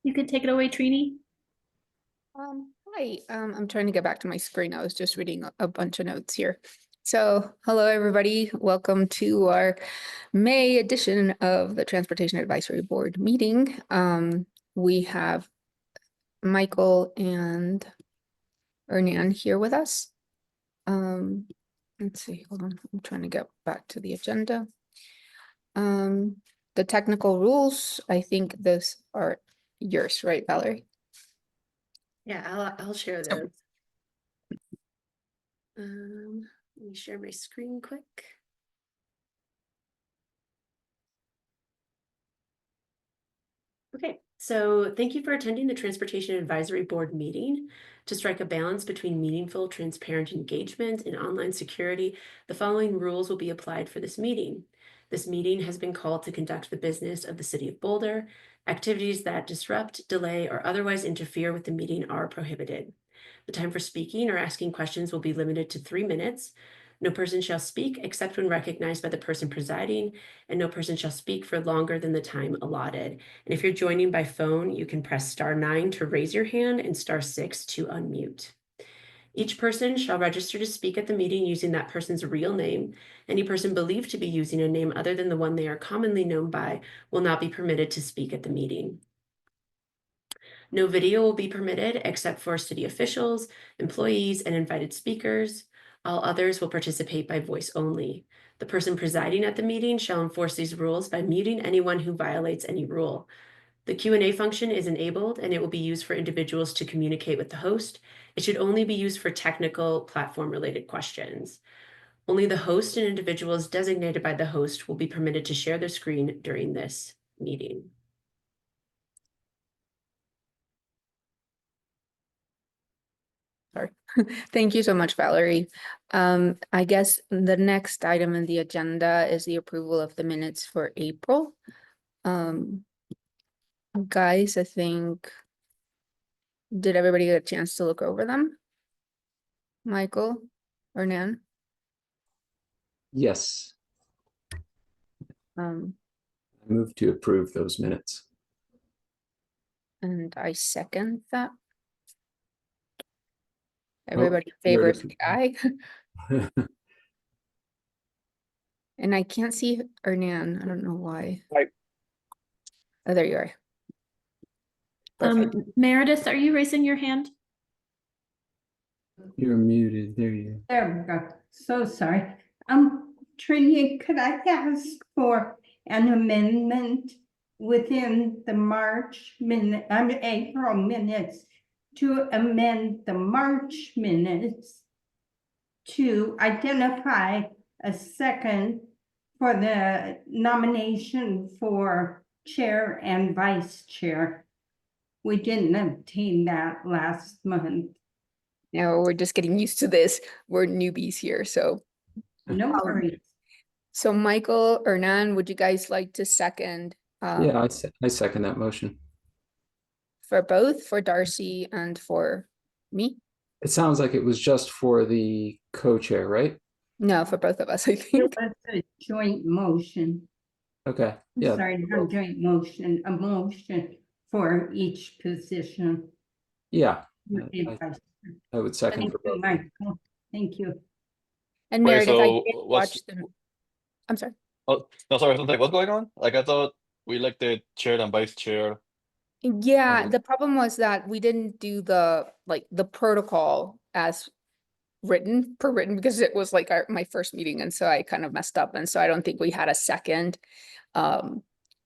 You could take it away, Trini. Hi, I'm trying to get back to my screen. I was just reading a bunch of notes here. So, hello, everybody. Welcome to our May edition of the Transportation Advisory Board meeting. We have Michael and Ernan here with us. Let's see, hold on. I'm trying to get back to the agenda. The technical rules, I think those are yours, right, Valerie? Yeah, I'll share those. Let me share my screen quick. Okay, so thank you for attending the Transportation Advisory Board meeting. To strike a balance between meaningful, transparent engagement and online security, the following rules will be applied for this meeting. This meeting has been called to conduct the business of the City of Boulder. Activities that disrupt, delay, or otherwise interfere with the meeting are prohibited. The time for speaking or asking questions will be limited to 3 minutes. No person shall speak except when recognized by the person presiding, and no person shall speak for longer than the time allotted. And if you're joining by phone, you can press *9 to raise your hand and *6 to unmute. Each person shall register to speak at the meeting using that person's real name. Any person believed to be using a name other than the one they are commonly known by will not be permitted to speak at the meeting. No video will be permitted except for city officials, employees, and invited speakers. All others will participate by voice only. The person presiding at the meeting shall enforce these rules by muting anyone who violates any rule. The Q&A function is enabled and it will be used for individuals to communicate with the host. It should only be used for technical platform-related questions. Only the host and individuals designated by the host will be permitted to share their screen during this meeting. Sorry. Thank you so much, Valerie. I guess the next item in the agenda is the approval of the minutes for April. Guys, I think, did everybody get a chance to look over them? Michael or Nan? Yes, Um, I move to approve those minutes. and I second that. Everybody Meredith. favors aye. And I can't see Ernan. I don't know why. Right. Oh, there you are. Perfect. Meredith, are you raising your hand? You're muted. There you There we go. So sorry. Trini, could I ask for an amendment within the April minutes to amend the March minutes to identify a second for the nomination for chair and vice chair? We didn't obtain that last month. Now we're just getting used to this. We're newbies here, so. No worries. So Michael or Nan, would you guys like to second? Yeah, I second that motion. For both, for Darcy and for me? It sounds like it was just for the co-chair, right? No, for both of us, I It think. was a joint motion. Okay, I'm yeah. sorry, not joint motion, a motion for each position. Yeah, Thank I would second for you, both. Michael. Thank you. And Wait, Meredith, I so did watch them. I'm sorry. Oh, no, sorry, something. What's going on? Like, I thought we elected chair and vice chair. Yeah, the problem was that we didn't do the protocol as written because it was like my first meeting, and so I kind of messed up, and so I don't think we had a second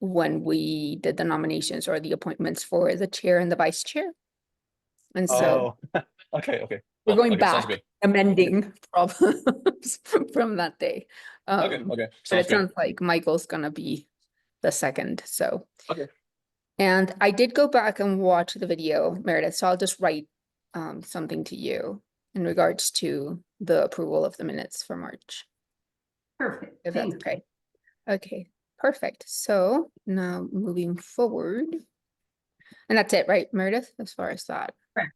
when we did the nominations or the appointments for the chair and the vice chair. And so Okay. we're going Okay, sounds back, good. amending problems from that day. Okay, But sounds it good. sounds like Michael's gonna be the second, so. Okay. And I did go back and watch the video, Meredith, so I'll just write something to you in regards to the approval of the minutes for March, Perfect. if that's okay. Okay, perfect. So now moving forward. And that's it, right, Meredith, as far as that? Correct.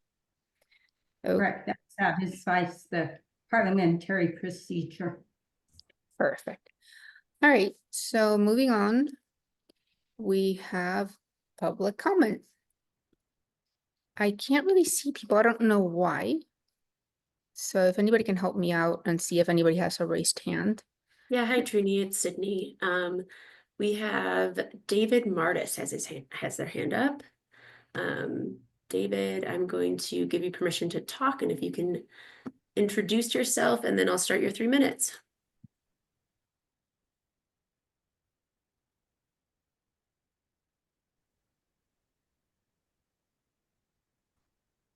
Okay. Correct. That satisfies the parliamentary procedure. Perfect. All right, so moving on, we have public comment. I can't really see people. I don't know why. So if anybody can help me out and see if anybody has a raised hand. Yeah, hi Trini, it's Sydney. We have David Martis has their hand up. David, I'm going to give you permission to talk, and if you can introduce yourself, and then I'll start your 3 minutes.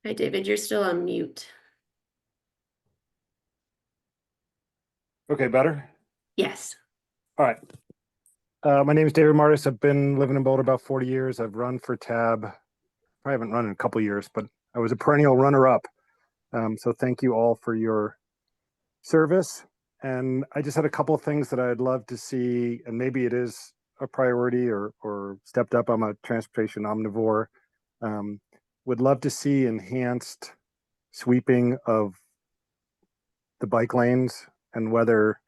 Hi, David, you're still on mute. Okay, better? Yes. All right. My name is David Martis. I've been living in Boulder about 40 years. I've run for TAB. I haven't run in a couple years, but I was a perennial runner-up. So thank you all for your service. And I just had a couple of things that I'd love to see, and maybe it is a priority or stepped up. I'm a transportation omnivore. Would love to see enhanced sweeping of the bike lanes, and whether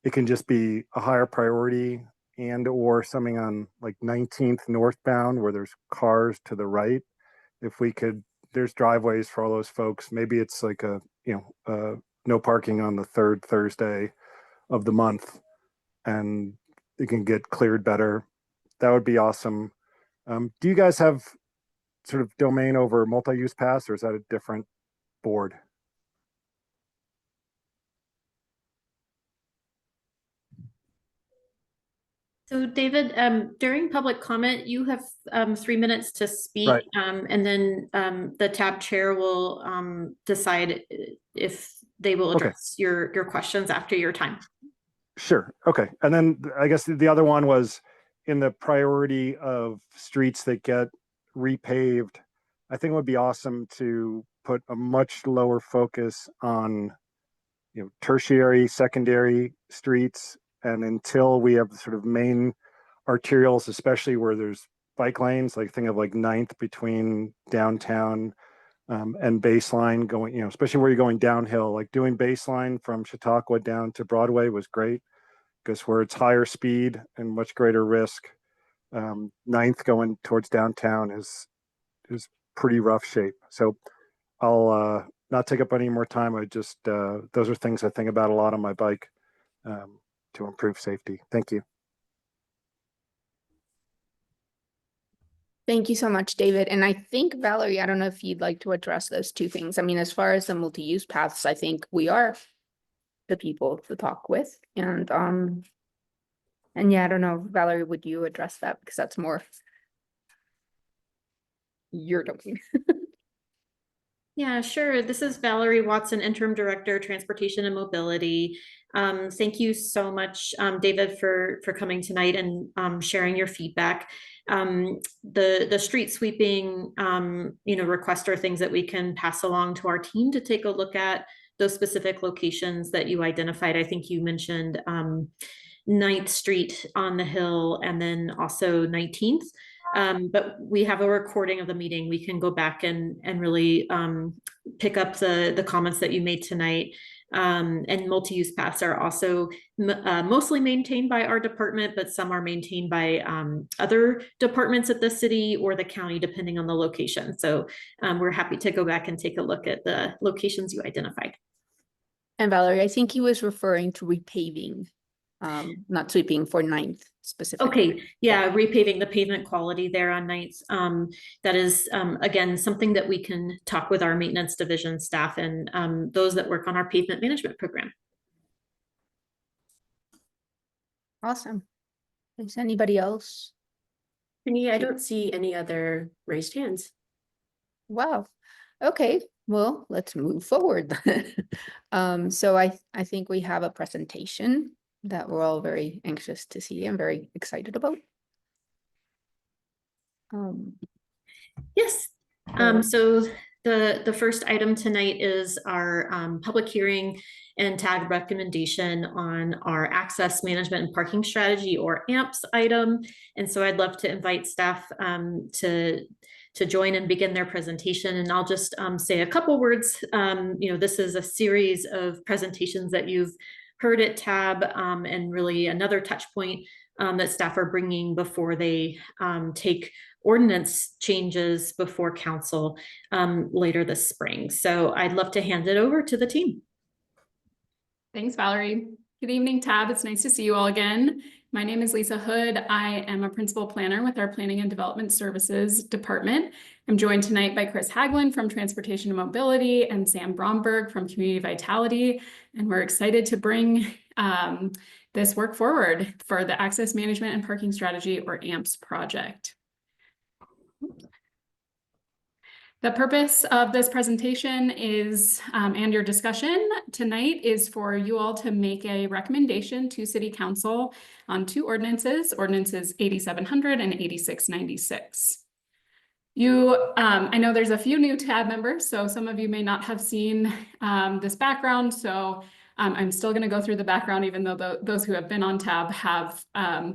it can just be a higher priority and or something on like 19th northbound where there's cars to the right. If we could, there's driveways for all those folks. Maybe it's like no parking on the third Thursday of the month and it can get cleared better. That would be awesome. Do you guys have sort of domain over multi-use paths, or is that a different board? So David, during public comment, you have 3 minutes to speak, Right. and then the TAB chair will decide if they will Okay. address your questions after your time. Sure. Okay. And then I guess the other one was in the priority of streets that get repaved. I think it would be awesome to put a much lower focus on, tertiary, secondary streets. And until we have sort of main arterials, especially where there's bike lanes, like think of like 9th between downtown and Baseline going, especially where you're going downhill, like doing Baseline from Chautauqua down to Broadway was great, because where it's higher speed and much greater risk, 9th going towards downtown is pretty rough shape. So I'll not take up any more time. I just, those are things I think about a lot on my bike to improve safety. Thank you. Thank you so much, David. And I think, Valerie, I don't know if you'd like to address those two things. I mean, as far as the multi-use paths, I think we are the people to talk with. And yeah, I don't know, Valerie, would you address that? Because that's more your domain. Yeah, sure. This is Valerie Watson, Interim Director, Transportation and Mobility. Thank you so much, David, for coming tonight and sharing your feedback. The street sweeping, requests are things that we can pass along to our team to take a look at those specific locations that you identified. I think you mentioned 9th Street on the Hill and then also 19th. But we have a recording of the meeting. We can go back and really pick up the comments that you made tonight. And multi-use paths are also mostly maintained by our department, but some are maintained by other departments at the city or the county, depending on the location. So we're happy to go back and take a look at the locations you identified. And Valerie, I think he was referring to repaving, not sweeping for 9th specifically. Okay, yeah, repaving the pavement quality there on 9th. That is, again, something that we can talk with our maintenance division staff and those that work on our pavement management program. Awesome. Is anybody else? I don't see any other raised hands. Wow. Okay, well, let's move forward. So I think we have a presentation that we're all very anxious to see and very excited about. Yes. So the first item tonight is our public hearing and TAG recommendation on our access management and parking strategy, or AMPS item. And so I'd love to invite staff to join and begin their presentation. And I'll just say a couple words. This is a series of presentations that you've heard at TAB, and really another touch point that staff are bringing before they take ordinance changes before council later this spring. So I'd love to hand it over to the team. Thanks, Valerie. Good evening, TAB. It's nice to see you all again. My name is Lisa Hood. I am a principal planner with our Planning and Development Services Department. I'm joined tonight by Chris Haglund from Transportation and Mobility and Sam Bromberg from Community Vitality. And we're excited to bring this work forward for the Access Management and Parking Strategy, or AMPS project. The purpose of this presentation is, and your discussion tonight, is for you all to make a recommendation to City Council on two ordinances, ordinances 8700 and 8696. I know there's a few new TAB members, so some of you may not have seen this background, so I'm still going to go through the background, even though those who have been on TAB have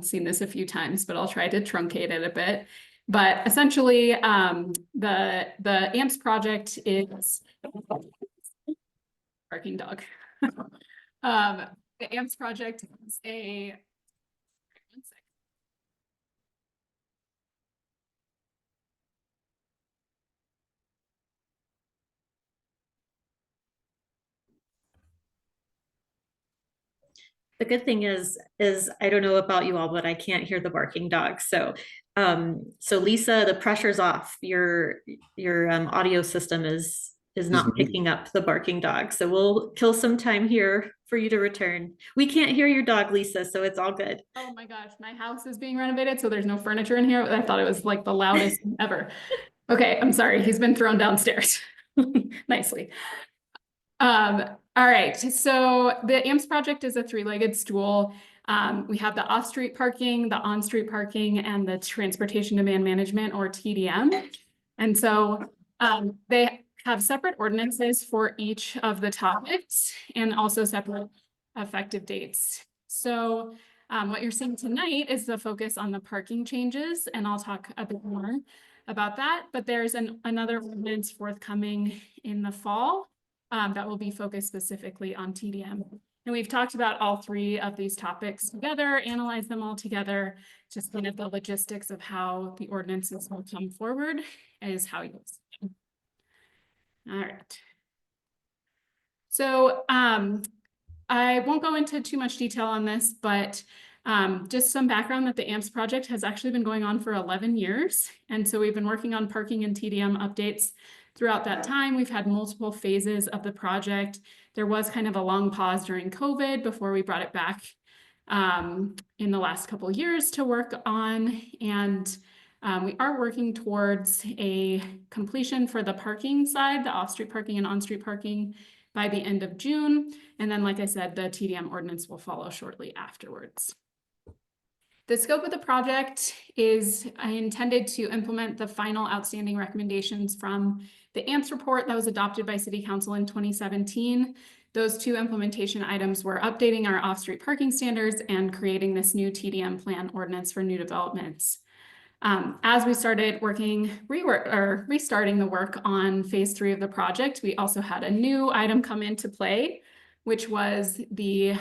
seen this a few times, but I'll try to truncate it a bit. But essentially, the AMPS project is barking dog. The AMPS project is a The good thing is I don't know about you all, but I can't hear the barking dog. So so Lisa, the pressure's off. Your audio system is not picking up the barking dog. So we'll kill some time here for you to return. We can't hear your dog, Lisa, so it's all good. Oh my gosh, my house is being renovated, so there's no furniture in here. I thought it was like the loudest ever. Okay, I'm sorry. He's been thrown downstairs nicely. All right, so the AMPS project is a three-legged stool. We have the off-street parking, the on-street parking, and the transportation demand management, or TDM. And so they have separate ordinances for each of the topics and also separate effective dates. So what you're seeing tonight is the focus on the parking changes, and I'll talk a bit more about that. But there's another ordinance forthcoming in the fall that will be focused specifically on TDM. And we've talked about all three of these topics together, analyzed them all together, just kind of the logistics of how the ordinances will come forward is how you'll see them. All right. So I won't go into too much detail on this, but just some background that the AMPS project has actually been going on for 11 years. And so we've been working on parking and TDM updates throughout that time. We've had multiple phases of the project. There was kind of a long pause during COVID before we brought it back in the last couple of years to work on. And we are working towards a completion for the parking side, the off-street parking and on-street parking, by the end of June. And then, like I said, the TDM ordinance will follow shortly afterwards. The scope of the project is intended to implement the final outstanding recommendations from the AMPS report that was adopted by City Council in 2017. Those two implementation items were updating our off-street parking standards and creating this new TDM plan ordinance for new developments. As we started restarting the work on phase 3 of the project, we also had a new item come into play, which was the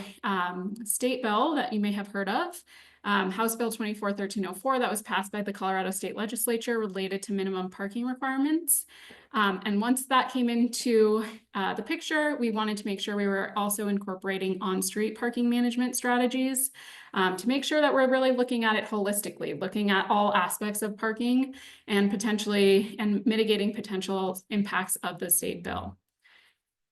state bill that you may have heard of, House Bill 24-1304, that was passed by the Colorado State Legislature related to minimum parking requirements. And once that came into the picture, we wanted to make sure we were also incorporating on-street parking management strategies to make sure that we're really looking at it holistically, looking at all aspects of parking and mitigating potential impacts of the state bill.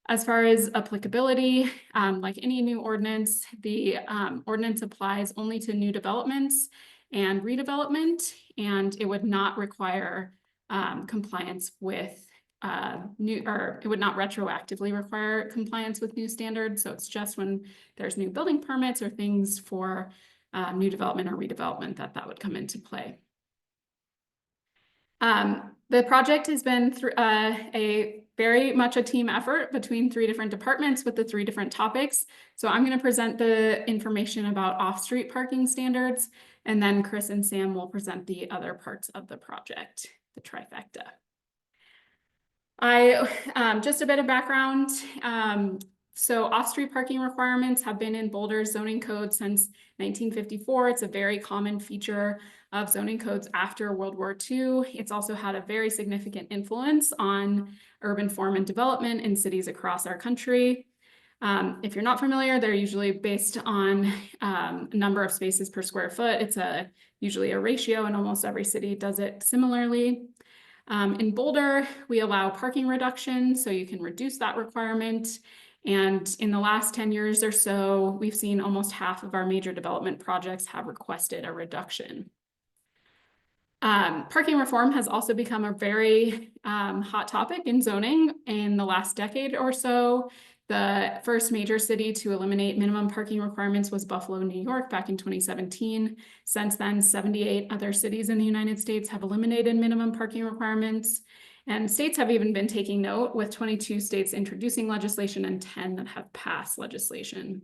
As far as applicability, like any new ordinance, the ordinance applies only to new developments and redevelopment, and it would not require compliance with it would not retroactively require compliance with new standards. So it's just when there's new building permits or things for new development or redevelopment that would come into play. The project has been through very much a team effort between 3 different departments with the 3 different topics. So I'm going to present the information about off-street parking standards, and then Chris and Sam will present the other parts of the project, the trifecta. Just a bit of background. So off-street parking requirements have been in Boulder's zoning code since 1954. It's a very common feature of zoning codes after World War II. It's also had a very significant influence on urban form and development in cities across our country. If you're not familiar, they're usually based on number of spaces per square foot. It's usually a ratio, and almost every city does it similarly. In Boulder, we allow parking reduction, so you can reduce that requirement. And in the last 10 years or so, we've seen almost half of our major development projects have requested a reduction. Parking reform has also become a very hot topic in zoning in the last decade or so. The first major city to eliminate minimum parking requirements was Buffalo, New York, back in 2017. Since then, 78 other cities in the United States have eliminated minimum parking requirements. And states have even been taking note, with 22 states introducing legislation and 10 that have passed legislation.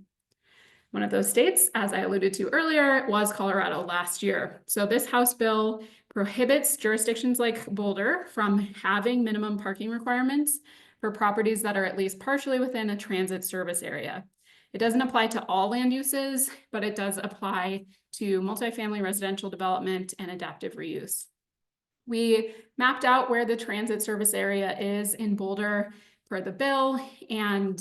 One of those states, as I alluded to earlier, was Colorado last year. So this House bill prohibits jurisdictions like Boulder from having minimum parking requirements for properties that are at least partially within a transit service area. It doesn't apply to all land uses, but it does apply to multifamily residential development and adaptive reuse. We mapped out where the transit service area is in Boulder for the bill, and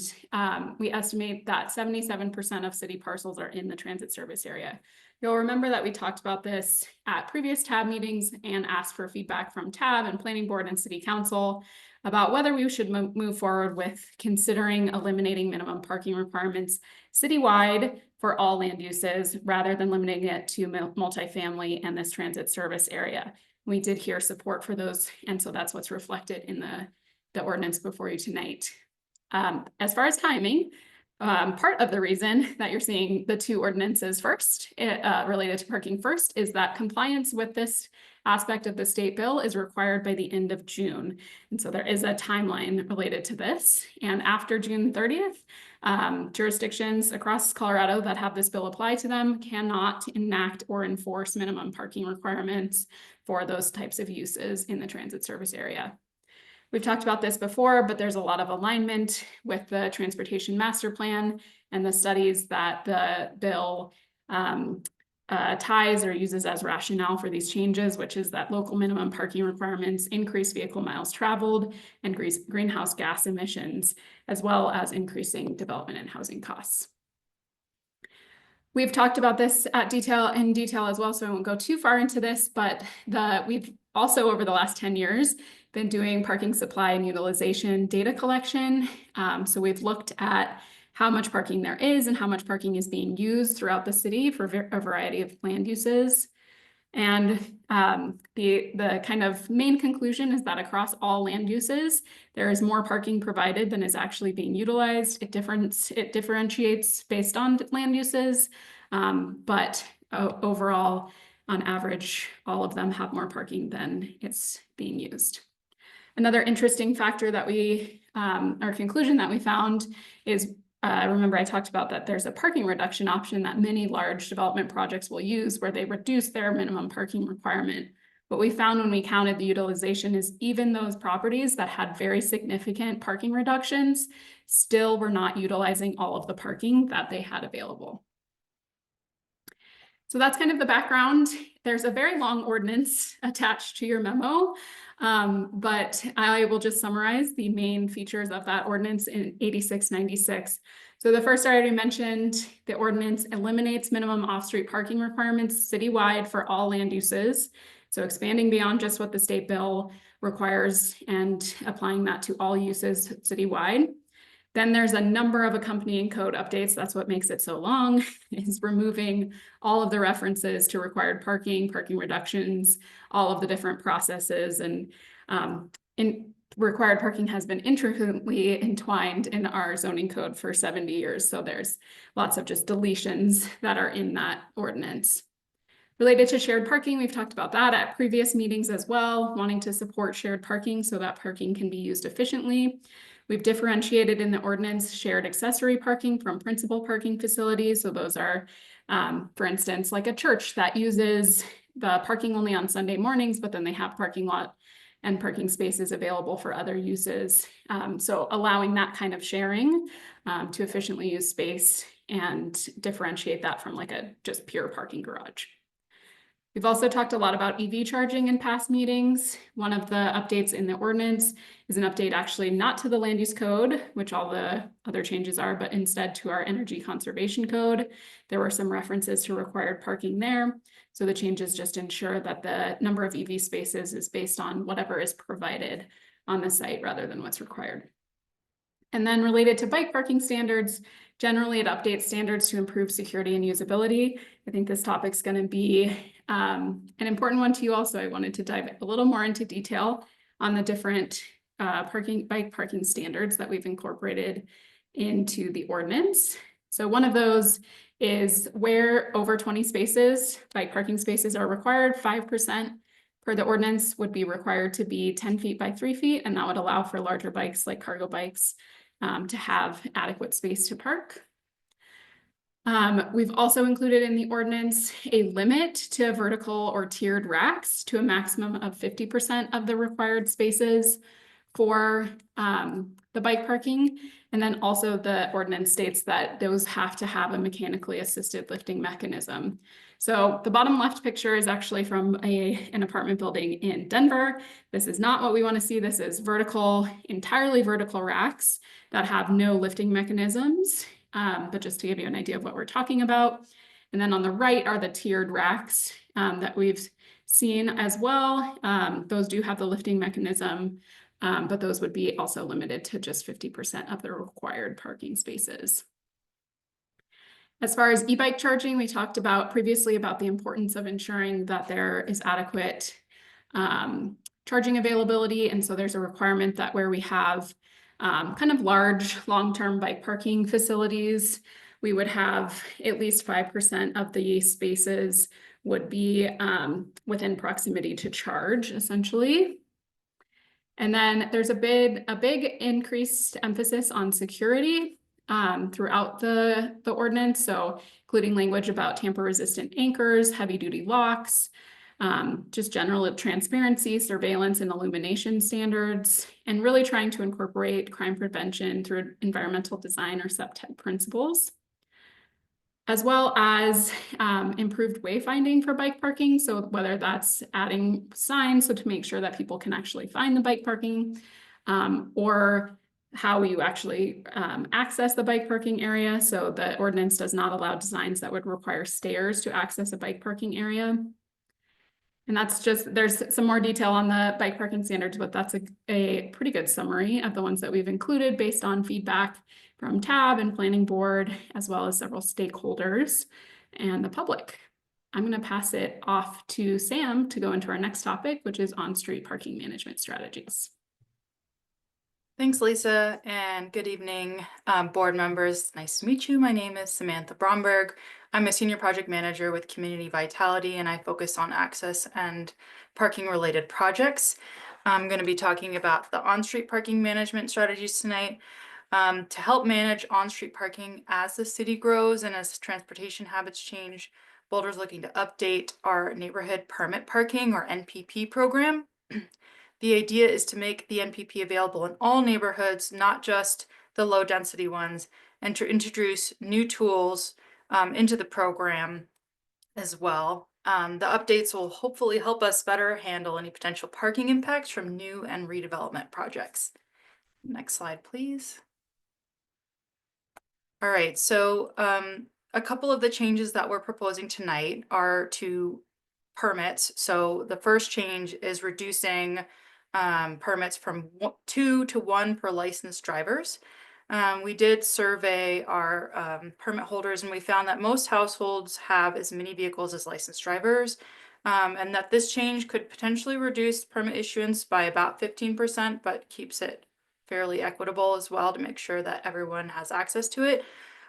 we estimate that 77% of city parcels are in the transit service area. You'll remember that we talked about this at previous TAB meetings and asked for feedback from TAB and Planning Board and City Council about whether we should move forward with considering eliminating minimum parking requirements citywide for all land uses, rather than limiting it to multifamily and this transit service area. We did hear support for those, and so that's what's reflected in the ordinance before you tonight. As far as timing, part of the reason that you're seeing the two ordinances first, related to parking first, is that compliance with this aspect of the state bill is required by the end of June. And so there is a timeline related to this. And after June 30th, jurisdictions across Colorado that have this bill apply to them cannot enact or enforce minimum parking requirements for those types of uses in the transit service area. We've talked about this before, but there's a lot of alignment with the Transportation Master Plan and the studies that the bill ties or uses as rationale for these changes, which is that local minimum parking requirements increase vehicle miles traveled and greenhouse gas emissions, as well as increasing development and housing costs. We've talked about this in detail as well, so I won't go too far into this, but we've also, over the last 10 years, been doing parking supply and utilization data collection. So we've looked at how much parking there is and how much parking is being used throughout the city for a variety of land uses. And the kind of main conclusion is that across all land uses, there is more parking provided than is actually being utilized. It differentiates based on land uses, but overall, on average, all of them have more parking than it's being used. Another interesting factor that our conclusion that we found is, remember I talked about that there's a parking reduction option that many large development projects will use where they reduce their minimum parking requirement. What we found when we counted the utilization is even those properties that had very significant parking reductions still were not utilizing all of the parking that they had available. So that's kind of the background. There's a very long ordinance attached to your memo, but I will just summarize the main features of that ordinance in 8696. So the first I already mentioned, the ordinance eliminates minimum off-street parking requirements citywide for all land uses. So expanding beyond just what the state bill requires and applying that to all uses citywide. Then there's a number of accompanying code updates. That's what makes it so long, is removing all of the references to required parking reductions, all of the different processes, and required parking has been intricately entwined in our zoning code for 70 years. So there's lots of just deletions that are in that ordinance. Related to shared parking, we've talked about that at previous meetings as well, wanting to support shared parking so that parking can be used efficiently. We've differentiated in the ordinance shared accessory parking from principal parking facilities. So those are, for instance, like a church that uses the parking only on Sunday mornings, but then they have parking lot and parking spaces available for other uses. So allowing that kind of sharing to efficiently use space and differentiate that from like a just pure parking garage. We've also talked a lot about EV charging in past meetings. One of the updates in the ordinance is an update actually not to the land use code, which all the other changes are, but instead to our energy conservation code. There were some references to required parking there. So the changes just ensure that the number of EV spaces is based on whatever is provided on the site rather than what's required. And then related to bike parking standards, generally it updates standards to improve security and usability. I think this topic's going to be an important one to you also. I wanted to dive a little more into detail on the different bike parking standards that we've incorporated into the ordinance. So one of those is where over 20 spaces, bike parking spaces are required, 5% per the ordinance would be required to be 10 feet by 3 feet, and that would allow for larger bikes like cargo bikes to have adequate space to park. We've also included in the ordinance a limit to vertical or tiered racks to a maximum of 50% of the required spaces for the bike parking. And then also the ordinance states that those have to have a mechanically assisted lifting mechanism. So the bottom left picture is actually from an apartment building in Denver. This is not what we want to see. This is vertical, entirely vertical racks that have no lifting mechanisms. But just to give you an idea of what we're talking about. And then on the right are the tiered racks that we've seen as well. Those do have the lifting mechanism, but those would be also limited to just 50% of the required parking spaces. As far as e-bike charging, we talked about previously about the importance of ensuring that there is adequate charging availability. And so there's a requirement that where we have kind of large long-term bike parking facilities, we would have at least 5% of the spaces would be within proximity to charge, essentially. And then there's a big increased emphasis on security throughout the ordinance. So including language about tamper-resistant anchors, heavy-duty locks, just general transparency, surveillance, and illumination standards, and really trying to incorporate crime prevention through environmental design or SEPTED principles, as well as improved wayfinding for bike parking. So whether that's adding signs so to make sure that people can actually find the bike parking, or how you actually access the bike parking area. So the ordinance does not allow designs that would require stairs to access a bike parking area. And that's just, there's some more detail on the bike parking standards, but that's a pretty good summary of the ones that we've included based on feedback from TAB and Planning Board, as well as several stakeholders and the public. I'm going to pass it off to Sam to go into our next topic, which is on-street parking management strategies. Thanks, Lisa, and good evening, board members. Nice to meet you. My name is Samantha Bromberg. I'm a senior project manager with Community Vitality, and I focus on access and parking related projects. I'm going to be talking about the on-street parking management strategies tonight to help manage on-street parking as the city grows and as transportation habits change. Boulder's looking to update our neighborhood permit parking or NPP program. The idea is to make the NPP available in all neighborhoods, not just the low density ones, and to introduce new tools into the program as well. The updates will hopefully help us better handle any potential parking impacts from new and redevelopment projects. Next slide, please. All right, so a couple of the changes that we're proposing tonight are to permits. So the first change is reducing permits from 2 to 1 per licensed drivers. We did survey our permit holders, and we found that most households have as many vehicles as licensed drivers, and that this change could potentially reduce permit issuance by about 15%, but keeps it fairly equitable as well to make sure that everyone has access to it.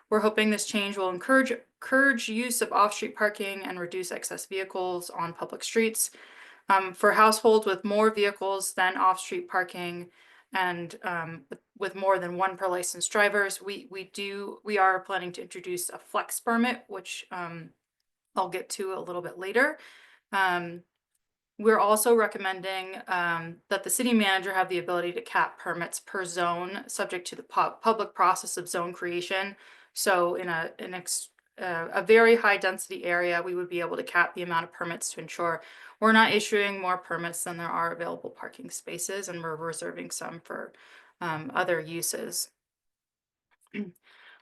We're hoping this change will encourage use of off-street parking and reduce excess vehicles on public streets. For households with more vehicles than off-street parking and with more than 1 per licensed drivers, we are planning to introduce a flex permit, which I'll get to a little bit later. We're also recommending that the city manager have the ability to cap permits per zone, subject to the public process of zone creation. So in a very high density area, we would be able to cap the amount of permits to ensure we're not issuing more permits than there are available parking spaces, and we're reserving some for other uses.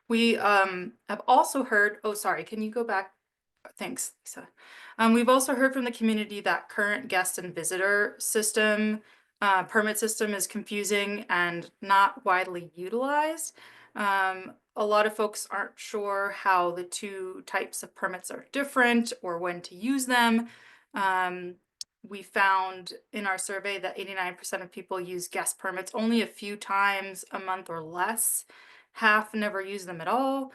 We have also heard, oh, sorry, can you go back? Thanks, Lisa. We've also heard from the community that current guest and visitor system, permit system is confusing and not widely utilized. A lot of folks aren't sure how the two types of permits are different or when to use them. We found in our survey that 89% of people use guest permits only a few times a month or less. Half never use them at all.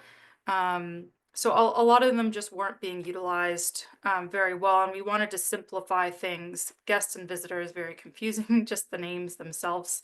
So a lot of them just weren't being utilized very well, and we wanted to simplify things. Guests and visitors is very confusing. Just the names themselves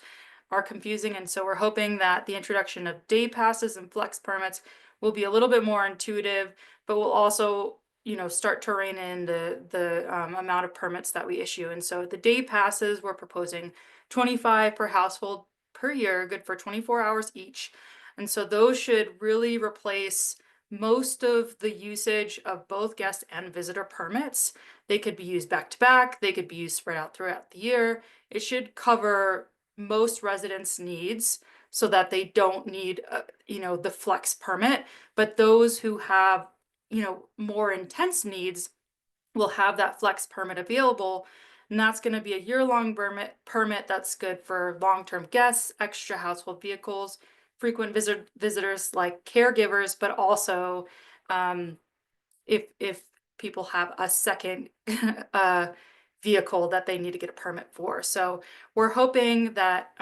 are confusing, and so we're hoping that the introduction of day passes and flex permits will be a little bit more intuitive, but will also, you know, start to rein in the amount of permits that we issue. And so the day passes, we're proposing 25 per household per year, good for 24 hours each. And so those should really replace most of the usage of both guest and visitor permits. They could be used back to back, they could be used spread out throughout the year. It should cover most residents' needs so that they don't need, you know, the flex permit, but those who have, you know, more intense needs will have that flex permit available. And that's going to be a year-long permit that's good for long-term guests, extra household vehicles, frequent visitors like caregivers, but also if people have a second vehicle that they need to get a permit for. So we're hoping that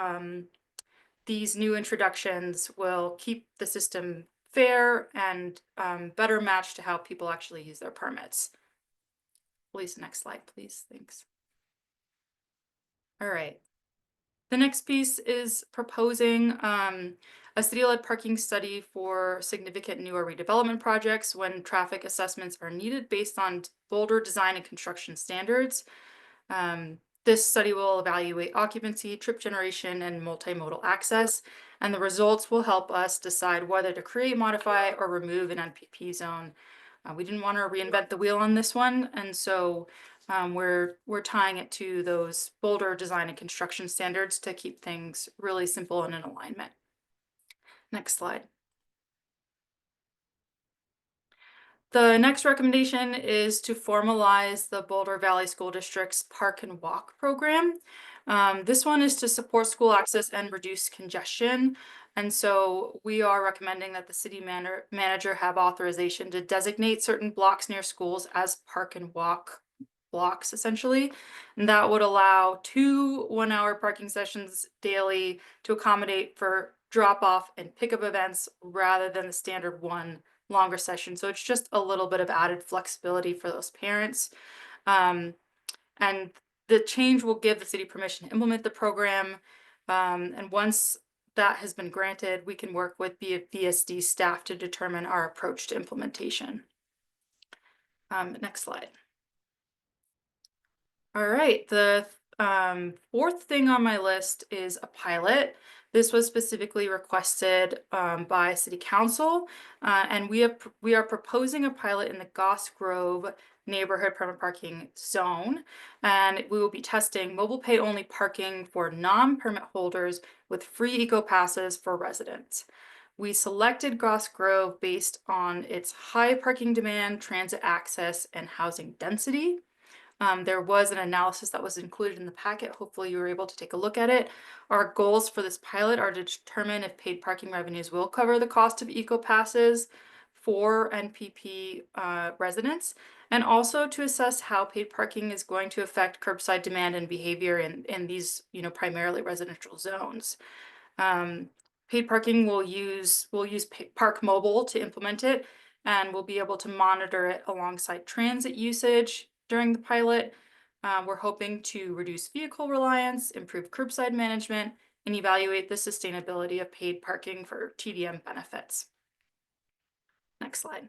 these new introductions will keep the system fair and better matched to how people actually use their permits. Lisa, next slide, please. Thanks. All right. The next piece is proposing a city-led parking study for significant new or redevelopment projects when traffic assessments are needed based on Boulder design and construction standards. This study will evaluate occupancy, trip generation, and multimodal access, and the results will help us decide whether to create, modify, or remove an NPP zone. We didn't want to reinvent the wheel on this one, and so we're tying it to those Boulder design and construction standards to keep things really simple and in alignment. Next slide. The next recommendation is to formalize the Boulder Valley School District's Park and Walk program. This one is to support school access and reduce congestion. And so we are recommending that the city manager have authorization to designate certain blocks near schools as park and walk blocks, essentially. And that would allow 2 one-hour parking sessions daily to accommodate for drop-off and pickup events rather than the standard 1 longer session. So it's just a little bit of added flexibility for those parents. And the change will give the city permission to implement the program. And once that has been granted, we can work with BSD staff to determine our approach to implementation. Next slide. All right, the 4th thing on my list is a pilot. This was specifically requested by City Council, and we are proposing a pilot in the Goss Grove neighborhood permit parking zone, and we will be testing mobile pay only parking for non-permit holders with free eco passes for residents. We selected Goss Grove based on its high parking demand, transit access, and housing density. There was an analysis that was included in the packet. Hopefully you were able to take a look at it. Our goals for this pilot are to determine if paid parking revenues will cover the cost of eco passes for NPP residents, and also to assess how paid parking is going to affect curbside demand and behavior in these, you know, primarily residential zones. Paid parking will use Park Mobile to implement it, and we'll be able to monitor it alongside transit usage during the pilot. We're hoping to reduce vehicle reliance, improve curbside management, and evaluate the sustainability of paid parking for TDM benefits. Next slide.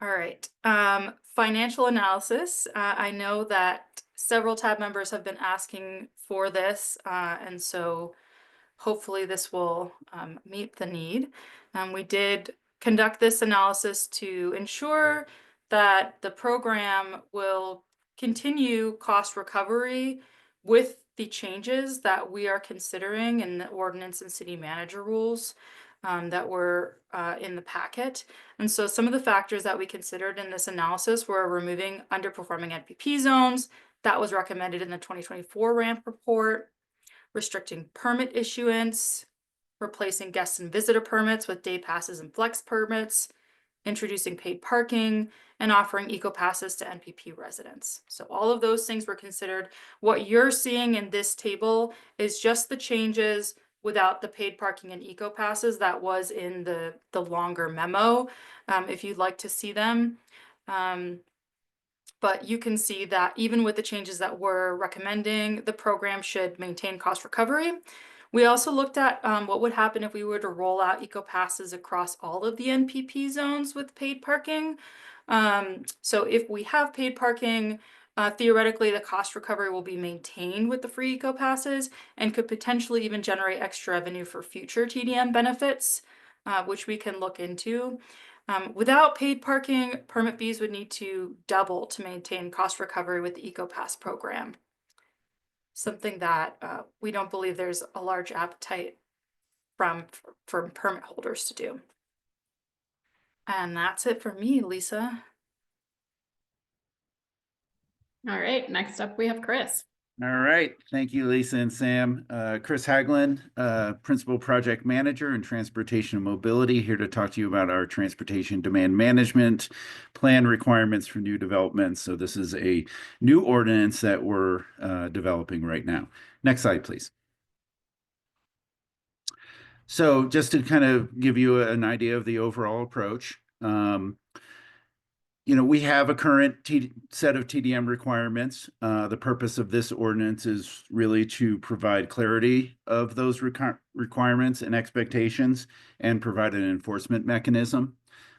All right, financial analysis. I know that several tab members have been asking for this, and so hopefully this will meet the need. We did conduct this analysis to ensure that the program will continue cost recovery with the changes that we are considering in the ordinance and city manager rules that were in the packet. And so some of the factors that we considered in this analysis were removing underperforming NPP zones. That was recommended in the 2024 RAMP report, restricting permit issuance, replacing guest and visitor permits with day passes and flex permits, introducing paid parking, and offering eco passes to NPP residents. So all of those things were considered. What you're seeing in this table is just the changes without the paid parking and eco passes that was in the longer memo, if you'd like to see them. But you can see that even with the changes that we're recommending, the program should maintain cost recovery. We also looked at what would happen if we were to roll out eco passes across all of the NPP zones with paid parking. So if we have paid parking, theoretically the cost recovery will be maintained with the free eco passes and could potentially even generate extra revenue for future TDM benefits, which we can look into. Without paid parking, permit fees would need to double to maintain cost recovery with the EcoPass program. Something that we don't believe there's a large appetite from permit holders to do. And that's it for me, Lisa. All right, next up we have Chris. All right, thank you, Lisa and Sam. Chris Haglund, Principal Project Manager in Transportation and Mobility, here to talk to you about our transportation demand management plan requirements for new developments. So this is a new ordinance that we're developing right now. Next slide, please. So just to kind of give you an idea of the overall approach, you know, we have a current set of TDM requirements. The purpose of this ordinance is really to provide clarity of those requirements and expectations and provide an enforcement mechanism.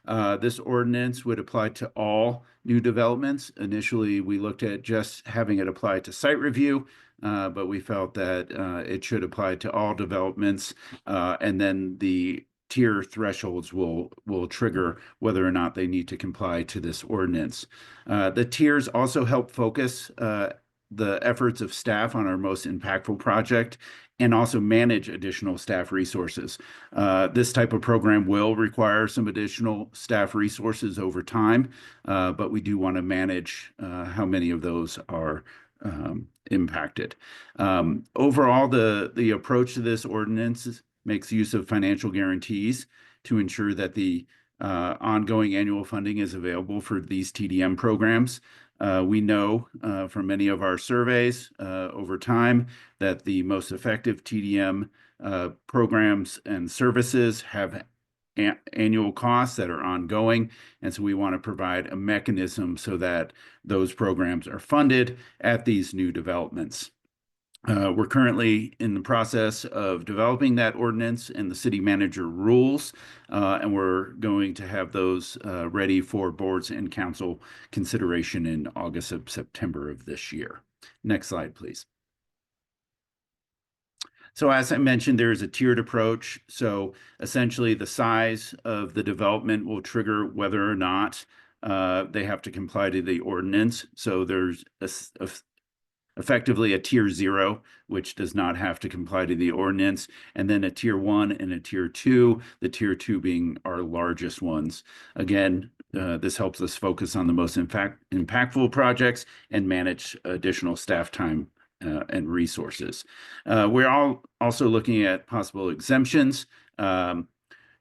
This ordinance would apply to all new developments. Initially, we looked at just having it apply to site review, but we felt that it should apply to all developments, and then the tier thresholds will trigger whether or not they need to comply to this ordinance. The tiers also help focus the efforts of staff on our most impactful project and also manage additional staff resources. This type of program will require some additional staff resources over time, but we do want to manage how many of those are impacted. Overall, the approach to this ordinance makes use of financial guarantees to ensure that the ongoing annual funding is available for these TDM programs. We know from many of our surveys over time that the most effective TDM programs and services have annual costs that are ongoing. And so we want to provide a mechanism so that those programs are funded at these new developments. We're currently in the process of developing that ordinance and the city manager rules, and we're going to have those ready for boards and council consideration in August and September of this year. Next slide, please. So as I mentioned, there is a tiered approach. So essentially the size of the development will trigger whether or not they have to comply to the ordinance. So there's effectively a tier 0, which does not have to comply to the ordinance, and then a tier 1 and a tier 2, the tier 2 being our largest ones. Again, this helps us focus on the most impactful projects and manage additional staff time and resources. We're also looking at possible exemptions. You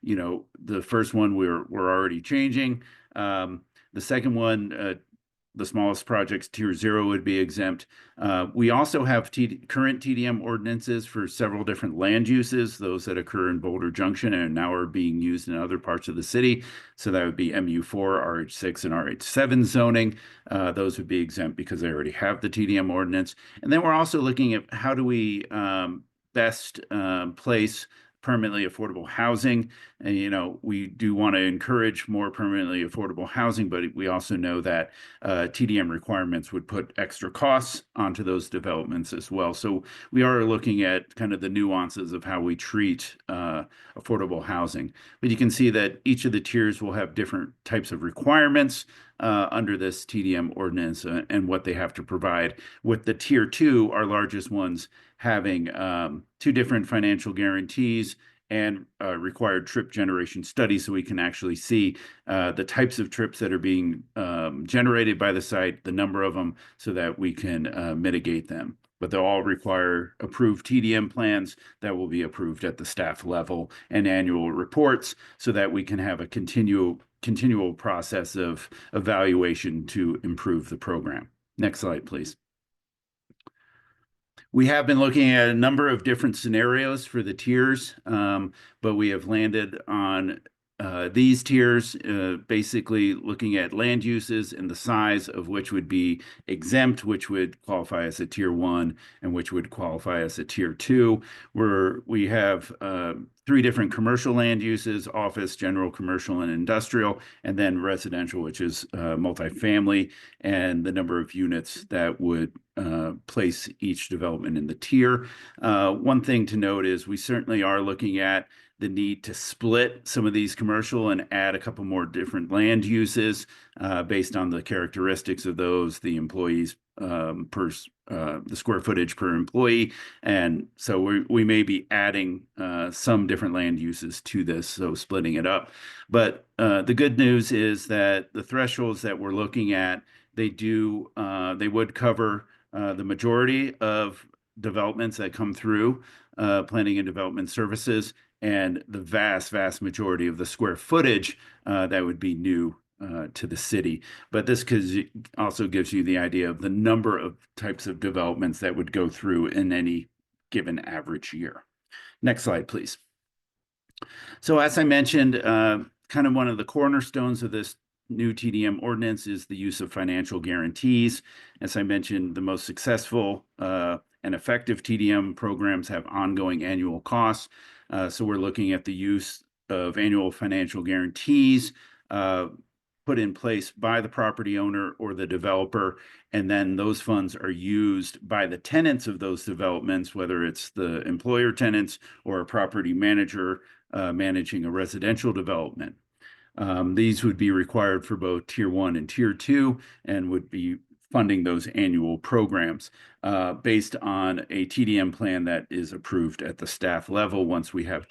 know, the first one we're already changing. The second one, the smallest projects, tier 0 would be exempt. We also have current TDM ordinances for several different land uses, those that occur in Boulder Junction and now are being used in other parts of the city. So that would be MU4, RH6, and RH7 zoning. Those would be exempt because they already have the TDM ordinance. And then we're also looking at how do we best place permanently affordable housing. And, you know, we do want to encourage more permanently affordable housing, but we also know that TDM requirements would put extra costs onto those developments as well. So we are looking at kind of the nuances of how we treat affordable housing. But you can see that each of the tiers will have different types of requirements under this TDM ordinance and what they have to provide. With the tier 2, our largest ones, having 2 different financial guarantees and required trip generation studies, so we can actually see the types of trips that are being generated by the site, the number of them, so that we can mitigate them. But they'll all require approved TDM plans that will be approved at the staff level, and annual reports, so that we can have a continual process of evaluation to improve the program. Next slide, please. We have been looking at a number of different scenarios for the tiers, but we have landed on these tiers, basically looking at land uses and the size of which would be exempt, which would qualify as a tier 1, and which would qualify as a tier 2, where we have 3 different commercial land uses: office, general commercial, and industrial, and then residential, which is multifamily, and the number of units that would place each development in the tier. One thing to note is we certainly are looking at the need to split some of these commercial and add a couple more different land uses based on the characteristics of those, the employees the square footage per employee. And so we may be adding some different land uses to this, so splitting it up. But the good news is that the thresholds that we're looking at, they would cover the majority of developments that come through planning and development services, and the vast majority of the square footage that would be new to the city. But this also gives you the idea of the number of types of developments that would go through in any given average year. Next slide, please. So as I mentioned, kind of one of the cornerstones of this new TDM ordinance is the use of financial guarantees. As I mentioned, the most successful and effective TDM programs have ongoing annual costs. So we're looking at the use of annual financial guarantees put in place by the property owner or the developer, and then those funds are used by the tenants of those developments, whether it's the employer tenants or a property manager managing a residential development. These would be required for both tier 1 and tier 2, and would be funding those annual programs based on a TDM plan that is approved at the staff level once we have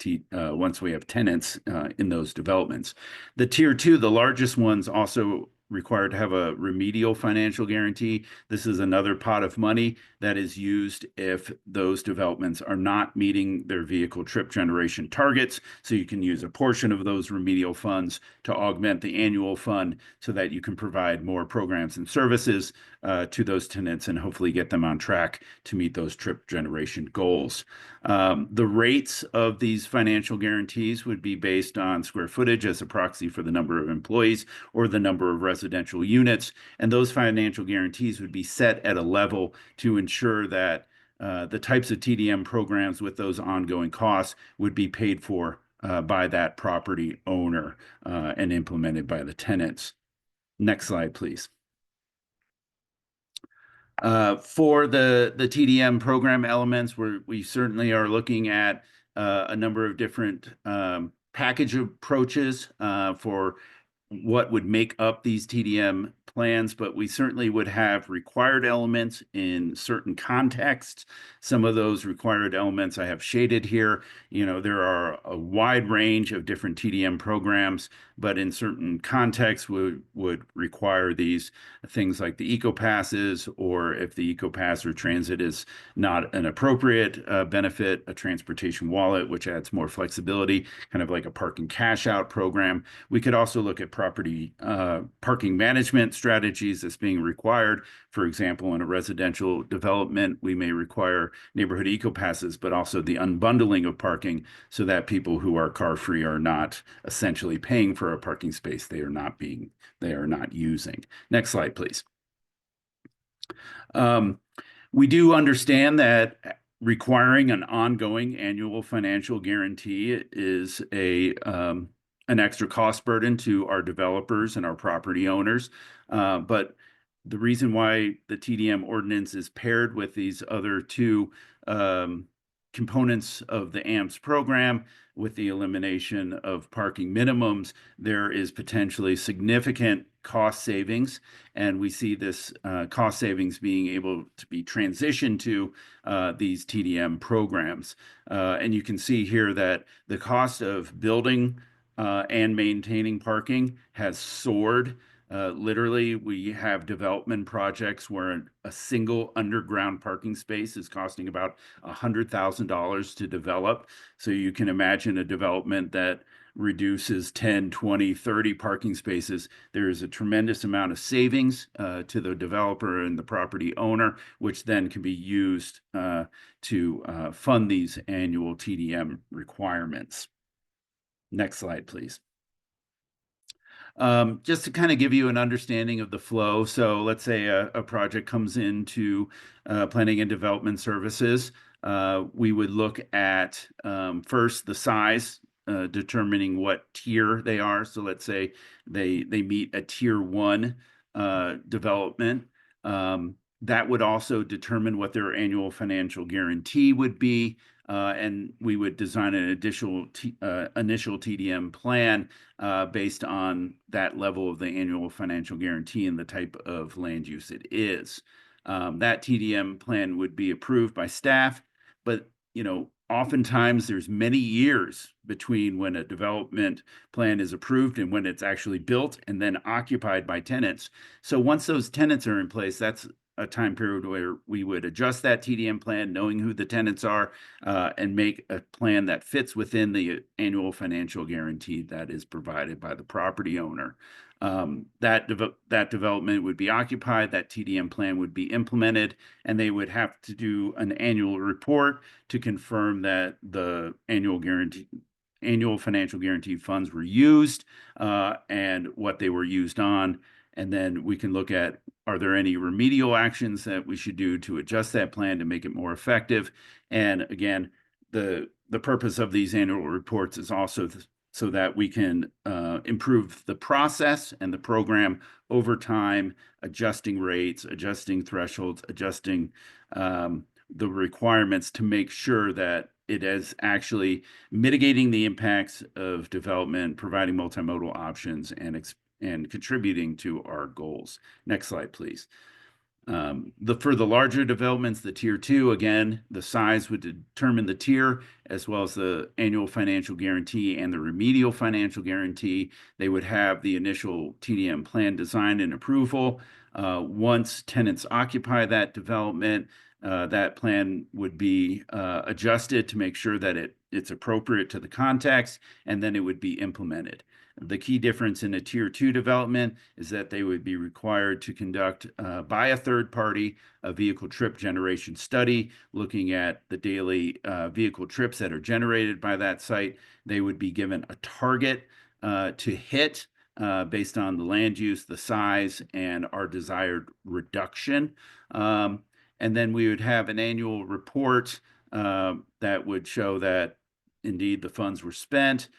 tenants in those developments. The tier 2, the largest ones, also required to have a remedial financial guarantee. This is another pot of money that is used if those developments are not meeting their vehicle trip generation targets. So you can use a portion of those remedial funds to augment the annual fund so that you can provide more programs and services to those tenants and hopefully get them on track to meet those trip generation goals. The rates of these financial guarantees would be based on square footage as a proxy for the number of employees or the number of residential units. And those financial guarantees would be set at a level to ensure that the types of TDM programs with those ongoing costs would be paid for by that property owner and implemented by the tenants. Next slide, please. For the TDM program elements, we certainly are looking at a number of different package approaches for what would make up these TDM plans, but we certainly would have required elements in certain contexts. Some of those required elements I have shaded here. You know, there are a wide range of different TDM programs, but in certain contexts would require these things like the eco-passes, or if the eco-pass or transit is not an appropriate benefit, a transportation wallet, which adds more flexibility, kind of like a parking cash out program. We could also look at property parking management strategies that's being required. For example, in a residential development, we may require neighborhood eco-passes, but also the unbundling of parking so that people who are car-free are not essentially paying for a parking space they are not using. Next slide, please. We do understand that requiring an ongoing annual financial guarantee is an extra cost burden to our developers and our property owners. But the reason why the TDM ordinance is paired with these other two components of the AMPS program, with the elimination of parking minimums, there is potentially significant cost savings. And we see this cost savings being able to be transitioned to these TDM programs. And you can see here that the cost of building and maintaining parking has soared. Literally, we have development projects where a single underground parking space is costing about $100,000 to develop. So you can imagine a development that reduces 10, 20, 30 parking spaces. There is a tremendous amount of savings to the developer and the property owner, which then can be used to fund these annual TDM requirements. Next slide, please. Just to kind of give you an understanding of the flow. So let's say a project comes into planning and development services. We would look at first the size, determining what tier they are. So let's say they meet a tier 1 development. That would also determine what their annual financial guarantee would be. And we would design an initial TDM plan based on that level of the annual financial guarantee and the type of land use it is. That TDM plan would be approved by staff, but oftentimes there's many years between when a development plan is approved and when it's actually built and then occupied by tenants. So once those tenants are in place, that's a time period where we would adjust that TDM plan, knowing who the tenants are, and make a plan that fits within the annual financial guarantee that is provided by the property owner. That development would be occupied, that TDM plan would be implemented, and they would have to do an annual report to confirm that the annual financial guarantee funds were used and what they were used on. And then we can look at, are there any remedial actions that we should do to adjust that plan to make it more effective? And again, the purpose of these annual reports is also so that we can improve the process and the program over time, adjusting rates, adjusting thresholds, adjusting the requirements to make sure that it is actually mitigating the impacts of development, providing multimodal options, and contributing to our goals. Next slide, please. For the larger developments, the tier 2, again, the size would determine the tier, as well as the annual financial guarantee and the remedial financial guarantee. They would have the initial TDM plan design and approval. Once tenants occupy that development, that plan would be adjusted to make sure that it's appropriate to the context, and then it would be implemented. The key difference in a tier 2 development is that they would be required to conduct by a third party a vehicle trip generation study, looking at the daily vehicle trips that are generated by that site. They would be given a target to hit based on the land use, the size, and our desired reduction. And then we would have an annual report that would show that indeed the funds were spent,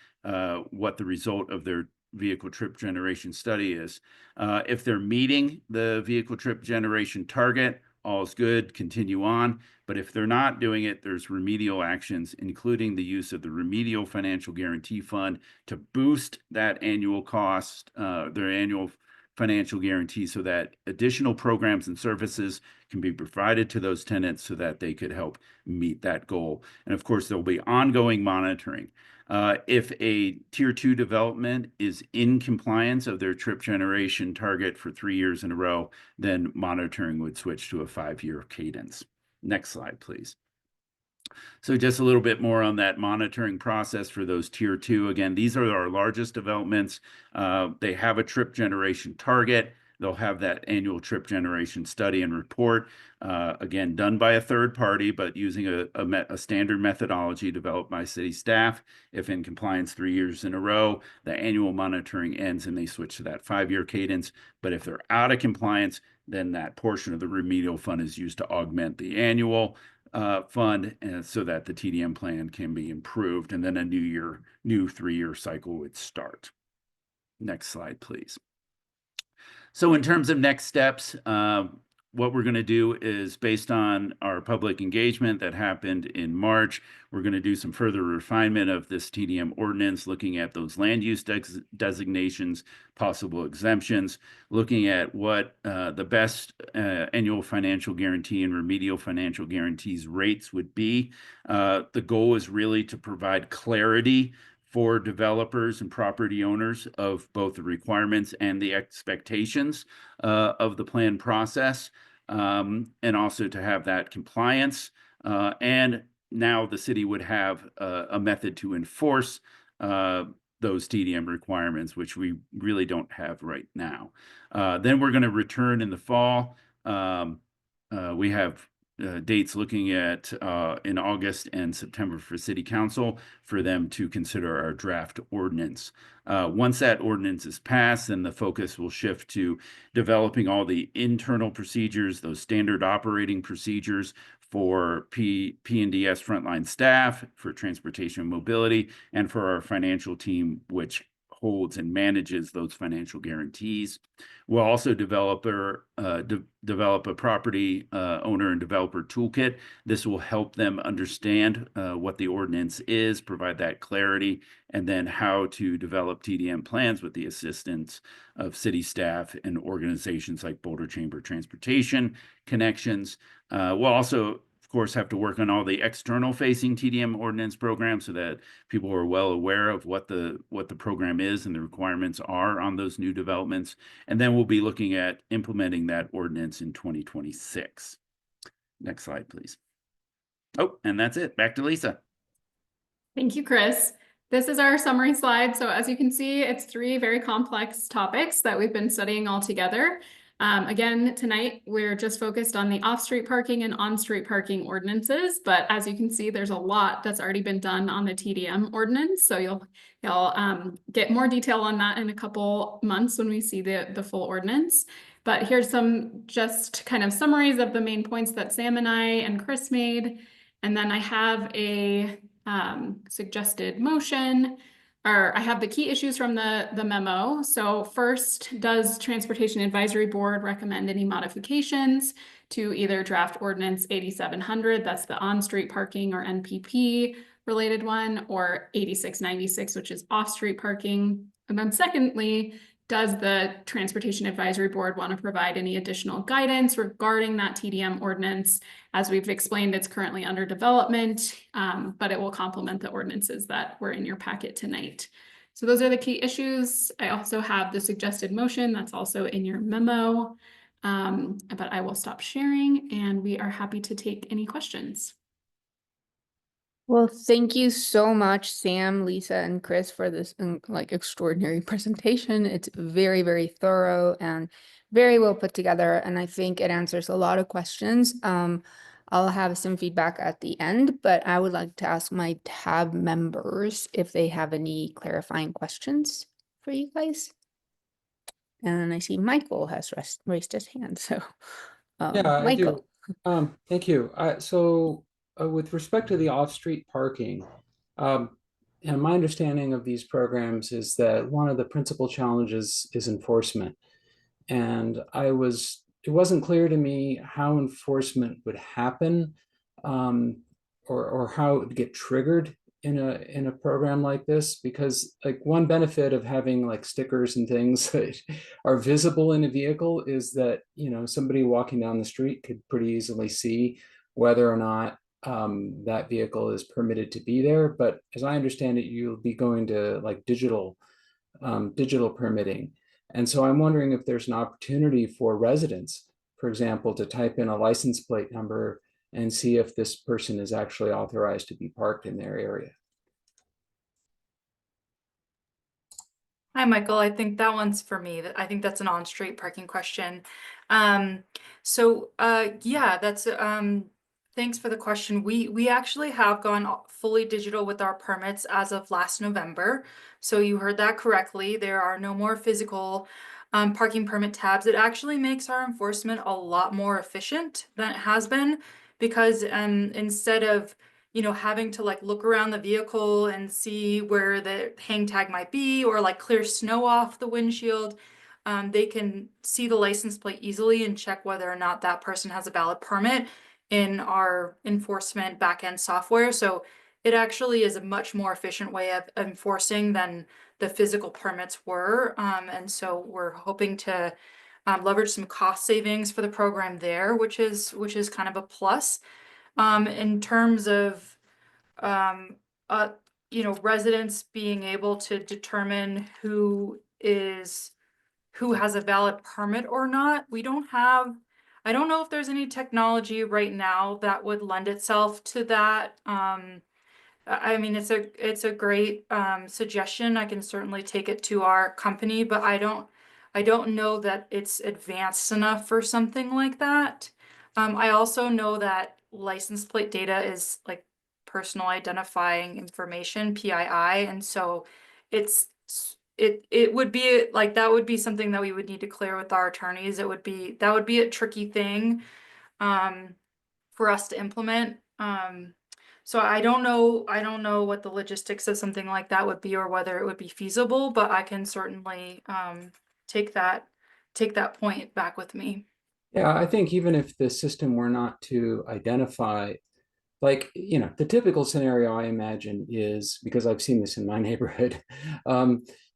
what the result of their vehicle trip generation study is. If they're meeting the vehicle trip generation target, all is good, continue on. But if they're not doing it, there's remedial actions, including the use of the remedial financial guarantee fund to boost that annual cost, their annual financial guarantee, so that additional programs and services can be provided to those tenants so that they could help meet that goal. And of course, there'll be ongoing monitoring. If a tier 2 development is in compliance of their trip generation target for 3 years in a row, then monitoring would switch to a 5-year cadence. Next slide, please. So just a little bit more on that monitoring process for those tier 2. Again, these are our largest developments. They have a trip generation target. They'll have that annual trip generation study and report, again, done by a third party, but using a standard methodology developed by city staff. If in compliance 3 years in a row, the annual monitoring ends and they switch to that 5-year cadence. But if they're out of compliance, then that portion of the remedial fund is used to augment the annual fund so that the TDM plan can be improved, and then a new 3-year cycle would start. Next slide, please. So in terms of next steps, what we're going to do is, based on our public engagement that happened in March, we're going to do some further refinement of this TDM ordinance, looking at those land use designations, possible exemptions, looking at what the best annual financial guarantee and remedial financial guarantees rates would be. The goal is really to provide clarity for developers and property owners of both the requirements and the expectations of the plan process, and also to have that compliance. And now the city would have a method to enforce those TDM requirements, which we really don't have right now. Then we're going to return in the fall. We have dates looking at in August and September for City Council for them to consider our draft ordinance. Once that ordinance is passed, then the focus will shift to developing all the internal procedures, those standard operating procedures for P&DS frontline staff, for transportation and mobility, and for our financial team, which holds and manages those financial guarantees. We'll also develop a property owner and developer toolkit. This will help them understand what the ordinance is, provide that clarity, and then how to develop TDM plans with the assistance of city staff and organizations like Boulder Chamber Transportation Connections. We'll also, of course, have to work on all the external facing TDM ordinance programs so that people are well aware of what the program is and the requirements are on those new developments. And then we'll be looking at implementing that ordinance in 2026. Next slide, please. Oh, and that's it. Back to Lisa. Thank you, Chris. This is our summary slide. So as you can see, it's 3 very complex topics that we've been studying all together. Again, tonight we're just focused on the off-street parking and on-street parking ordinances, but as you can see, there's a lot that's already been done on the TDM ordinance. So you'll get more detail on that in a couple months when we see the full ordinance. But here's some just kind of summaries of the main points that Sam and I and Chris made. And then I have a suggested motion, or I have the key issues from the memo. So first, does Transportation Advisory Board recommend any modifications to either draft ordinance 8700, that's the on-street parking or NPP related one, or 8696, which is off-street parking? And then secondly, does the Transportation Advisory Board want to provide any additional guidance regarding that TDM ordinance? As we've explained, it's currently under development, but it will complement the ordinances that were in your packet tonight. So those are the key issues. I also have the suggested motion that's also in your memo, but I will stop sharing and we are happy to take any questions. Well, thank you so much, Sam, Lisa, and Chris, for this extraordinary presentation. It's very, very thorough and very well put together, and I think it answers a lot of questions. I'll have some feedback at the end, but I would like to ask my TAB members if they have any clarifying questions for you guys. And I see Michael has raised his hand, so Yeah, Michael. I do. Thank you. With respect to the off-street parking, and my understanding of these programs is that one of the principal challenges is enforcement. And it wasn't clear to me how enforcement would happen, or how it would get triggered in a program like this, because like one benefit of having like stickers and things that are visible in a vehicle is that, you know, somebody walking down the street could pretty easily see whether or not that vehicle is permitted to be there. But as I understand it, you'll be going to like digital permitting. And so I'm wondering if there's an opportunity for residents, for example, to type in a license plate number and see if this person is actually authorized to be parked in their area. Hi, Michael. I think that one's for me. I think that's an on-street parking question. Yeah, that's thanks for the question. We actually have gone fully digital with our permits as of last November. So you heard that correctly. There are no more physical parking permit tabs. It actually makes our enforcement a lot more efficient than it has been, because instead of, you know, having to like look around the vehicle and see where the hang tag might be, or like clear snow off the windshield, they can see the license plate easily and check whether or not that person has a valid permit in our enforcement backend software. So it actually is a much more efficient way of enforcing than the physical permits were. And so we're hoping to leverage some cost savings for the program there, which is kind of a plus. In terms of you know, residents being able to determine who has a valid permit or not, I don't know if there's any technology right now that would lend itself to that. I mean, it's a great suggestion. I can certainly take it to our company, but I don't know that it's advanced enough for something like that. I also know that license plate data is like personal identifying information, PII, and so it would be like, that would be something that we would need to clear with our attorneys. That would be a tricky thing for us to implement. So I don't know what the logistics of something like that would be, or whether it would be feasible, but I can certainly take that point back with me. Yeah, I think even if the system were not to identify, like, you know, the typical scenario I imagine is, because I've seen this in my neighborhood,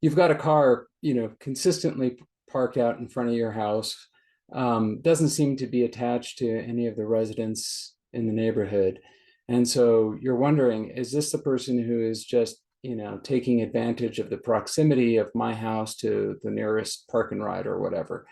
you've got a car, you know, consistently parked out in front of your house, doesn't seem to be attached to any of the residents in the neighborhood. And so you're wondering, is this the person who is just, you know, taking advantage of the proximity of my house to the nearest park and ride or whatever,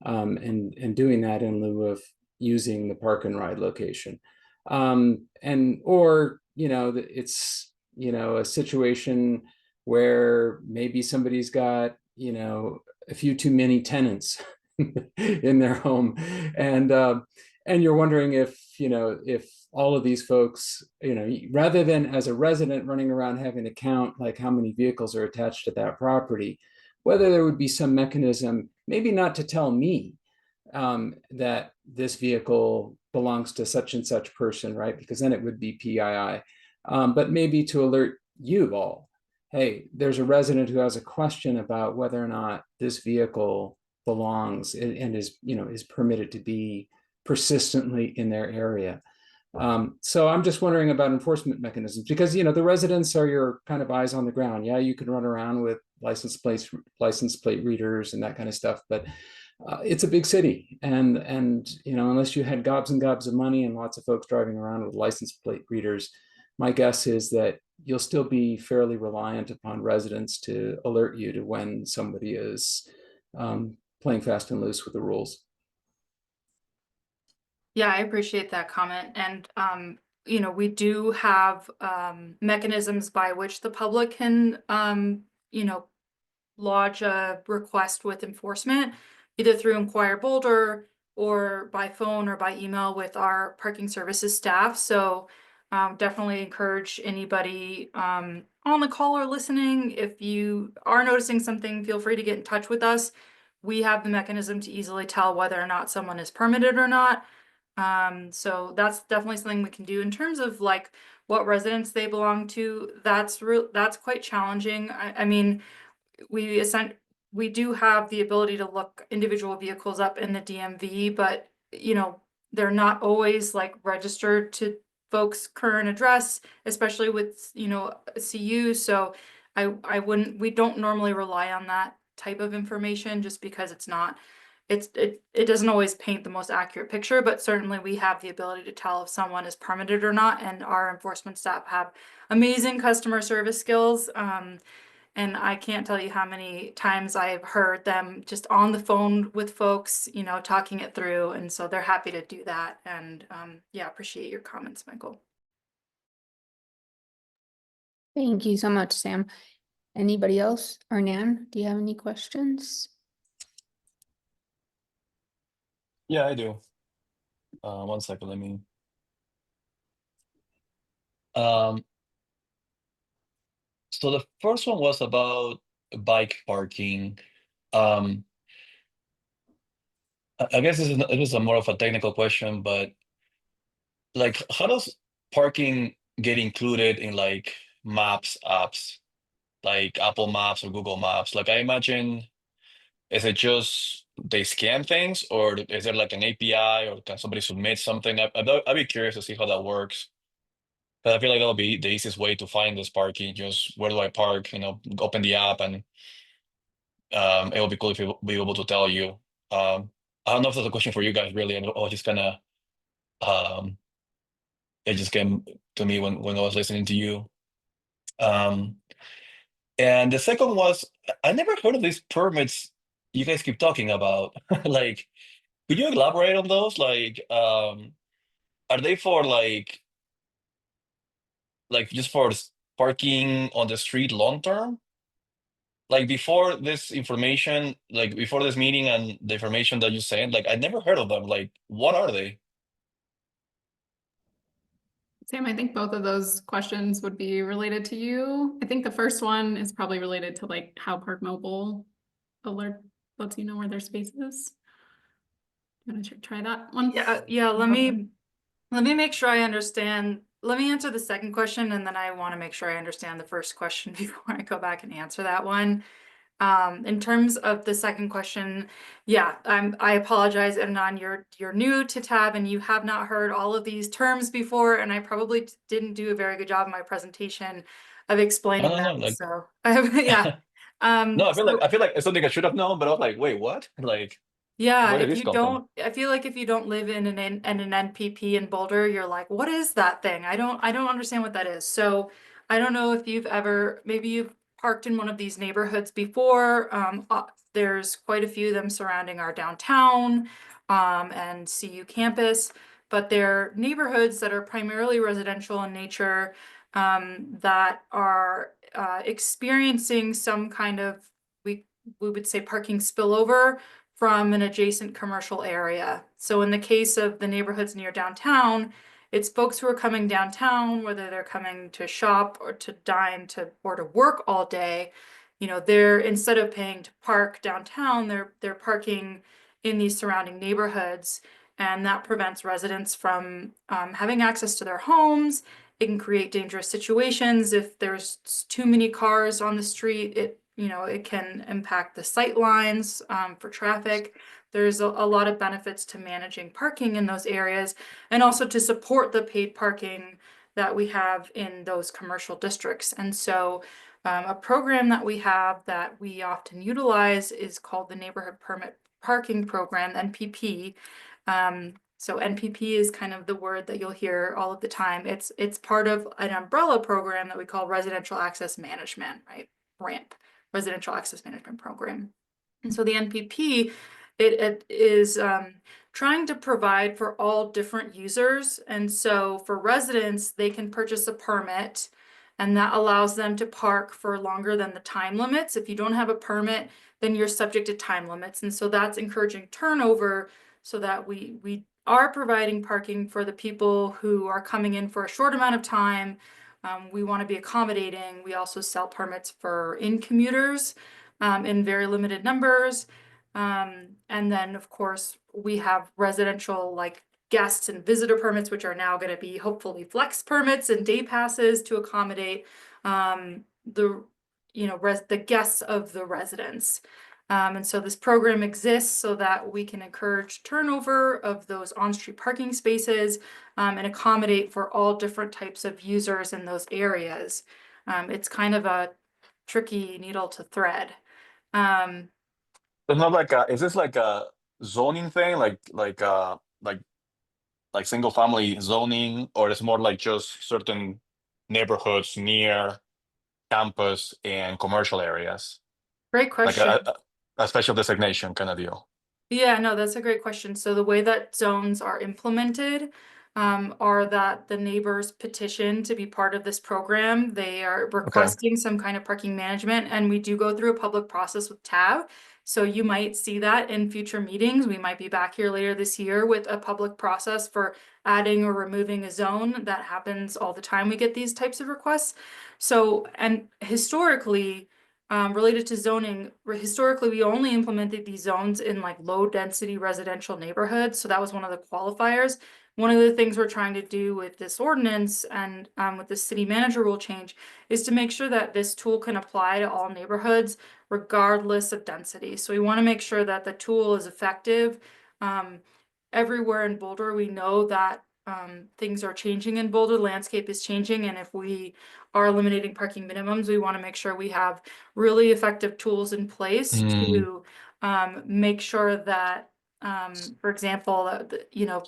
and doing that in lieu of using the park and ride location? Or, you know, it's, you know, a situation where maybe somebody's got, you know, a few too many tenants in their home, and you're wondering if, you know, if all of these folks, you know, rather than as a resident running around having to count like how many vehicles are attached to that property, whether there would be some mechanism, maybe not to tell me that this vehicle belongs to such and such person, right? Because then it would be PII, but maybe to alert you all, hey, there's a resident who has a question about whether or not this vehicle belongs and is, you know, is permitted to be persistently in their area. So I'm just wondering about enforcement mechanisms, because, you know, the residents are your kind of eyes on the ground. Yeah, you can run around with license plate readers and that kind of stuff, but it's a big city, and you know, unless you had gobs and gobs of money and lots of folks driving around with license plate readers, my guess is that you'll still be fairly reliant upon residents to alert you to when somebody is playing fast and loose with the rules. Yeah, I appreciate that comment. And you know, we do have mechanisms by which the public can you know, lodge a request with enforcement, either through Inquire Boulder or by phone or by email with our parking services staff. So definitely encourage anybody on the call or listening, if you are noticing something, feel free to get in touch with us. We have the mechanism to easily tell whether or not someone is permitted or not. So that's definitely something we can do. In terms of like what residents they belong to, that's quite challenging. I mean, we do have the ability to look individual vehicles up in the DMV, but you know, they're not always like registered to folks' current address, especially with, you know, CU. So we don't normally rely on that type of information, just because it doesn't always paint the most accurate picture, but certainly we have the ability to tell if someone is permitted or not, and our enforcement staff have amazing customer service skills. And I can't tell you how many times I've heard them just on the phone with folks, you know, talking it through. And so they're happy to do that. And yeah, appreciate your comments, Michael. Thank you so much, Sam. Anybody else? Or Nan, do you have any questions? Yeah, I do. 1 second, let me. So the first one was about bike parking. I guess it is a more of a technical question, but like how does parking get included in like maps apps, like Apple Maps or Google Maps? Like I imagine, is it just they scan things, or is there like an API, or can somebody submit something? I'd be curious to see how that works. But I feel like that'll be the easiest way to find this parking. Just where do I park? Open the app, and it will be cool if you be able to tell you. I don't know if that's a question for you guys really, and I was just kind of it just came to me when I was listening to you. Um, and the second was I never heard of these permits you guys keep talking about. Like, could you elaborate on those? Like, are they for like just for parking on the street long term? Like before this information, like before this meeting and the information that you sent, like I never heard of them. Like, what are they? Sam, I think both of those questions would be related to you. I think the first one is probably related to like how Park Mobile alert lets you know where their space is. You want to try that one? Yeah, let me make sure I understand. Let me answer the second question, and then I want to make sure I understand the first question before I go back and answer that one. In terms of the second question, yeah, I apologize, Adnan, you're new to Tab and you have not heard all of these terms before, and I probably didn't do a very good job in my presentation of explaining No, them. like So yeah. no, I So feel like it's something I should have known, but I was like, wait, what? Like, yeah, where did if this you come from? don't, I feel like if you don't live in an NPP in Boulder, you're like, what is that thing? I don't understand what that is. So I don't know if you've ever, maybe you've parked in one of these neighborhoods before. There's quite a few of them surrounding our downtown and CU campus, but they're neighborhoods that are primarily residential in nature, that are experiencing some kind of, we would say, parking spillover from an adjacent commercial area. So in the case of the neighborhoods near downtown, it's folks who are coming downtown, whether they're coming to shop or to dine or to work all day. They're, instead of paying to park downtown, they're parking in these surrounding neighborhoods, and that prevents residents from having access to their homes. It can create dangerous situations if there's too many cars on the street. It can impact the sight lines for traffic. There's a lot of benefits to managing parking in those areas, and also to support the paid parking that we have in those commercial districts. And so a program that we have that we often utilize is called the Neighborhood Permit Parking Program, NPP. So NPP is kind of the word that you'll hear all of the time. It's part of an umbrella program that we call Residential Access Management, right? RAMP. Residential Access Management Program. And so the NPP, it is trying to provide for all different users. And so for residents, they can purchase a permit, and that allows them to park for longer than the time limits. If you don't have a permit, then you're subject to time limits. And so that's encouraging turnover, so that we are providing parking for the people who are coming in for a short amount of time. We want to be accommodating. We also sell permits for in-commuters in very limited numbers. And then, of course, we have residential, like guests and visitor permits, which are now going to be hopefully flex permits and day passes to accommodate the guests of the residents. And so this program exists so that we can encourage turnover of those on-street parking spaces and accommodate for all different types of users in those areas. It's kind of a tricky needle to thread. It's not like is this like a zoning thing, like single family zoning, or it's more like just certain neighborhoods near campus and commercial areas, Great like question. a special designation kind of deal? Yeah, no, that's a great question. So the way that zones are implemented are that the neighbors petition to be part of this program. They are requesting some kind of parking management, and we do go through a public process with TAB. So you might see that in future meetings. We might be back here later this year with a public process for adding or removing a zone. That happens all the time. We get these types of requests. So, and historically, related to zoning, historically, we only implemented these zones in like low density residential neighborhoods. So that was one of the qualifiers. one of the things we're trying to do with this ordinance and with the city manager rule change is to make sure that this tool can apply to all neighborhoods regardless of density. So we want to make sure that the tool is effective. Everywhere in Boulder, we know that things are changing in Boulder, landscape is changing, and if we are eliminating parking minimums, we want to make sure we have really effective tools in place to make sure that, for example,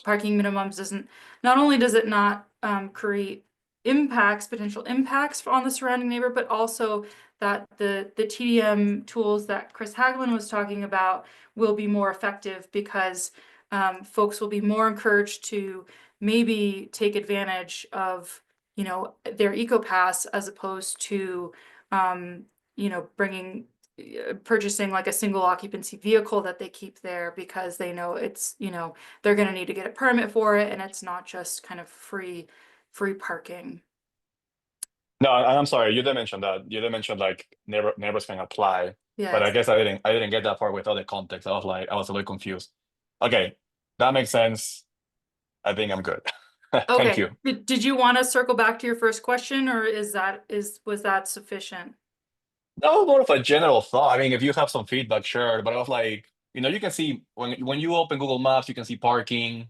parking minimums not only does it not create potential impacts on the surrounding neighbor, but also that the TDM tools that Chris Hagelin was talking about will be more effective because folks will be more encouraged to maybe take advantage of, their EcoPass as opposed to, purchasing like a single occupancy vehicle that they keep there because they know it's, they're going to need to get a permit for it and it's not just kind of free parking. No, I'm sorry. You did mention that. You did mention like neighbors can apply, but I Yes. guess I didn't get that part without the context. I was a little confused. Okay, that makes sense. I think I'm good. Thank Okay. you. Did you want to circle back to your first question, or was that sufficient? No, more of a general thought. I mean, if you have some feedback, sure. But I was like, you can see when you open Google Maps, you can see parking.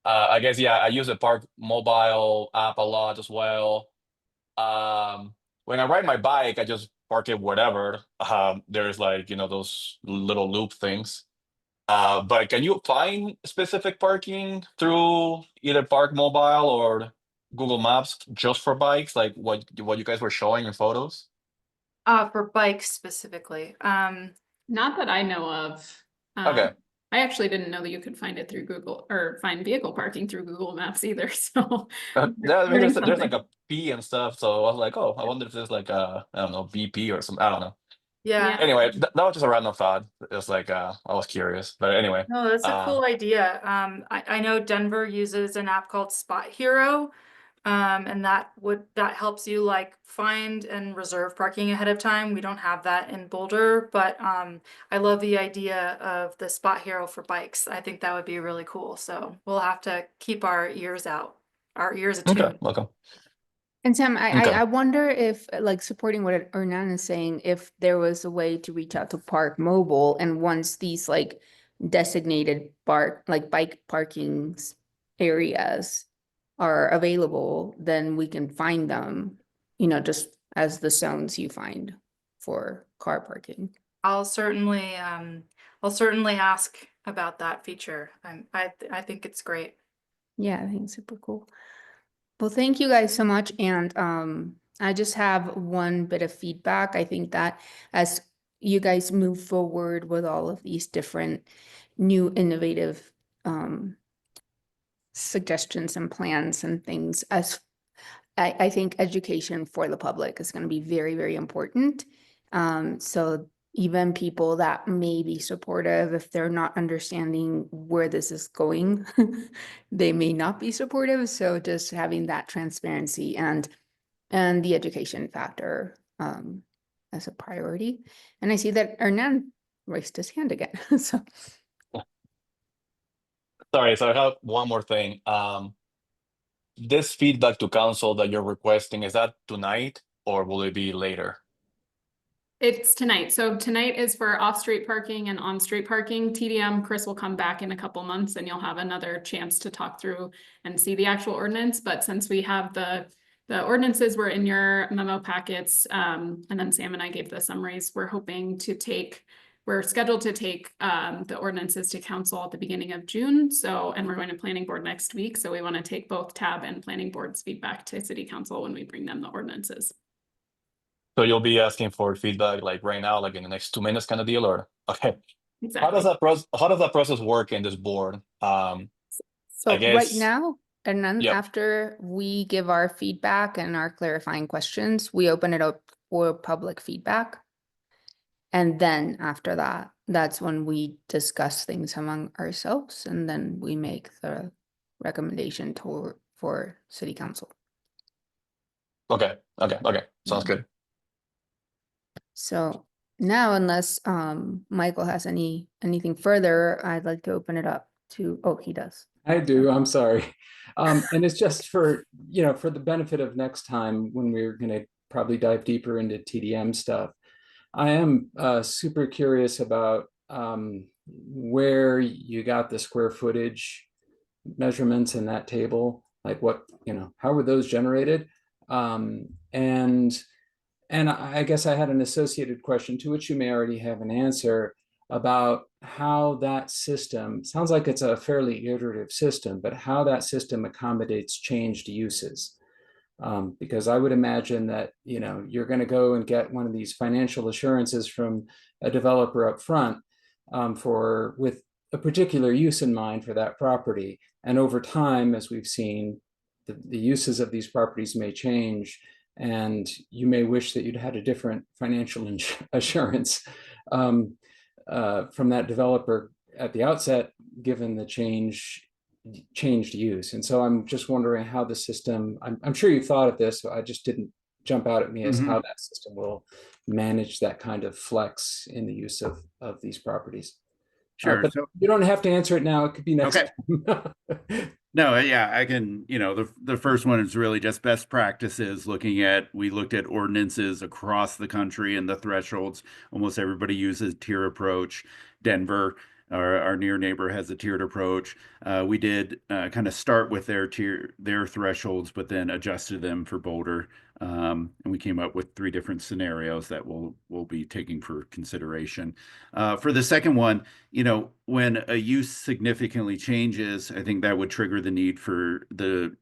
I guess yeah, I use the Park mobile app a lot as well. When I ride my bike, I just park it wherever. There's like, those little loop things. But can you find specific parking through either Park Mobile or Google Maps just for bikes, like what you guys were showing in photos? For bikes specifically. Not that I know of. Okay. I actually didn't know that you could find it through Google or find vehicle parking through Google Maps either. So Yeah, I mean, learning there's like something. a P and stuff. So I was like, oh, I wonder if there's like a, I don't know, BP or some, I don't know. Yeah. Anyway, that was just a random thought. It was like, I was curious, but anyway. No, that's a cool idea. I know Denver uses an app called Spot Hero. And that helps you like find and reserve parking ahead of time. We don't have that in Boulder, but I love the idea of the Spot Hero for bikes. I think that would be really cool. So we'll have to keep our ears attuned. Okay, welcome. And Sam, Okay. I wonder if, like, supporting what Hernan is saying, if there was a way to reach out to Park Mobile, and once these like designated bike parking areas are available, then we can find them, just as the zones you find for car parking. I'll certainly ask about that feature. I think it's great. Yeah, I think it's super cool. Well, thank you guys so much. And I just have one bit of feedback. I think that as you guys move forward with all of these different new innovative suggestions and plans and things, I think education for the public is going to be very, very important. So even people that may be supportive, if they're not understanding where this is going, they may not be supportive. So just having that transparency and the education factor as a priority. And I see that Hernan raised his hand again. So Sorry, so I have one more thing. This feedback to council that you're requesting, is that tonight or will it be later? It's tonight. So tonight is for off-street parking and on-street parking. TDM, Chris will come back in a couple months and you'll have another chance to talk through and see the actual ordinance. But since we have the ordinances were in your memo packets, and then Sam and I gave the summaries, we're scheduled to take the ordinances to council at the beginning of June. So, and we're going to planning board next week. So we want to take both TAB and planning board's feedback to city council when we bring them the ordinances. So you'll be asking for feedback like right now, like in the next 2 minutes kind of deal, or okay. Exactly. How does that process work in this board? so I guess, right now, and then yep. after we give our feedback and our clarifying questions, we open it up for public feedback. And then after that, that's when we discuss things among ourselves, and then we make the recommendation for city council. Okay. Sounds good. So now, unless Michael has anything further, I'd like to open it up to, oh, he does. I do, I'm sorry. And it's just for, for the benefit of next time when we're going to probably dive deeper into TDM stuff. I am super curious about where you got the square footage measurements in that table, like how were those generated? And I guess I had an associated question to which you may already have an answer about how that system, sounds like it's a fairly iterative system, but how that system accommodates changed uses. Because I would imagine that, you're going to go and get one of these financial assurances from a developer up front with a particular use in mind for that property. And over time, as we've seen, the uses of these properties may change, and you may wish that you'd had a different financial assurance from that developer at the outset, given the changed use. And so I'm just wondering how the system, I'm sure you've thought of this, so I just didn't jump out at me as how that system will manage that kind of flex in the use of these properties. Sure. But So you don't have to answer it now. It could be next Okay. time. no, yeah, I can, the first one is really just best practices we looked at ordinances across the country and the thresholds. Almost everybody uses tier approach. Denver, our near neighbor, has a tiered approach. We did kind of start with their thresholds, but then adjusted them for Boulder. And we came up with 3 different scenarios that we'll be taking for consideration. For the second one, when a use significantly changes, I think that would trigger the need for the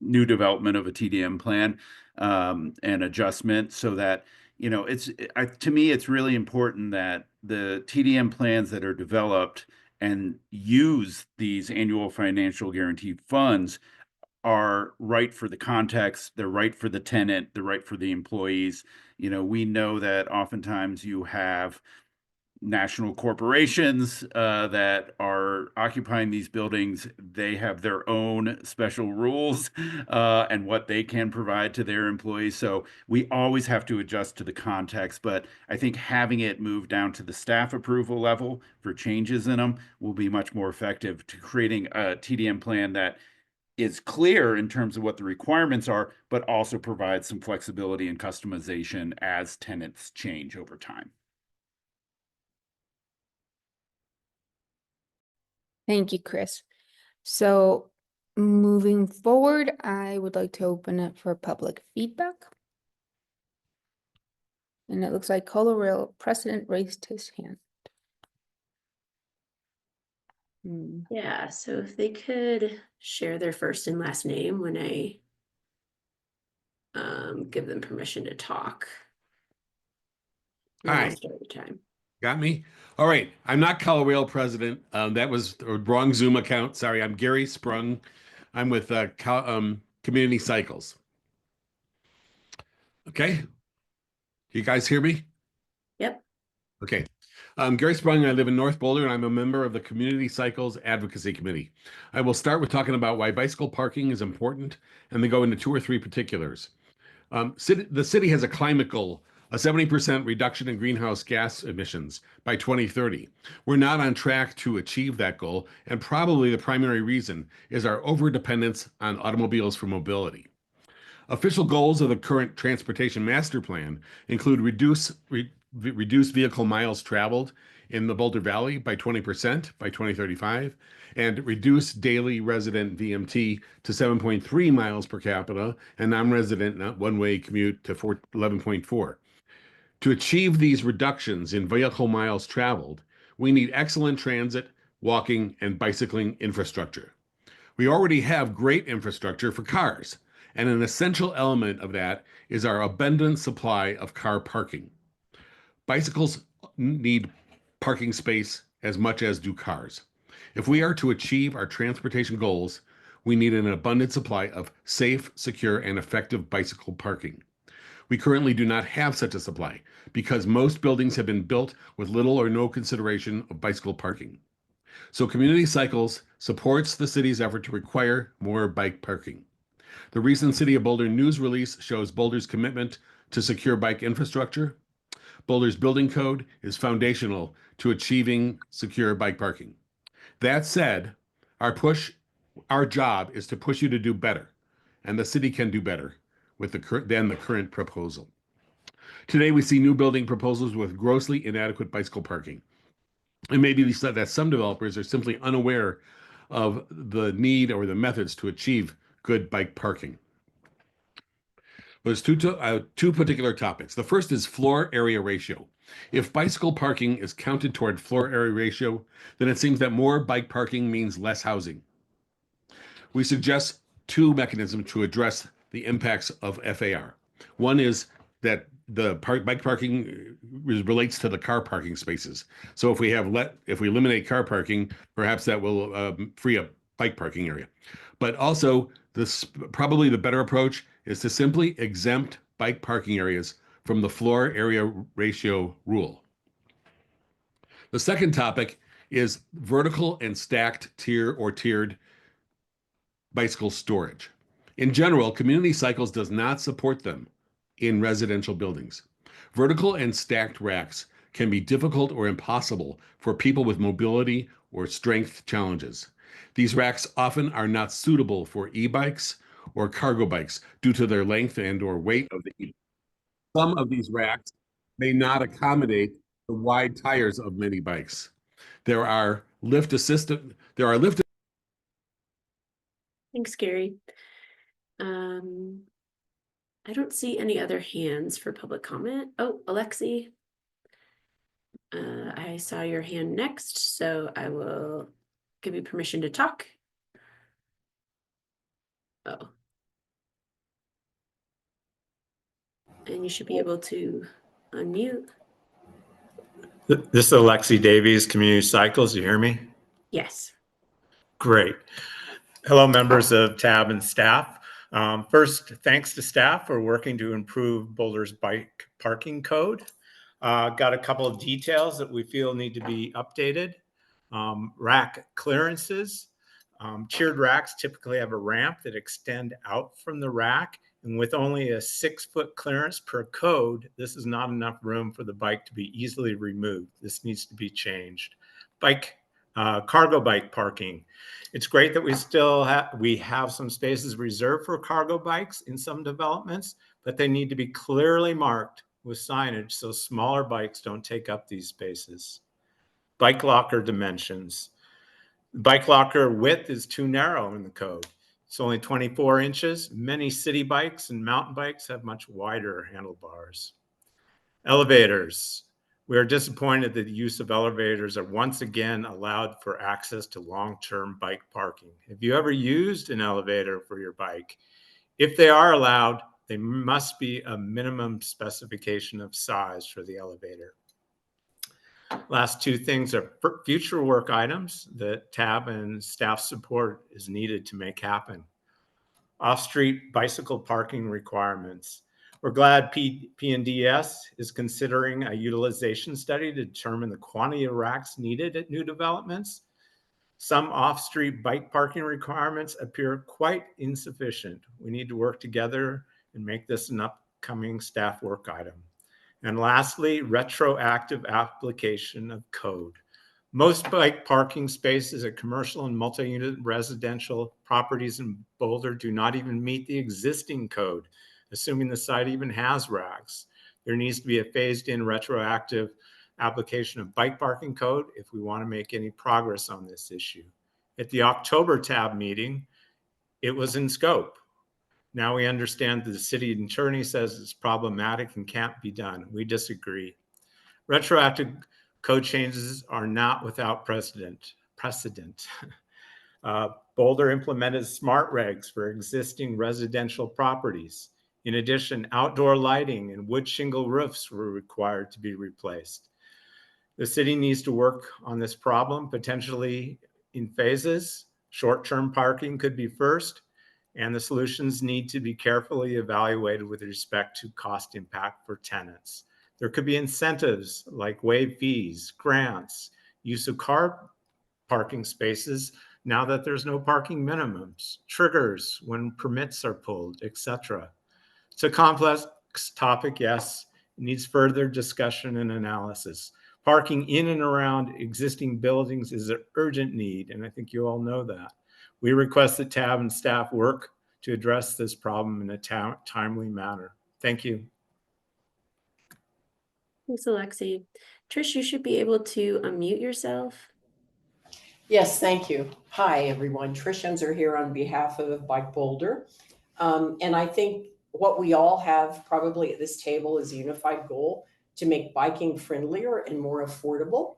new development of a TDM plan and adjustment, so that to me, it's really important that the TDM plans that are developed and use these annual financial guarantee funds are right for the context, they're right for the tenant, they're right for the employees. We know that oftentimes you have national corporations that are occupying these buildings. They have their own special rules and what they can provide to their employees. So we always have to adjust to the context. But I think having it move down to the staff approval level for changes in them will be much more effective to creating a TDM plan that is clear in terms of what the requirements are, but also provides some flexibility and customization as tenants change over time. Thank you, Chris. So moving forward, I would like to open it for public feedback. And it looks like Colorado President raised his hand. Yeah, so if they could share their first and last name when I give them permission to talk. And I'll Hi. start the time. Got me? All right. I'm not Colorado President. That was a wrong Zoom account. Sorry. I'm Gary Sprung. I'm with Community Cycles. Okay. You guys hear me? Yep. Okay. Gary Sprung. I live in North Boulder, and I'm a member of the Community Cycles Advocacy Committee. I will start with talking about why bicycle parking is important, and then go into 2 or 3 particulars. The city has a climate goal, a 70% reduction in greenhouse gas emissions by 2030. We're not on track to achieve that goal, and probably the primary reason is our overdependence on automobiles for mobility. Official goals of the current Transportation Master Plan include reduce vehicle miles traveled in the Boulder Valley by 20% by 2035, and reduce daily resident VMT to 7.3 miles per capita and non-resident not one-way commute to 11.4. To achieve these reductions in vehicle miles traveled, we need excellent transit, walking, and bicycling infrastructure. We already have great infrastructure for cars, and an essential element of that is our abundant supply of car parking. Bicycles need parking space as much as do cars. If we are to achieve our transportation goals, we need an abundant supply of safe, secure, and effective bicycle parking. We currently do not have such a supply because most buildings have been built with little or no consideration of bicycle parking. So Community Cycles supports the city's effort to require more bike parking. The recent City of Boulder news release shows Boulder's commitment to secure bike infrastructure. Boulder's building code is foundational to achieving secure bike parking. That said, our push Our job is to push you to do better, and the city can do better with the current proposal. Today, we see new building proposals with grossly inadequate bicycle parking. And maybe that some developers are simply unaware of the need or the methods to achieve good bike parking. There's two particular topics. The first is floor area ratio. If bicycle parking is counted toward floor area ratio, then it seems that more bike parking means less housing. We suggest two mechanisms to address the impacts of FAR. One is that the bike parking relates to the car parking spaces. So if we eliminate car parking, perhaps that will free up bike parking area. But also, probably the better approach is to simply exempt bike parking areas from the floor area ratio rule. The second topic is vertical and stacked tiered bicycle storage. In general, Community Cycles does not support them in residential buildings. Vertical and stacked racks can be difficult or impossible for people with mobility or strength challenges. These racks often are not suitable for e-bikes or cargo bikes due to their length and or weight of the e-bike. Some of these racks may not accommodate the wide tires of many bikes. There are lift. Thanks, Gary. I don't see any other hands for public comment. Oh, Alexi. I saw your hand next, so I will give you permission to talk. Oh. And you should be able to unmute. This is Alexi Davies, Community Cycles. You hear me? Yes. Great. Hello, members of TAB and staff. First, thanks to staff for working to improve Boulder's bike parking code. Got a couple of details that we feel need to be updated. Rack clearances. Tiered racks typically have a ramp that extend out from the rack, and with only a 6-foot clearance per code, this is not enough room for the bike to be easily removed. This needs to be changed. Cargo bike parking. It's great that we have some spaces reserved for cargo bikes in some developments, but they need to be clearly marked with signage so smaller bikes don't take up these spaces. Bike locker dimensions. Bike locker width is too narrow in the code. It's only 24 inches. Many city bikes and mountain bikes have much wider handlebars. Elevators. We are disappointed that the use of elevators are once again allowed for access to long-term bike parking. Have you ever used an elevator for your bike? If they are allowed, they must be a minimum specification of size for the elevator. Last two things are future work items that TAB and staff support is needed to make happen. Off-street bicycle parking requirements. We're glad PNDS is considering a utilization study to determine the quantity of racks needed at new developments. Some off-street bike parking requirements appear quite insufficient. We need to work together and make this an upcoming staff work item. And lastly, retroactive application of code. Most bike parking spaces at commercial and multi-unit residential properties in Boulder do not even meet the existing code, assuming the site even has racks. There needs to be a phased-in retroactive application of bike parking code if we want to make any progress on this issue. At the October TAB meeting, it was in scope. Now we understand that the city attorney says it's problematic and can't be done. We disagree. Retroactive code changes are not without precedent. Boulder implemented smart regs for existing residential properties. In addition, outdoor lighting and wood shingle roofs were required to be replaced. The city needs to work on this problem, potentially in phases. Short-term parking could be first, and the solutions need to be carefully evaluated with respect to cost impact for tenants. There could be incentives like waived fees, grants, use of car parking spaces now that there's no parking minimums, triggers when permits are pulled, etc. It's a complex topic, yes. It needs further discussion and analysis. Parking in and around existing buildings is an urgent need, and I think you all know that. We request that TAB and staff work to address this problem in a timely manner. Thank you. Thanks, Alexi. Trish, you should be able to unmute yourself. Yes, thank you. Hi, everyone. Trish Enzer here on behalf of Bike Boulder. And I think what we all have probably at this table is a unified goal to make biking friendlier and more affordable.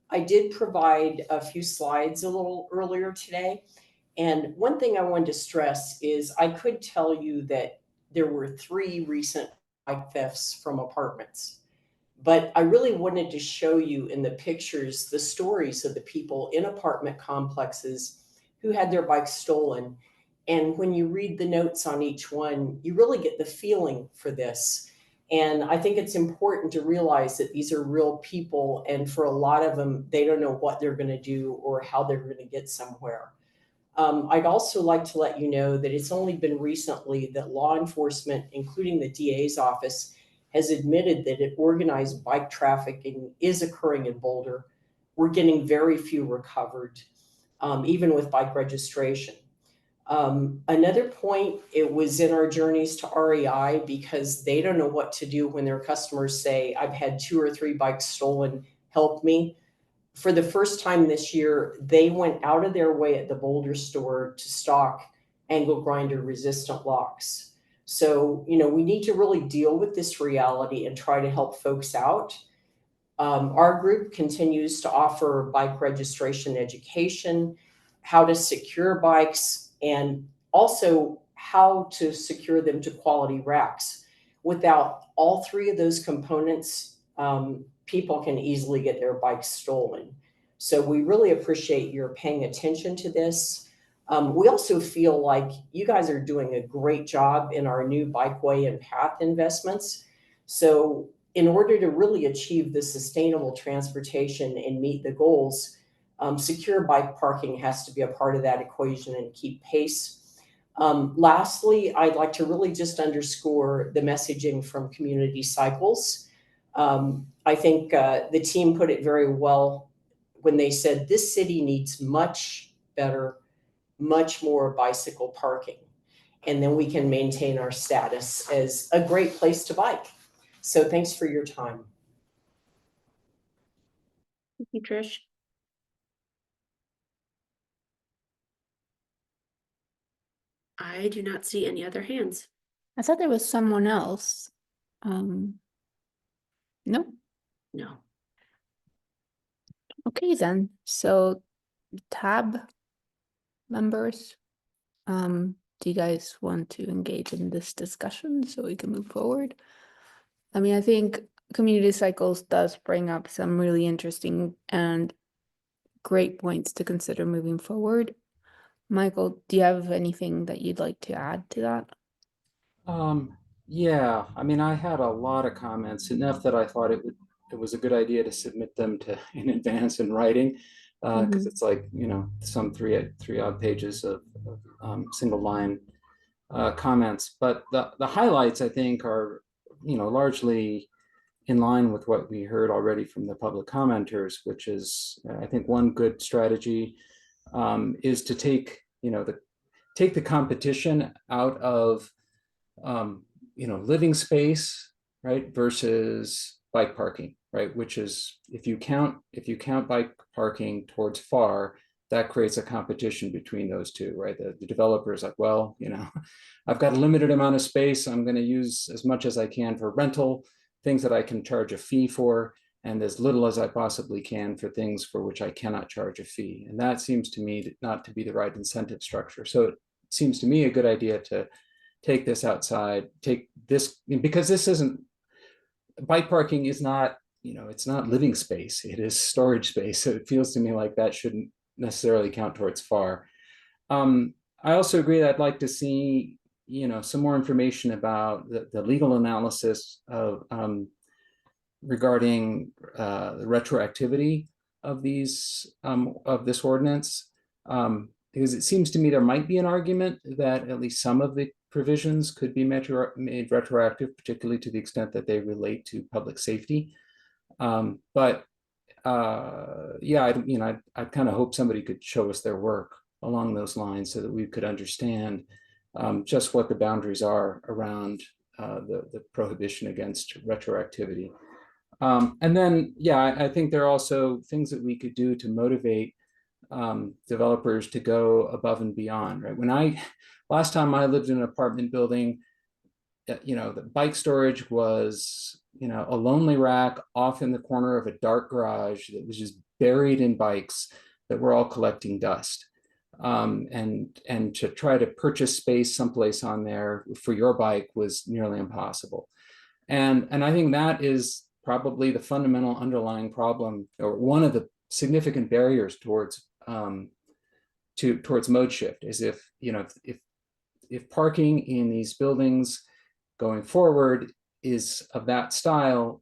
I did provide a few slides a little earlier today. And one thing I wanted to stress is I could tell you that there were 3 recent bike thefts from apartments. But I really wanted to show you in the pictures the stories of the people in apartment complexes who had their bikes stolen. And when you read the notes on each one, you really get the feeling for this. And I think it's important to realize that these are real people. And for a lot of them, they don't know what they're going to do or how they're going to get somewhere. I'd also like to let you know that it's only been recently that law enforcement, including the DA's office, has admitted that organized bike trafficking is occurring in Boulder. We're getting very few recovered, even with bike registration. Another point, it was in our journeys to REI because they don't know what to do when their customers say, I've had 2 or 3 bikes stolen, help me. For the first time this year, they went out of their way at the Boulder store to stock angle grinder resistant locks. So, we need to really deal with this reality and try to help folks out. Our group continues to offer bike registration education, how to secure bikes, and also how to secure them to quality racks. Without all 3 of those components, people can easily get their bikes stolen. So we really appreciate your paying attention to this. We also feel like you guys are doing a great job in our new bikeway and path investments. So in order to really achieve the sustainable transportation and meet the goals, secure bike parking has to be a part of that equation and keep pace. Lastly, I'd like to really just underscore the messaging from Community Cycles. I think the team put it very well when they said this city needs much better, much more bicycle parking. And then we can maintain our status as a great place to bike. So thanks for your time. Thank you, Trish. I do not see any other hands. I thought there was someone else. No. No. Okay, then. So TAB members, do you guys want to engage in this discussion so we can move forward? I mean, I think Community Cycles does bring up some really interesting and great points to consider moving forward. Michael, do you have anything that you'd like to add to that? Yeah, I mean, I had a lot of comments, enough that I thought it was a good idea to submit them in advance in writing, because it's like, some three odd pages of single line comments. But the highlights, I think, are largely in line with what we heard already from the public commenters, which is, I think, one good strategy is to take the competition out of living space, right, versus bike parking, right, which is, if you count bike parking towards FAR, that creates a competition between those two, right? The developer is like, well, I've got a limited amount of space, I'm going to use as much as I can for rental, things that I can charge a fee for, and as little as I possibly can for things for which I cannot charge a fee. And that seems to me not to be the right incentive structure. So it seems to me a good idea to take this outside, because this isn't, bike parking is not, it's not living space, it is storage space. So it feels to me like that shouldn't necessarily count towards FAR. I also agree that I'd like to see, some more information about the legal analysis of regarding the retroactivity of this ordinance, because it seems to me there might be an argument that at least some of the provisions could be made retroactive, particularly to the extent that they relate to public safety. But yeah, I kind of hope somebody could show us their work along those lines so that we could understand just what the boundaries are around the prohibition against retroactivity. And then, yeah, I think there are also things that we could do to motivate developers to go above and beyond, right? Last time I lived in an apartment building, the bike storage was, a lonely rack off in the corner of a dark garage that was just buried in bikes that were all collecting dust. And to try to purchase space someplace on there for your bike was nearly impossible. And I think that is probably the fundamental underlying problem, or one of the significant barriers towards mode shift, is if parking in these buildings going forward is of that style,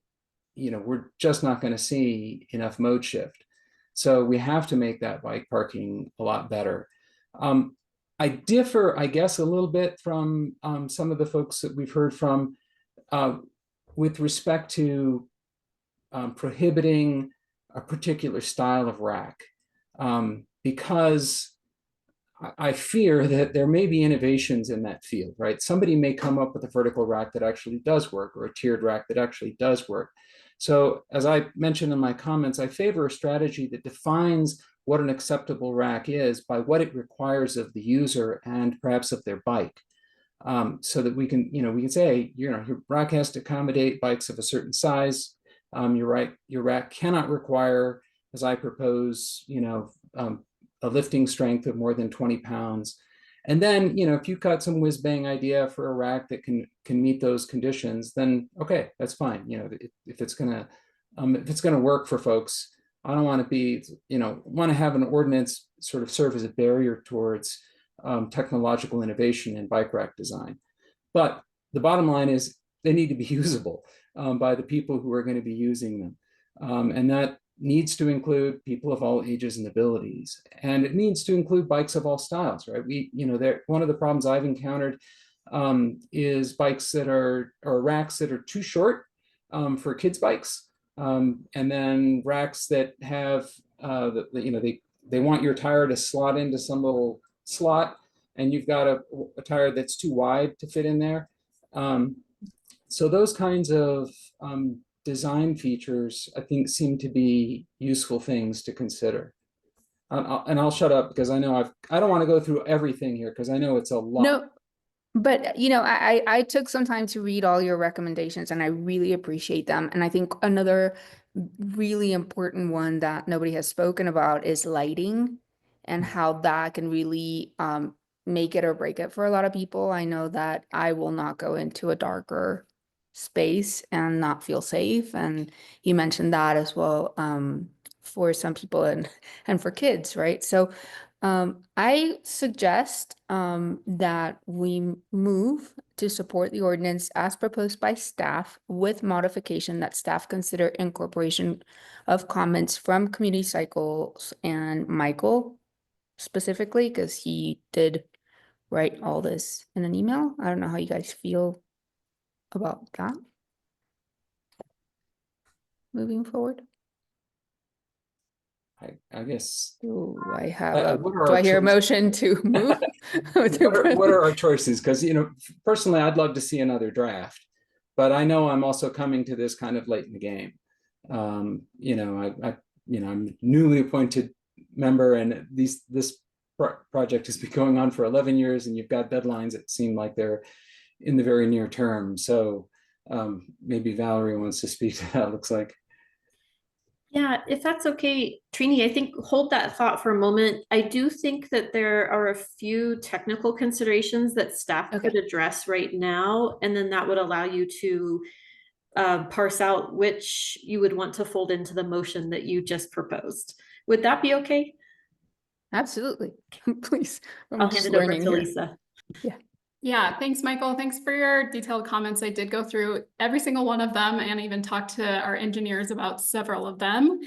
we're just not going to see enough mode shift. So we have to make that bike parking a lot better. I differ, I guess, a little bit from some of the folks that we've heard from with respect to prohibiting a particular style of rack, because I fear that there may be innovations in that field, right? Somebody may come up with a vertical rack that actually does work, or a tiered rack that actually does work. So as I mentioned in my comments, I favor a strategy that defines what an acceptable rack is by what it requires of the user and perhaps of their bike. So that we can say, your rack has to accommodate bikes of a certain size. Your rack cannot require, as I propose, a lifting strength of more than 20 pounds. And then, if you've got some whiz bang idea for a rack that can meet those conditions, then okay, that's fine. If it's gonna work for folks, I don't want to have an ordinance sort of serve as a barrier towards technological innovation in bike rack design. But the bottom line is they need to be usable by the people who are going to be using them. And that needs to include people of all ages and abilities. And it needs to include bikes of all styles, right? One of the problems I've encountered is bikes or racks that are too short for kids' bikes. And then racks that have, they want your tire to slot into some little slot, and you've got a tire that's too wide to fit in there. So those kinds of design features, I think, seem to be useful things to consider. And I'll shut up because I know I don't want to go through everything here because I know it's a lot. No, but I took some time to read all your recommendations and I really appreciate them. And I think another really important one that nobody has spoken about is lighting and how that can really make it or break it for a lot of people. I know that I will not go into a darker space and not feel safe. And you mentioned that as well for some people and for kids, right? So I suggest that we move to support the ordinance as proposed by staff with modification that staff consider incorporation of comments from Community Cycles and Michael specifically, because he did write all this in an email. I don't know how you guys feel about that moving forward. I guess. Do I hear a choices? motion to move? What are our choices? Because personally, I'd love to see another draft, but I know I'm also coming to this kind of late in the game. I'm a newly appointed member, and this project has been going on for 11 years, and you've got deadlines that seem like they're in the very near term. So maybe Valerie wants to speak to that. Looks like. Yeah, if that's okay, Trini, I think hold that thought for a moment. I do think that there are a few technical considerations that staff could address right now, and then that would allow you to parse out which you would want to fold into the motion that you just proposed. Would that be okay? Absolutely. Please. I'll hand it over to Lisa. Yeah. Yeah, thanks, Michael. Thanks for your detailed comments. I did go through every single one of them and even talked to our engineers about several of them.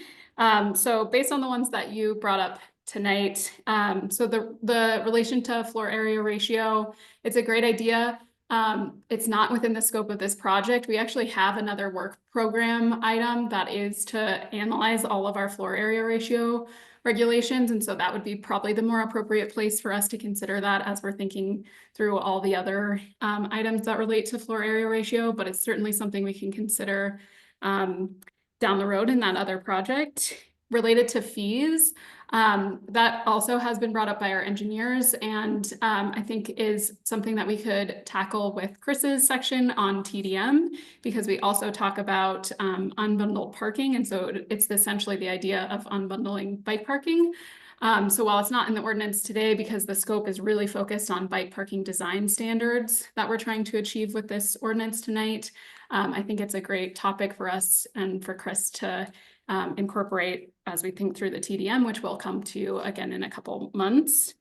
So based on the ones that you brought up tonight, so the relation to floor area ratio, it's a great idea. It's not within the scope of this project. We actually have another work program item that is to analyze all of our floor area ratio regulations. And so that would be probably the more appropriate place for us to consider that as we're thinking through all the other items that relate to floor area ratio, but it's certainly something we can consider down the road in that other project. Related to fees, that also has been brought up by our engineers, and I think is something that we could tackle with Chris's section on TDM, because we also talk about unbundled parking, and so it's essentially the idea of unbundling bike parking. So while it's not in the ordinance today, because the scope is really focused on bike parking design standards that we're trying to achieve with this ordinance tonight, I think it's a great topic for us and for Chris to incorporate as we think through the TDM, which we'll come to again in a couple months.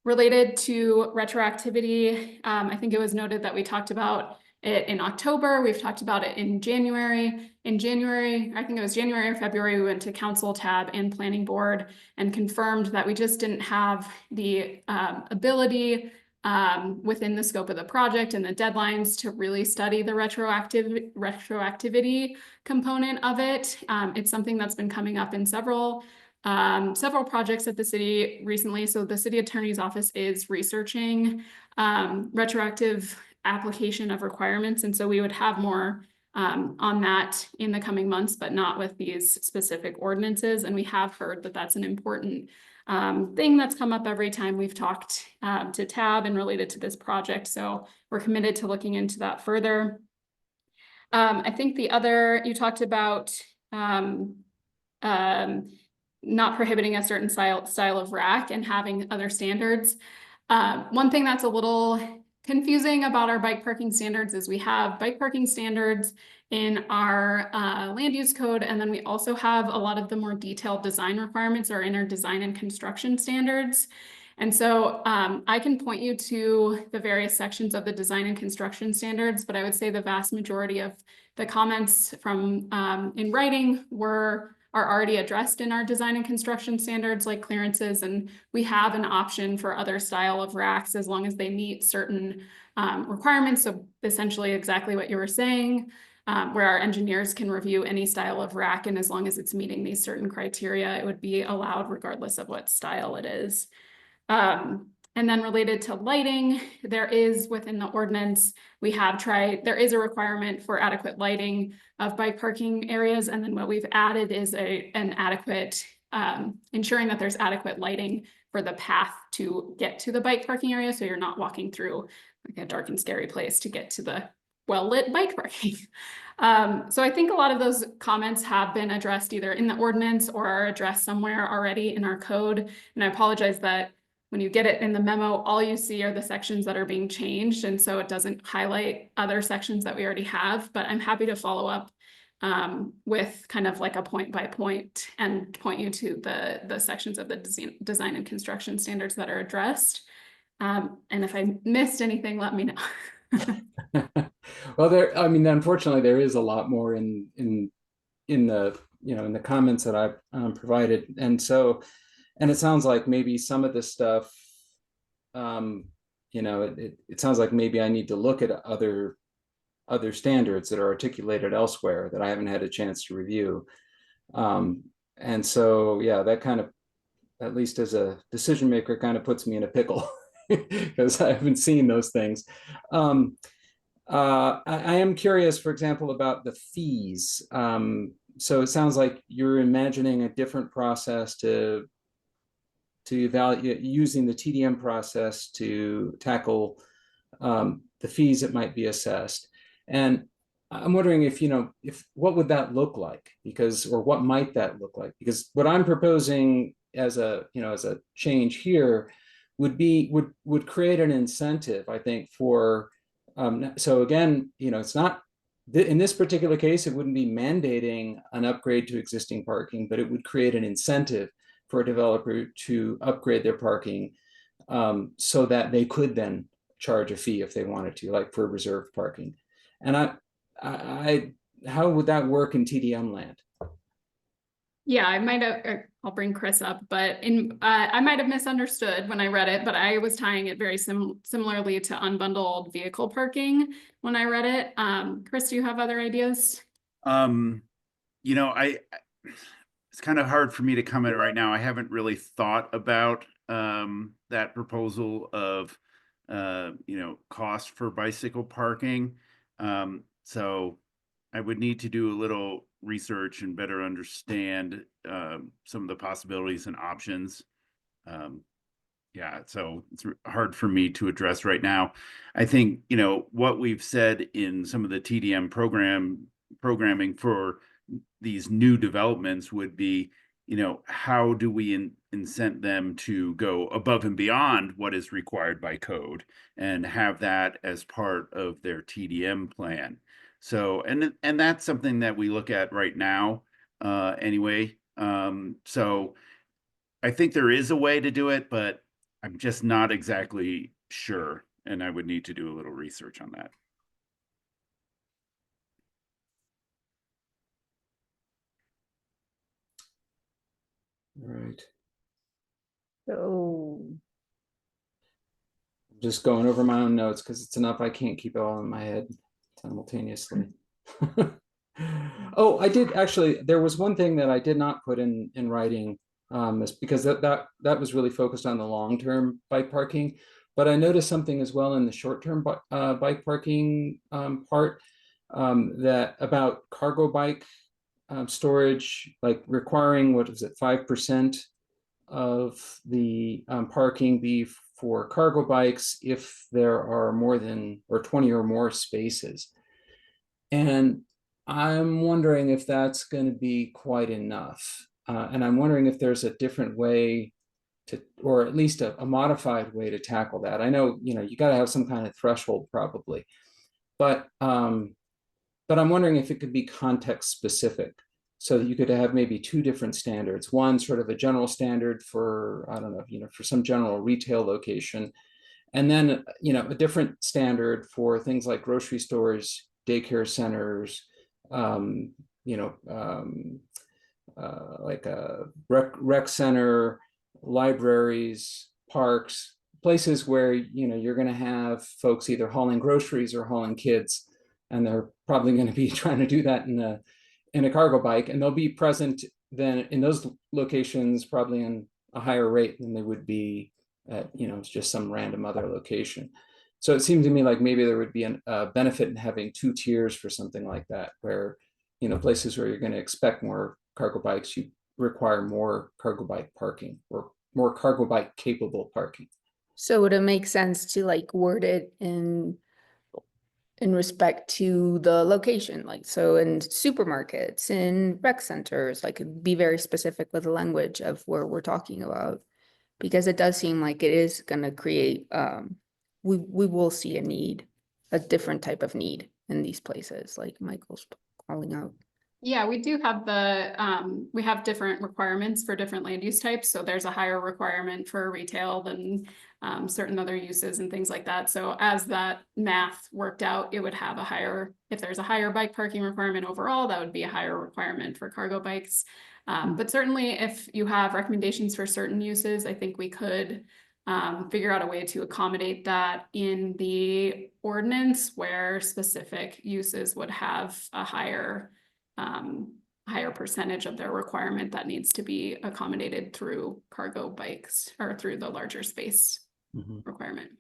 Related to retroactivity, I think it was noted that we talked about it in October. We've talked about it in January. In January, I think it was January or February, we went to council tab and planning board and confirmed that we just didn't have the ability within the scope of the project and the deadlines to really study the retroactivity component of it. It's something that's been coming up in several projects at the city recently. So the city attorney's office is researching retroactive application of requirements. And so we would have more on that in the coming months, but not with these specific ordinances. And we have heard that that's an important thing that's come up every time we've talked to TAB and related to this project. So we're committed to looking into that further. I think the other, you talked about not prohibiting a certain style of rack and having other standards. One thing that's a little confusing about our bike parking standards is we have bike parking standards in our land use code, and then we also have a lot of the more detailed design requirements are in our design and construction standards. And so I can point you to the various sections of the design and construction standards, but I would say the vast majority of the comments from in writing are already addressed in our design and construction standards, like clearances, and we have an option for other style of racks as long as they meet certain requirements. So essentially exactly what you were saying, where our engineers can review any style of rack, and as long as it's meeting these certain criteria, it would be allowed regardless of what style it is. And then related to lighting, there is within the ordinance, there is a requirement for adequate lighting of bike parking areas. And then what we've added is an adequate, ensuring that there's adequate lighting for the path to get to the bike parking area. So you're not walking through like a dark and scary place to get to the well-lit bike parking. So I think a lot of those comments have been addressed either in the ordinance or are addressed somewhere already in our code. And I apologize that when you get it in the memo, all you see are the sections that are being changed. And so it doesn't highlight other sections that we already have, but I'm happy to follow up with kind of like a point by point and point you to the sections of the design and construction standards that are addressed. And if I missed anything, let me know. Well, unfortunately, there is a lot more in the comments that I've provided, and so. And it sounds like maybe some of this stuff, it sounds like maybe I need to look at other standards that are articulated elsewhere that I haven't had a chance to review. And so, yeah, that kind of, at least as a decision maker, kind of puts me in a pickle because I haven't seen those things. I am curious, for example, about the fees. So it sounds like you're imagining a different process to evaluate, using the TDM process to tackle the fees that might be assessed. And I'm wondering if what would that look like? Or what might that look like? Because what I'm proposing as a change here would create an incentive, I think, for so again, it's not in this particular case, it wouldn't be mandating an upgrade to existing parking, but it would create an incentive for a developer to upgrade their parking so that they could then charge a fee if they wanted to, like for reserved parking. And how would that work in TDM land? Yeah, I might have, I'll bring Chris up, but I might have misunderstood when I read it, but I was tying it very similarly to unbundled vehicle parking when I read it. Chris, do you have other ideas? You know, it's kind of hard for me to comment right now. I haven't really thought about that proposal of you know, cost for bicycle parking. So I would need to do a little research and better understand some of the possibilities and options. Yeah, so it's hard for me to address right now. I think, you know, what we've said in some of the TDM programming for these new developments would be, you know, how do we incent them to go above and beyond what is required by code and have that as part of their TDM plan. So, and that's something that we look at right now, anyway. So I think there is a way to do it, but I'm just not exactly sure, and I would need to do a little research on that. All right. So Just going over my own notes because it's enough. I can't keep it all in my head simultaneously. Oh, I did actually. There was one thing that I did not put in writing, because that was really focused on the long-term bike parking. But I noticed something as well in the short-term bike parking part, that about cargo bike storage, like requiring, what is it, 5% of the parking be for cargo bikes if there are more than, or 20 or more spaces. And I'm wondering if that's going to be quite enough. And I'm wondering if there's a different way to, or at least a modified way to tackle that. I know, you know, you got to have some kind of threshold probably, but I'm wondering if it could be context specific, so that you could have maybe two different standards. One sort of a general standard for, I don't know, you know, for some general retail location, and then, you know, a different standard for things like grocery stores, daycare centers, you know, like a rec center, libraries, parks, places where, you know, you're going to have folks either hauling groceries or hauling kids, and they're probably going to be trying to do that in a cargo bike, and they'll be present then in those locations probably in a higher rate than they would be at, you know, just some random other location. So it seemed to me like maybe there would be a benefit in having two tiers for something like that, where, you know, places where you're going to expect more cargo bikes, you require more cargo bike parking or more cargo bike capable parking. So would it make sense to like word it in respect to the location, like so in supermarkets, in rec centers, like be very specific with the language of where we're talking about, because it does seem like it is going to create we will see a different type of need in these places, like Michael's calling out. Yeah, we do have we have different requirements for different land use types. So there's a higher requirement for retail than certain other uses and things like that. So as that math worked out, it would have a higher, if there's a higher bike parking requirement overall, that would be a higher requirement for cargo bikes. But certainly if you have recommendations for certain uses, I think we could figure out a way to accommodate that in the ordinance where specific uses would have a higher percentage of their requirement that needs to be accommodated through cargo bikes or through the larger space requirement.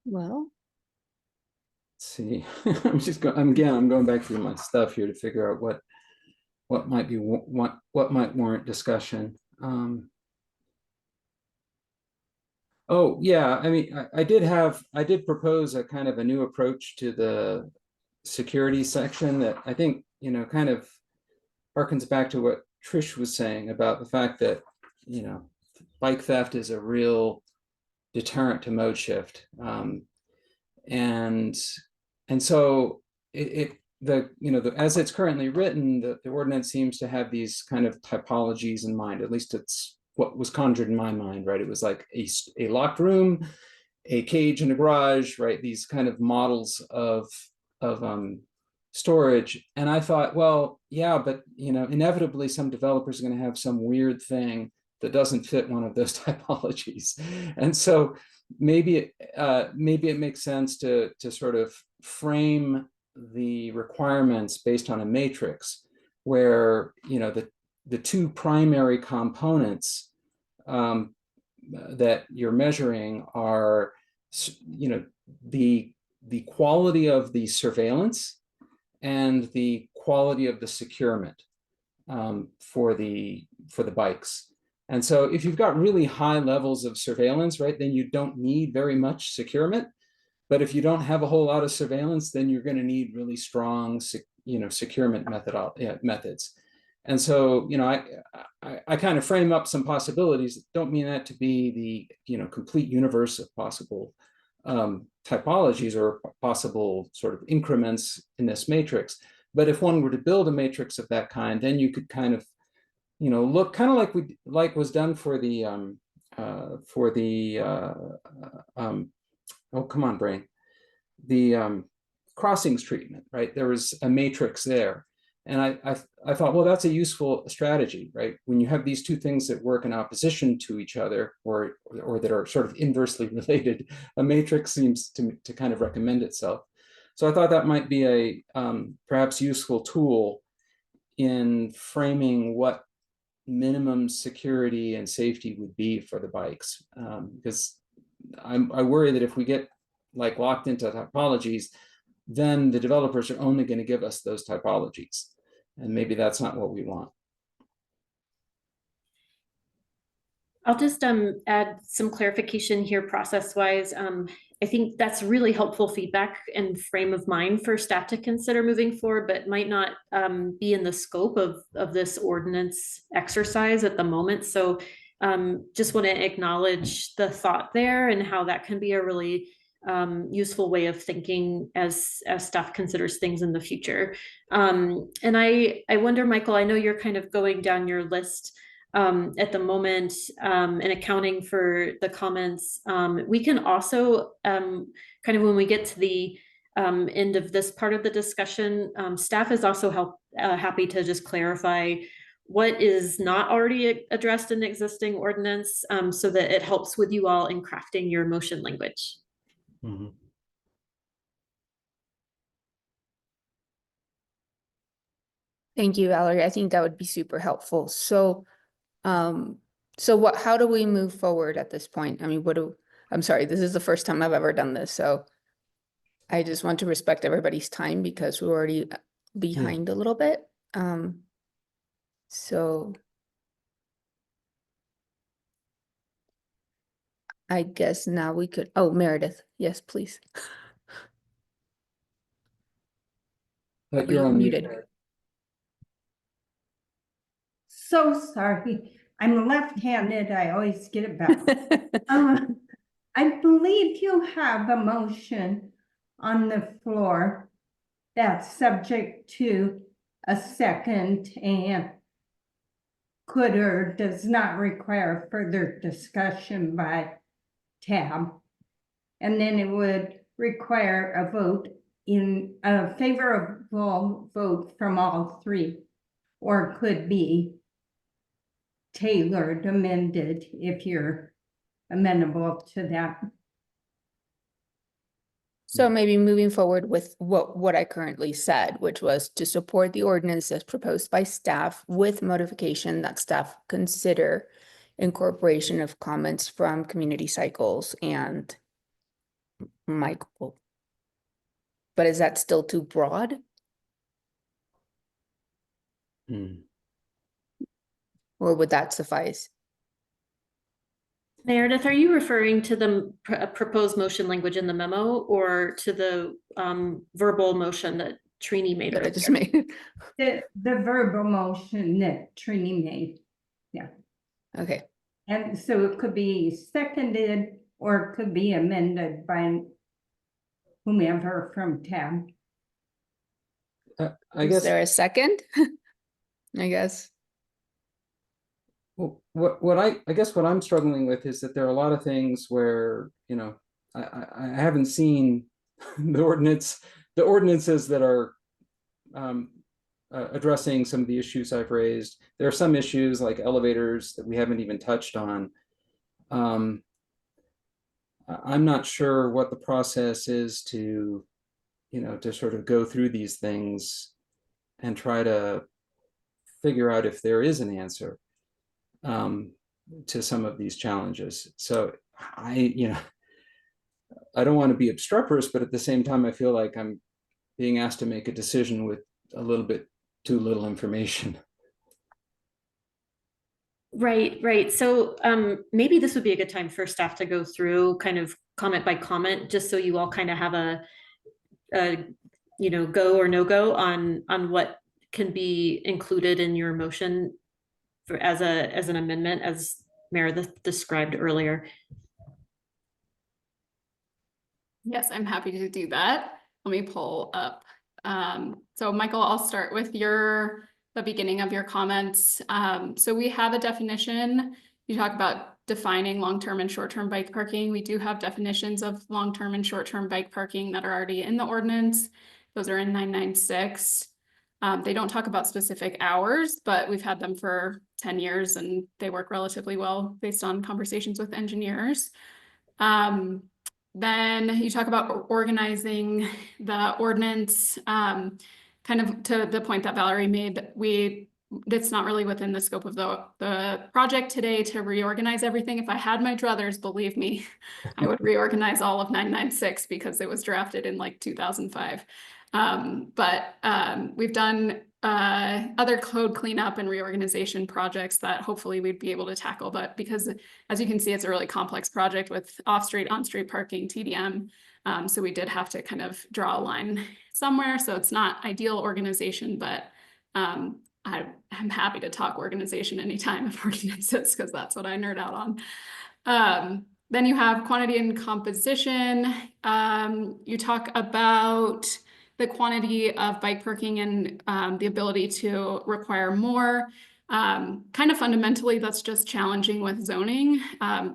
Well, let's see. I'm going back through my stuff here to figure out what might be what might warrant discussion. Oh yeah, I mean, I did propose a kind of a new approach to the security section that I think, you know, kind of harkens back to what Trish was saying about the fact that, you know, bike theft is a real deterrent to mode shift. And so as it's currently written, the ordinance seems to have these kind of typologies in mind. At least it's what was conjured in my mind, right? It was like a locked room, a cage in a garage, right? These kind of models of storage. And I thought, well, yeah, but inevitably some developers are going to have some weird thing that doesn't fit one of those typologies. And so maybe it makes sense to sort of frame the requirements based on a matrix where the two primary components that you're measuring are the quality of the surveillance and the quality of the securement for the bikes. And so if you've got really high levels of surveillance, right, then you don't need very much securement. But if you don't have a whole lot of surveillance, then you're going to need really strong securement methods. And so I kind of frame up some possibilities. Don't mean that to be the complete universe of possible typologies or possible sort of increments in this matrix. But if one were to build a matrix of that kind, then you could kind of look kind of like was done for the oh, come on, brain, the crossings treatment, right? There was a matrix there. And I thought, well, that's a useful strategy, right? When you have these two things that work in opposition to each other or that are sort of inversely related, a matrix seems to kind of recommend itself. So I thought that might be a perhaps useful tool in framing what minimum security and safety would be for the bikes. Because I worry that if we get locked into typologies, then the developers are only going to give us those typologies. And maybe that's not what we want. I'll just add some clarification here process-wise. I think that's really helpful feedback and frame of mind for staff to consider moving forward, but might not be in the scope of this ordinance exercise at the moment. So just want to acknowledge the thought there and how that can be a really useful way of thinking as staff considers things in the future. And I wonder, Michael, I know you're kind of going down your list at the moment and accounting for the comments. We can also kind of when we get to the end of this part of the discussion, staff is also happy to just clarify what is not already addressed in existing ordinance so that it helps with you all in crafting your motion language. Mm-hmm. Thank you, Valerie. I think that would be super helpful. So, how do we move forward at this point? I mean, I'm sorry, this is the first time I've ever done this, so I just want to respect everybody's time because we're already behind a little bit. So I guess now we could, Meredith, yes, please. But you're on muted. So sorry. I'm left-handed. I always get it back. I believe you have a motion on the floor that's subject to a second and could or does not require further discussion by TAB. And then it would require a vote in a favorable vote from all three, or could be tailored, amended, if you're amenable to that. So maybe moving forward with what I currently said, which was to support the ordinance as proposed by staff with modification that staff consider incorporation of comments from Community Cycles and Michael. But is that still too broad? Or would that suffice? Meredith, are you referring to the proposed motion language in the memo or to the verbal motion that Trini made? That I just made. The verbal motion that Trini made. Yeah. Okay. And so it could be seconded or it could be amended by whomever from TAB. I guess. Is there a second? I guess. Well, what I guess what I'm struggling with is that there are a lot of things where, I haven't seen the ordinances that are addressing some of the issues I've raised. There are some issues like elevators that we haven't even touched on. I'm not sure what the process is to, to sort of go through these things and try to figure out if there is an answer to some of these challenges. So I don't want to be obstreperous, but at the same time, I feel like I'm being asked to make a decision with a little bit too little information. Right. So maybe this would be a good time for staff to go through kind of comment by comment, just so you all kind of have a go or no go on what can be included in your motion for as an amendment, as Meredith described earlier. Yes, I'm happy to do that. Let me pull up. So Michael, I'll start with the beginning of your comments. So we have a definition. You talk about defining long-term and short-term bike parking. We do have definitions of long-term and short-term bike parking that are already in the ordinance. Those are in 996. They don't talk about specific hours, but we've had them for 10 years and they work relatively well based on conversations with engineers. Then you talk about organizing the ordinance, kind of to the point that Valerie made. It's not really within the scope of the project today to reorganize everything. If I had my druthers, believe me, I would reorganize all of 996 because it was drafted in like 2005. But we've done other code cleanup and reorganization projects that hopefully we'd be able to tackle. But because, as you can see, it's a really complex project with off-street, on-street parking, TDM. So we did have to kind of draw a line somewhere. So it's not ideal organization, but I'm happy to talk organization anytime of ordinances because that's what I nerd out on. Then you have quantity and composition. You talk about the quantity of bike parking and the ability to require more. Kind of fundamentally, that's just challenging with zoning.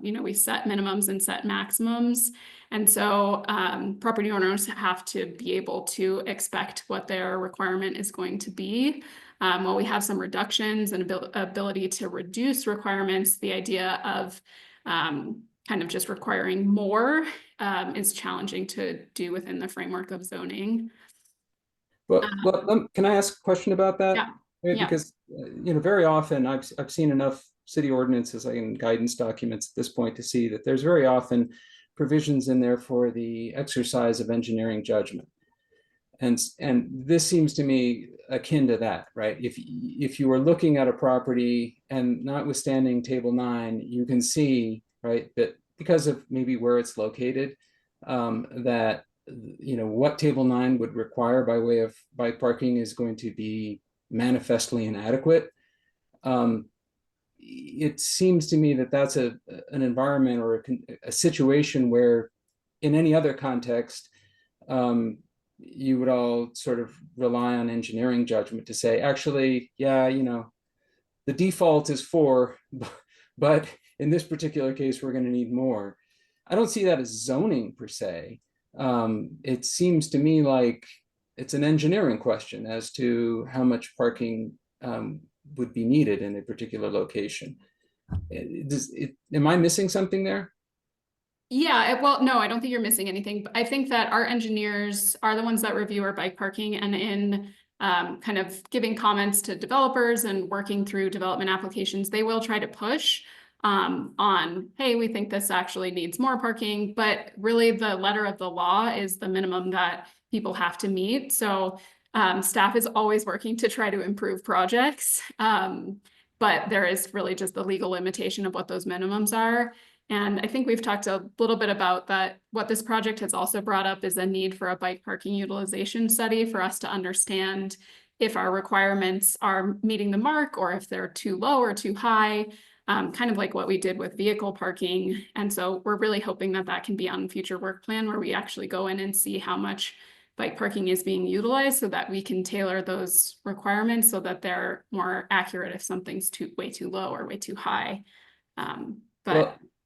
We set minimums and set maximums. And so property owners have to be able to expect what their requirement is going to be. While we have some reductions and ability to reduce requirements, the idea of kind of just requiring more is challenging to do within the framework of zoning. Well, can I ask a question about that? Yeah. Right, Yeah. because very often I've seen enough city ordinances and guidance documents at this point to see that there's very often provisions in there for the exercise of engineering judgment, and this seems to me akin to that, right? If you are looking at a property and notwithstanding Table 9, you can see, right, that because of maybe where it's located, that what Table 9 would require by way of bike parking is going to be manifestly inadequate. It seems to me that that's an environment or a situation where in any other context, you would all sort of rely on engineering judgment to say, actually, yeah, the default is 4, but in this particular case, we're going to need more. I don't see that as zoning per se. It seems to me like it's an engineering question as to how much parking would be needed in a particular location. Am I missing something there? Yeah, well, no, I don't think you're missing anything. But I think that our engineers are the ones that review our bike parking, and in kind of giving comments to developers and working through development applications, they will try to push on, hey, we think this actually needs more parking, but really the letter of the law is the minimum that people have to meet. So staff is always working to try to improve projects, but there is really just the legal limitation of what those minimums are. And I think we've talked a little bit about that. What this project has also brought up is a need for a bike parking utilization study for us to understand if our requirements are meeting the mark or if they're too low or too high. Kind of like what we did with vehicle parking. And so we're really hoping that that can be on future work plan where we actually go in and see how much bike parking is being utilized so that we can tailor those requirements so that they're more accurate if something's way too low or way too high.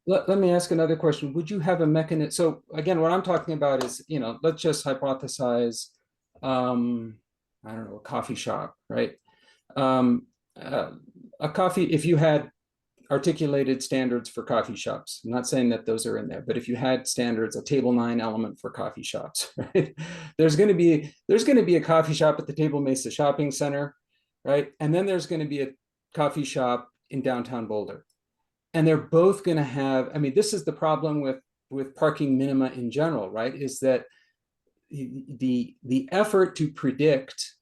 Well, let me ask another question. Would you have a mechanism? So again, what I'm talking about is, let's just hypothesize, I don't know, a coffee shop, right? A coffee, if you had articulated standards for coffee shops, I'm not saying that those are in there, but if you had standards, a Table 9 element for coffee shops, right? There's going to be a coffee shop at the Table Mesa Shopping Center, right? And then there's going to be a coffee shop in downtown Boulder. And they're both going to have, I mean, this is the problem with parking minima in general, right? Is that the effort to predict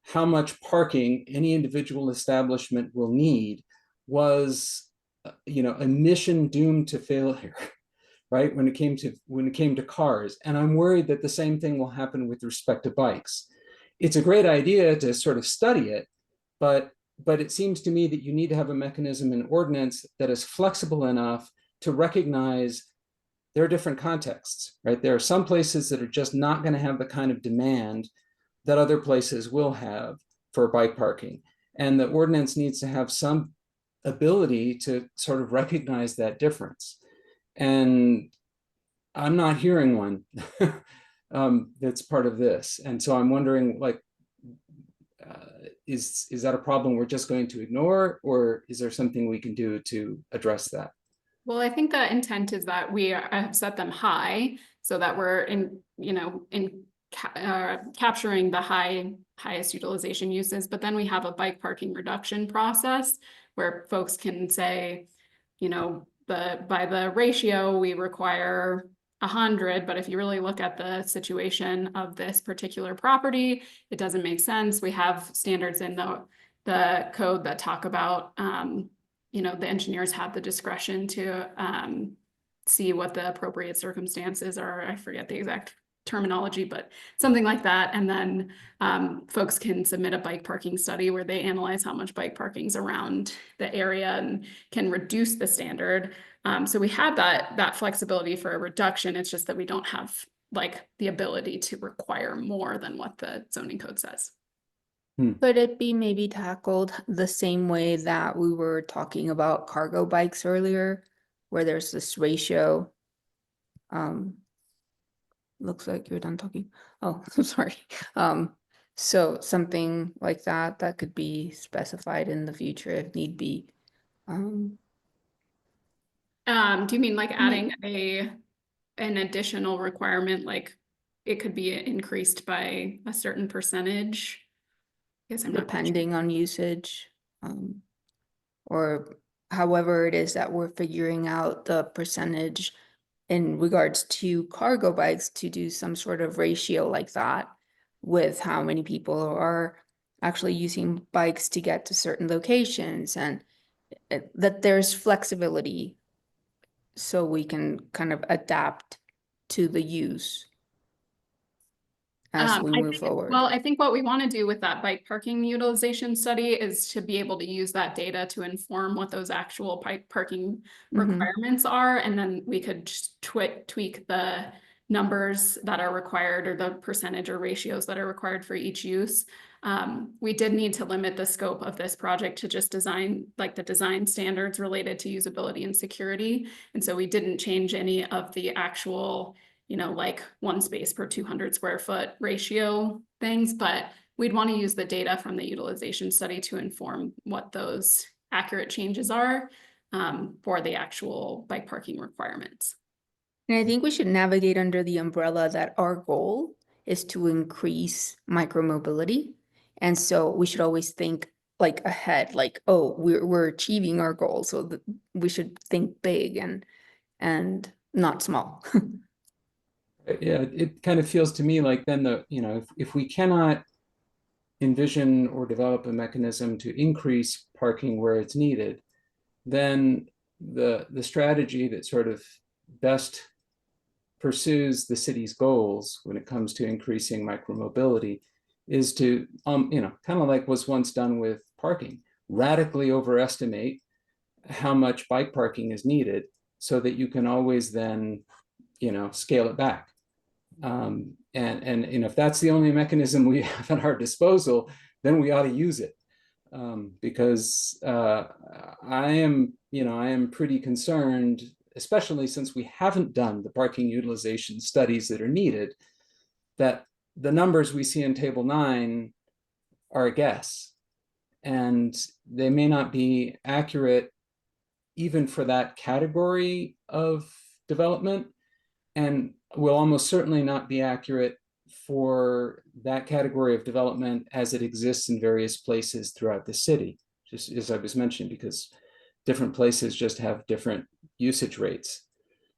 how much parking any individual establishment will need was, a mission doomed to failure, right? When it came to cars. And I'm worried that the same thing will happen with respect to bikes. It's a great idea to sort of study it, but it seems to me that you need to have a mechanism in ordinance that is flexible enough to recognize there are different contexts, right? There are some places that are just not going to have the kind of demand that other places will have for bike parking. And the ordinance needs to have some ability to sort of recognize that difference. And I'm not hearing one that's part of this. And so I'm wondering, like, is that a problem we're just going to ignore, or is there something we can do to address that? Well, I think the intent is that we have set them high so that we're capturing the highest utilization uses, but then we have a bike parking reduction process where folks can say, by the ratio we require 100, but if you really look at the situation of this particular property, it doesn't make sense. We have standards in the code that talk about, the engineers have the discretion to see what the appropriate circumstances are. I forget the exact terminology, but something like that. And then folks can submit a bike parking study where they analyze how much bike parking's around the area and can reduce the standard. So we have that flexibility for a reduction. It's just that we don't have the ability to require more than what the zoning code says. Could it be maybe tackled the same way that we were talking about cargo bikes earlier, where there's this ratio? Looks like you're done talking. Oh, I'm sorry. So something like that could be specified in the future if need be. Do you mean adding an additional requirement, like it could be increased by a certain percentage? I guess I'm not Depending on usage, or however it is that we're figuring out the percentage in regards to cargo bikes, to do some sort of ratio like that with how many people are actually using bikes to get to certain locations, and that there's flexibility so we can kind of adapt to the use as we move forward. Well, I think what we want to do with that bike parking utilization study is to be able to use that data to inform what those actual bike parking requirements are. And then we could just tweak the numbers that are required, or the percentage or ratios that are required for each use. We did need to limit the scope of this project to just design, the design standards related to usability and security. And so we didn't change any of the actual, one space per 200 square foot ratio things, but we'd want to use the data from the utilization study to inform what those accurate changes are for the actual bike parking requirements. And I think we should navigate under the umbrella that our goal is to increase micromobility. And so we should always think ahead, oh, we're achieving our goal. So we should think big and not small. Yeah, it kind of feels to me like then if we cannot envision or develop a mechanism to increase parking where it's needed, then the strategy that sort of best pursues the city's goals when it comes to increasing micromobility is to, kind of like was once done with parking, radically overestimate how much bike parking is needed so that you can always then, scale it back. And if that's the only mechanism we have at our disposal, then we ought to use it. Because I am pretty concerned especially since we haven't done the parking utilization studies that are needed, that the numbers we see in Table 9 are a guess, and they may not be accurate even for that category of development, and will almost certainly not be accurate for that category of development as it exists in various places throughout the city, just as I was mentioning, because different places just have different usage rates.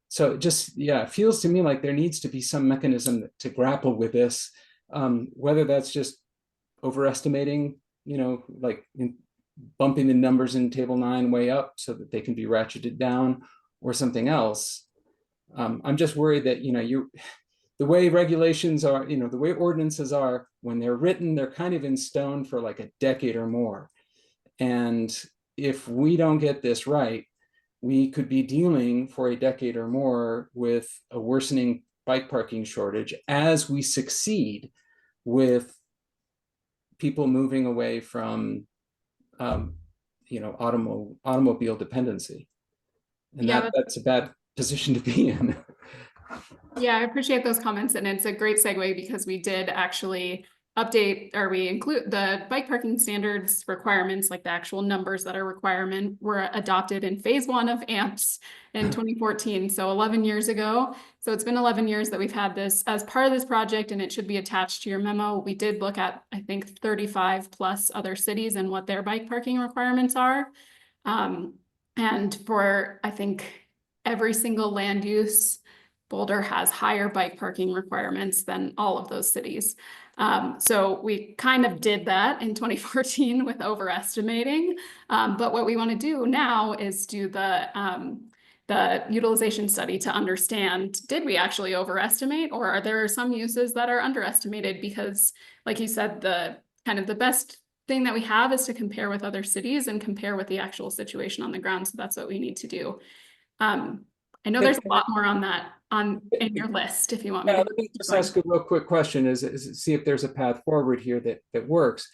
So it just, yeah, it feels to me like there needs to be some mechanism to grapple with this, whether that's just overestimating, like bumping the numbers in Table 9 way up so that they can be ratcheted down, or something else. I'm just worried that, the way regulations are, the way ordinances are, when they're written, they're kind of in stone for like a decade or more. And if we don't get this right, we could be dealing for a decade or more with a worsening bike parking shortage as we succeed with people moving away from, automobile dependency. And Yeah, that's a bad position to be in. Yeah, I appreciate those comments, and it's a great segue because we did actually update, or we include the bike parking standards requirements, like the actual numbers that are requirement were adopted in phase 1 of AMPS in 2014, so 11 years ago. So it's been 11 years that we've had this as part of this project, and it should be attached to your memo. We did look at, I think, 35 plus other cities and what their bike parking requirements are. And for, I think, every single land use, Boulder has higher bike parking requirements than all of those cities. So we kind of did that in 2014 with overestimating. But what we want to do now is do the utilization study to understand, did we actually overestimate, or are there some uses that are underestimated? Because like you said, the kind of the best thing that we have is to compare with other cities and compare with the actual situation on the ground. So that's what we need to do. I know there's a lot more on that in your list if you want me to. Let me just ask a real quick question, is see if there's a path forward here that works,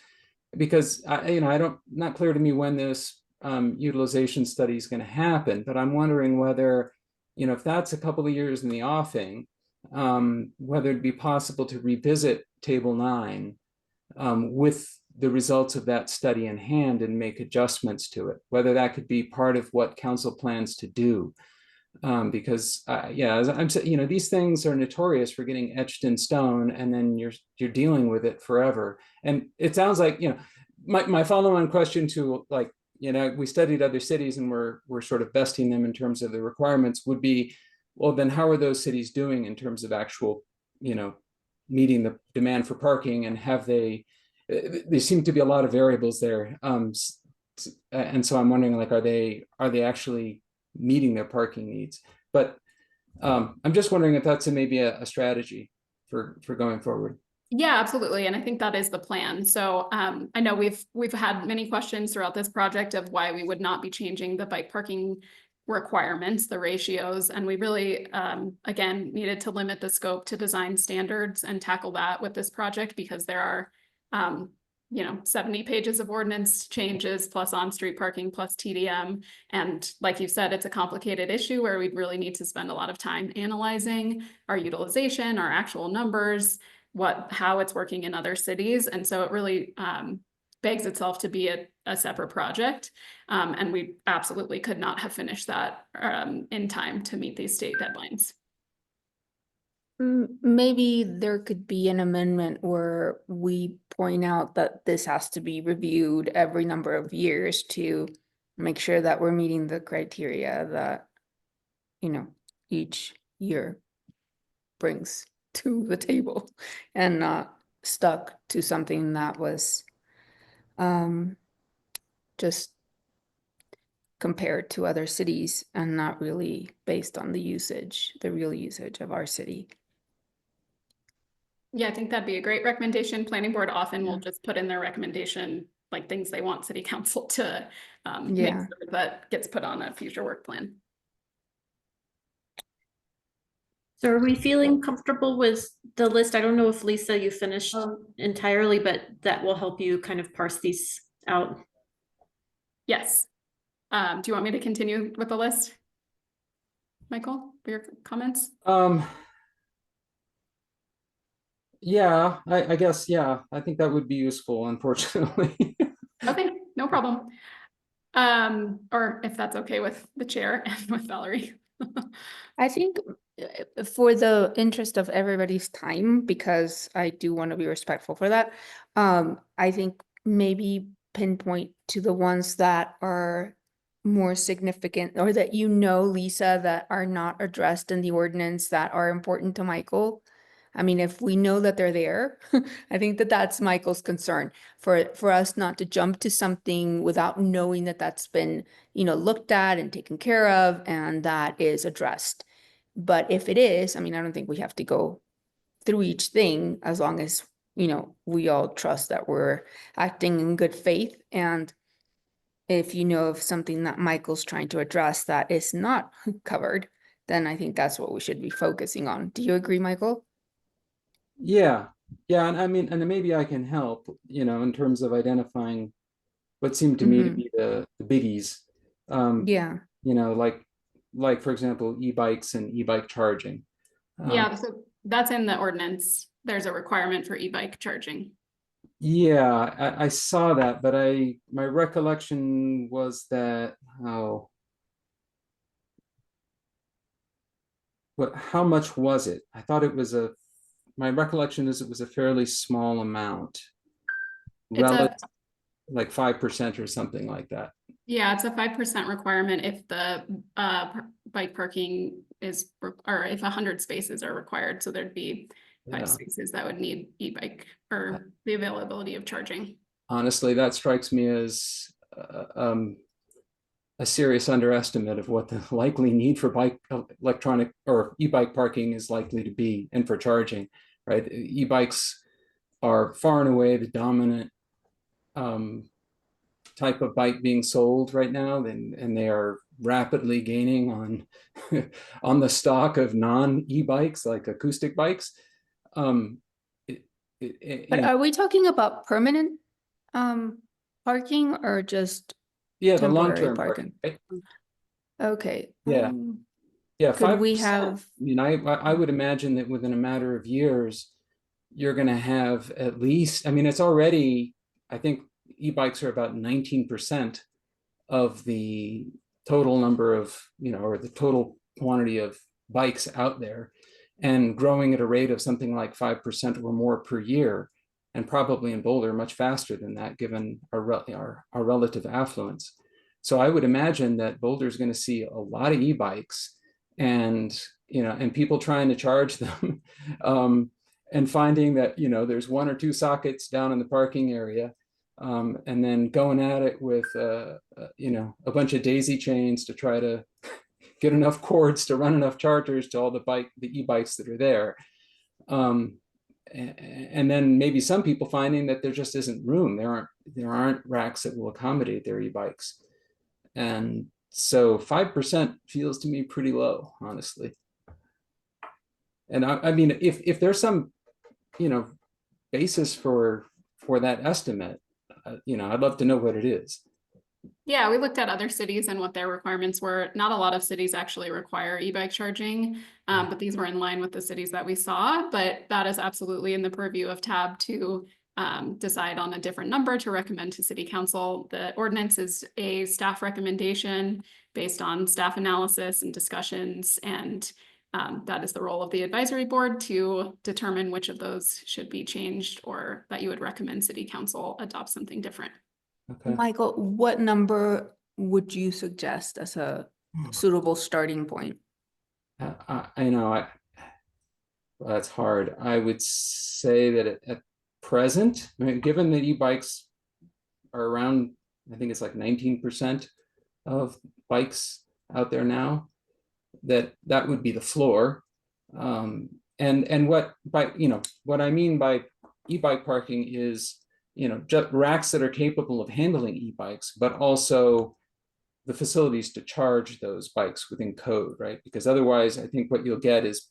because not clear to me when this utilization study is going to happen, but I'm wondering whether, if that's a couple of years in the offing, whether it'd be possible to revisit Table 9 with the results of that study in hand and make adjustments to it, whether that could be part of what council plans to do. Because as I'm saying, these things are notorious for getting etched in stone, and then you're dealing with it forever. And it sounds like, my follow-on question to, like, we studied other cities and we're sort of besting them in terms of the requirements would be, well, then how are those cities doing in terms of actual, meeting the demand for parking, and have there seem to be a lot of variables there. And so I'm wondering, like, are they actually meeting their parking needs? But I'm just wondering if that's maybe a strategy for going forward. Yeah, absolutely. And I think that is the plan. So I know we've had many questions throughout this project of why we would not be changing the bike parking requirements, the ratios. And we really, again, needed to limit the scope to design standards and tackle that with this project, because there are 70 pages of ordinance changes plus on-street parking plus TDM. And like you said, it's a complicated issue where we'd really need to spend a lot of time analyzing our utilization, our actual numbers, how it's working in other cities. And so it really begs itself to be a separate project. And we absolutely could not have finished that in time to meet these state deadlines. Maybe there could be an amendment where we point out that this has to be reviewed every number of years to make sure that we're meeting the criteria that, each year brings to the table, and not stuck to something that was just compared to other cities and not really based on the real usage of our city. Yeah, I think that'd be a great recommendation. Planning board often will just put in their recommendation, like things they want city council to make sure that gets put on a future work plan. So are we feeling comfortable with the list? I don't know if Lisa, you finished entirely, but that will help you kind of parse these out. Yes. Do you want me to continue with the list? Michael, for your comments? Yeah, I guess, yeah, I think that would be useful, unfortunately. Okay, no problem. Or if that's okay with the chair and with Valerie. I think for the interest of everybody's time, because I do want to be respectful for that, I think maybe pinpoint to the ones that are more significant or that Lisa, that are not addressed in the ordinance that are important to Michael. I mean, if we know that they're there, I think that that's Michael's concern for us not to jump to something without knowing that that's been, looked at and taken care of and that is addressed. But if it is, I mean, I don't think we have to go through each thing as long as, we all trust that we're acting in good faith. And if you know of something that Michael's trying to address that is not covered, then I think that's what we should be focusing on. Do you agree, Michael? Yeah, and I mean, and maybe I can help, in terms of identifying what seemed to me to be the biggies. Yeah. Like for example, e-bikes and e-bike charging. Yeah, so that's in the ordinance. There's a requirement for e-bike charging. Yeah, I saw that, but my recollection was that, how much was it? I thought it was my recollection is it was a fairly small amount. Relative, like 5% or something like that. Yeah, it's a 5% requirement if the bike parking or if 100 spaces are required. So there'd be 5 spaces that would need e-bike or the availability of charging. Honestly, that strikes me as a serious underestimate of what the likely need for electronic or e-bike parking is likely to be, and for charging, right? E-bikes are far and away the dominant type of bike being sold right now, and they are rapidly gaining on on the stock of non-e-bikes like acoustic bikes. But are we talking about permanent parking or just the temporary long-term parking? right? Okay. Yeah. Could we 5%. have? I mean, I would imagine that within a matter of years, you're going to have at least, I mean, it's already, I think e-bikes are about 19% of the total number of, or the total quantity of bikes out there, and growing at a rate of something like 5% or more per year, and probably in Boulder much faster than that, given our relative affluence. So I would imagine that Boulder is going to see a lot of e-bikes, and people trying to charge them, and finding that there's 1 or 2 sockets down in the parking area, and then going at it with a bunch of daisy chains to try to get enough cords to run enough chargers to all the e-bikes that are there. And then maybe some people finding that there just isn't room. There aren't racks that will accommodate their e-bikes. And so 5% feels to me pretty low, honestly. And I mean, if there's some, basis for that estimate, I'd love to know what it is. Yeah, we looked at other cities and what their requirements were. Not a lot of cities actually require e-bike charging, but these were in line with the cities that we saw. But that is absolutely in the purview of TAB to decide on a different number to recommend to City Council. The ordinance is a staff recommendation based on staff analysis and discussions, and that is the role of the advisory board to determine which of those should be changed, or that you would recommend City Council adopt something different. Okay. Michael, what number would you suggest as a suitable starting point? That's hard. I would say that at present, I mean, given that e-bikes are around, I think it's like 19% of bikes out there now, that would be the floor. And what I mean by e-bike parking is, just racks that are capable of handling e-bikes, but also the facilities to charge those bikes within code, right? Because otherwise, I think what you'll get is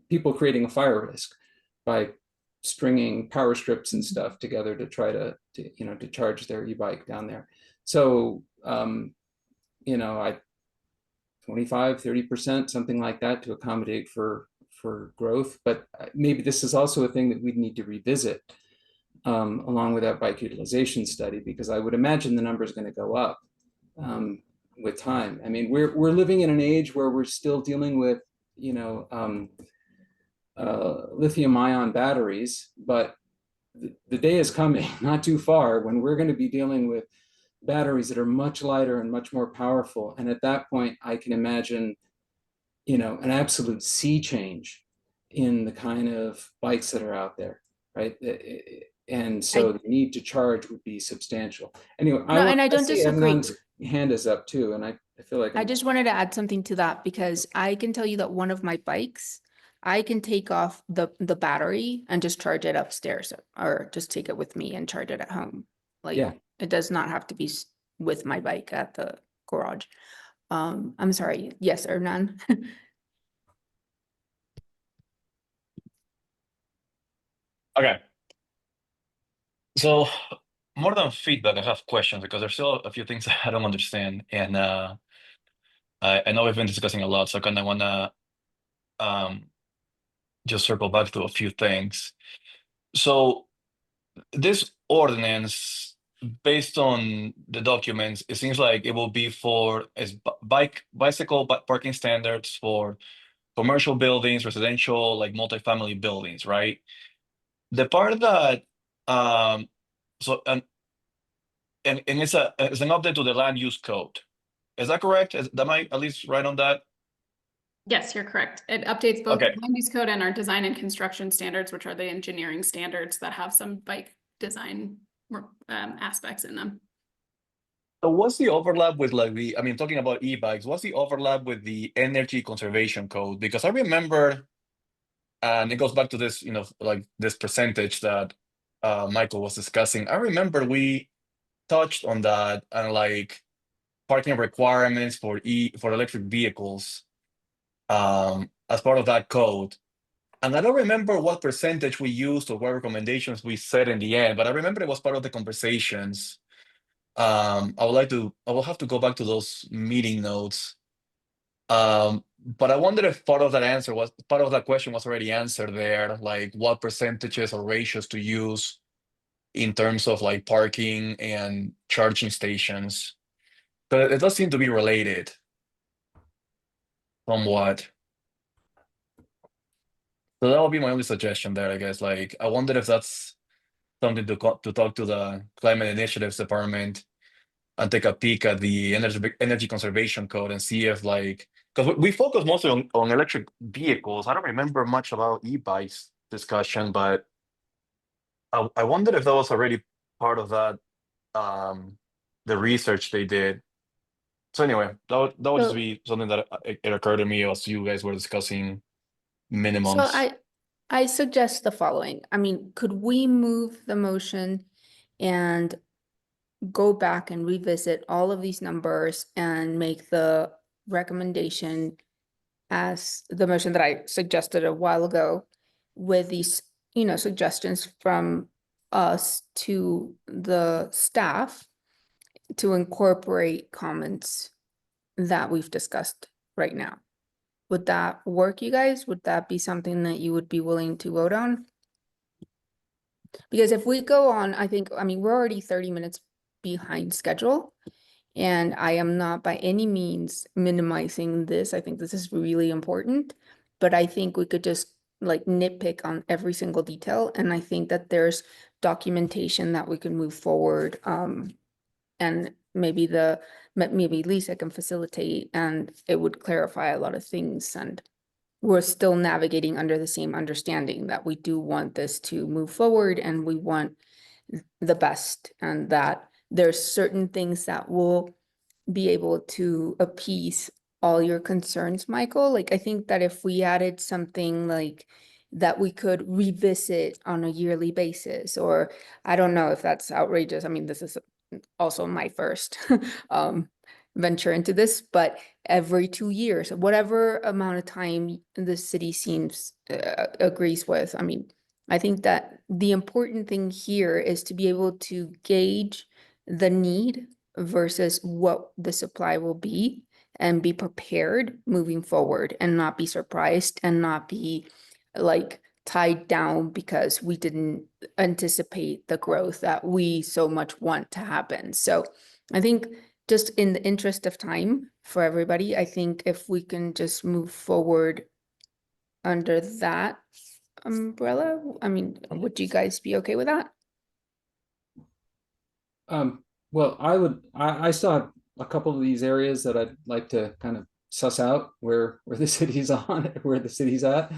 people creating a fire risk by stringing power strips and stuff together to try to charge their e-bike down there. So, 25, 30%, something like that to accommodate for growth. But maybe this is also a thing that we'd need to revisit along with that bike utilization study, because I would imagine the number is going to go up with time. I mean, we're living in an age where we're still dealing with, you know, lithium-ion batteries, but the day is coming, not too far, when we're going to be dealing with batteries that are much lighter and much more powerful. And at that point, I can imagine, you know, an absolute sea change in the kind of bikes that are out there, right? And so the need to charge would be substantial. Anyway, and I don't see disagree. Adnan's hand is up too, and I feel like I just wanted to add something to that, because I can tell you that one of my bikes, I can take off the battery and just charge it upstairs, or just take it with me and charge it at home. Like, Yeah. it does not have to be with my bike at the garage. I'm sorry. Yes or none? Okay. So more than feedback, I have questions because there's still a few things I don't understand. And I know we've been discussing a lot, so I kind of want to just circle back to a few things. So this ordinance, based on the documents, it seems like it will be for as bicycle parking standards for commercial buildings, residential, like multifamily buildings, right? The part that so and it's an update to the land use code. Is that correct? Am I at least right on that? Yes, you're correct. It updates both the Okay. land use code and our design and construction standards, which are the engineering standards that have some bike design aspects in them. So what's the overlap with like I mean, talking about e-bikes, what's the overlap with the energy conservation code? Because I remember, and it goes back to this, you know, like this percentage that Michael was discussing. I remember we touched on that and like parking requirements for electric vehicles as part of that code. And I don't remember what percentage we used or what recommendations we said in the end, but I remember it was part of the conversations. I will have to go back to those meeting notes. But I wonder if part of that question was already answered there, like what percentages or ratios to use in terms of like parking and charging stations. But it does seem to be related somewhat. So that would be my only suggestion there, I guess. Like, I wonder if that's something to talk to the Climate Initiatives Department and take a peek at the energy conservation code and see if like, because we focus mostly on electric vehicles. I don't remember much about e-bikes discussion, but I wondered if that was already part of that, the research they did. So anyway, that would just So- be something that it occurred to me as you guys were discussing minimums. So I suggest the following. I mean, could we move the motion and go back and revisit all of these numbers and make the recommendation as the motion that I suggested a while ago with these, you know, suggestions from us to the staff to incorporate comments that we've discussed right now? Would that work, you guys? Would that be something that you would be willing to vote on? Because if we go on, I mean, we're already 30 minutes behind schedule. And I am not by any means minimizing this. I think this is really important. But I think we could just like nitpick on every single detail. And I think that there's documentation that we can move forward. And maybe Lisa can facilitate, and it would clarify a lot of things. And we're still navigating under the same understanding that we do want this to move forward and we want the best, and that there's certain things that will be able to appease all your concerns, Michael. Like, I think that if we added something like that we could revisit on a yearly basis, or I don't know if that's outrageous. I mean, this is also my first venture into this, but every 2 years, whatever amount of time the city seems agrees with. I mean, I think that the important thing here is to be able to gauge the need versus what the supply will be, and be prepared moving forward and not be surprised and not be like tied down because we didn't anticipate the growth that we so much want to happen. So I think just in the interest of time for everybody, I think if we can just move forward under that umbrella, I mean, would you guys be okay with that? Well, I still have a couple of these areas that I'd like to kind of suss out where the city's where the city's at.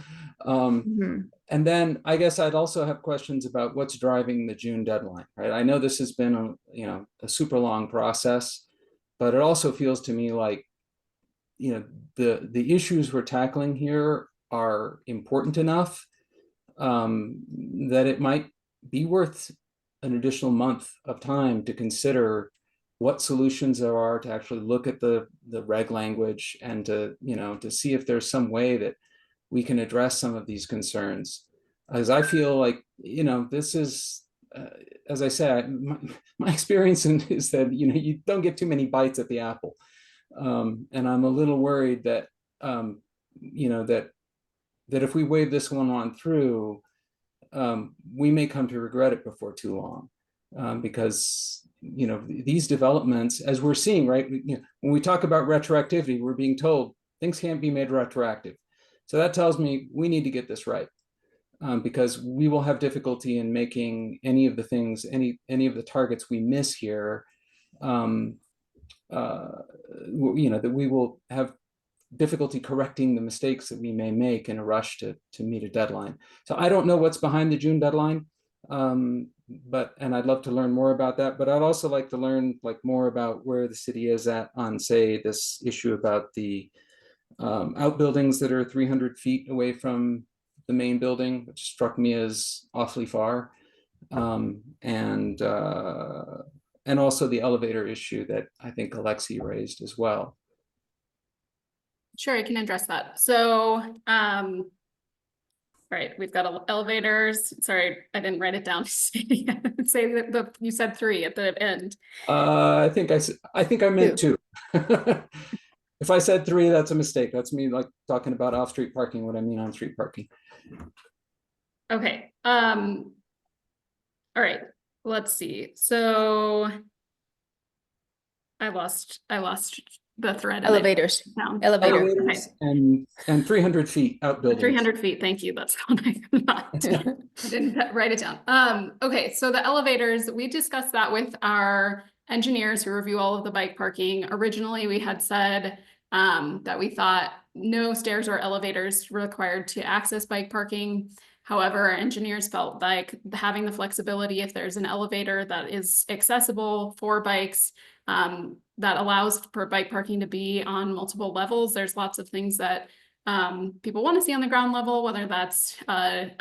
And then I guess I'd also have questions about what's driving the June deadline, right? I know this has been a super long process, but it also feels to me like, the issues we're tackling here are important enough that it might be worth an additional month of time to consider what solutions there are, to actually look at the reg language and to see if there's some way that we can address some of these concerns. As I feel like, this is, as I said, my experience is that, you don't get too many bites at the apple. And I'm a little worried that, that if we wave this one on through, we may come to regret it before too long, because these developments, as we're seeing, right, when we talk about retroactivity, we're being told things can't be made retroactive. So that tells me we need to get this right, because we will have difficulty in making any of the things, any of the targets we miss here, that we will have difficulty correcting the mistakes that we may make in a rush to meet a deadline. So I don't know what's behind the June deadline, and I'd love to learn more about that, but I'd also like to learn more about where the city is at on, say, this issue about the outbuildings that are 300 feet away from the main building, which struck me as awfully far, and also the elevator issue that I think Alexi raised as well. Sure, I can address that. So, right, we've got elevators. Sorry, I didn't write it down. Say that you said 3 at the end. I think I meant 2. If I said 3, that's a mistake. That's me talking about off-street parking, what I mean on-street parking. Okay. All right. Let's see. So I lost the thread. Elevators. Elevators. And 300 feet outbuildings. 300 feet. Thank you. That's what I didn't write it down. Okay. So the elevators, we discussed that with our engineers who review all of the bike parking. Originally, we had said that we thought no stairs or elevators required to access bike parking. However, our engineers felt like having the flexibility, if there's an elevator that is accessible for bikes, that allows for bike parking to be on multiple levels. There's lots of things that people want to see on the ground level, whether that's a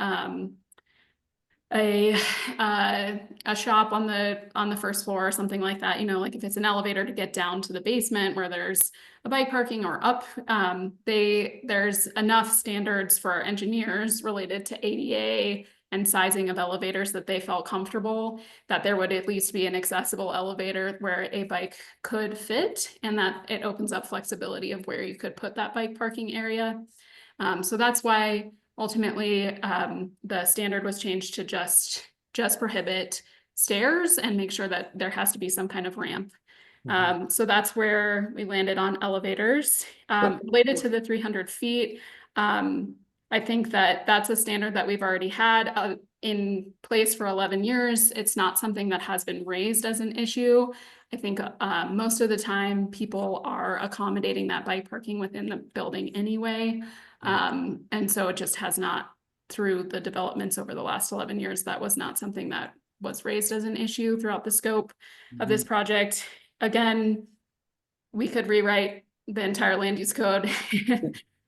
shop on the first floor or something like that, like if it's an elevator to get down to the basement where there's a bike parking, or up, there's enough standards for our engineers related to ADA and sizing of elevators that they felt comfortable that there would at least be an accessible elevator where a bike could fit, and that it opens up flexibility of where you could put that bike parking area. So that's why ultimately, the standard was changed to just prohibit stairs and make sure that there has to be some kind of ramp. So that's where we landed on elevators. Related to the 300 feet, I think that that's a standard that we've already had in place for 11 years. It's not something that has been raised as an issue. I think most of the time people are accommodating that bike parking within the building anyway. And so it just has not, through the developments over the last 11 years, that was not something that was raised as an issue throughout the scope of this project. Again, we could rewrite the entire land use code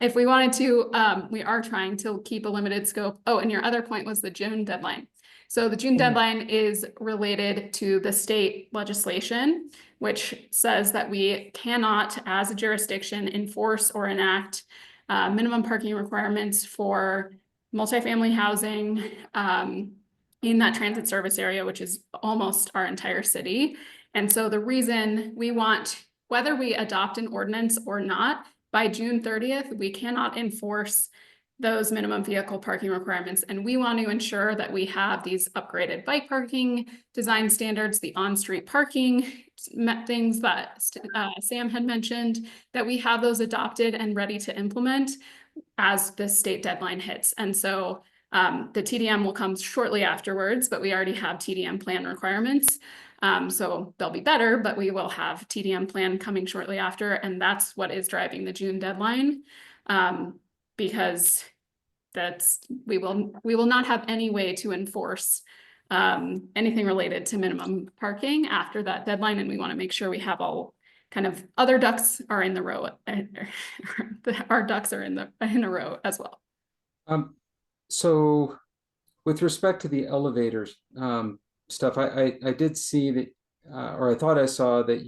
if we wanted to. We are trying to keep a limited scope. Oh, and your other point was the June deadline. So the June deadline is related to the state legislation, which says that we cannot, as a jurisdiction, enforce or enact minimum parking requirements for multifamily housing in that transit service area, which is almost our entire city. And so the reason we want whether we adopt an ordinance or not, by June 30th, we cannot enforce those minimum vehicle parking requirements. And we want to ensure that we have these upgraded bike parking design standards, the on-street parking things that Sam had mentioned, that we have those adopted and ready to implement as the state deadline hits. And so the TDM will come shortly afterwards, but we already have TDM plan requirements. So they'll be better, but we will have TDM plan coming shortly after. And that's what is driving the June deadline. Because we will not have any way to enforce anything related to minimum parking after that deadline. And we want to make sure we have all kind of other ducks are in the row. Our ducks are in a row as well. So with respect to the elevators stuff, I did see that, or I thought I saw that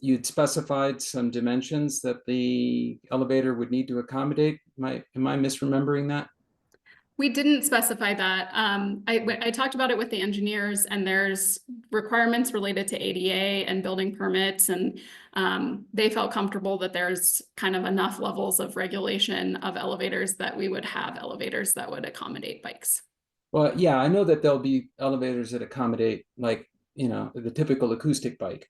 you'd specified some dimensions that the elevator would need to accommodate. Am I misremembering that? We didn't specify that. I talked about it with the engineers, and there's requirements related to ADA and building permits, and they felt comfortable that there's kind of enough levels of regulation of elevators that we would have elevators that would accommodate bikes. Well, yeah, I know that there'll be elevators that accommodate, like, the typical acoustic bike.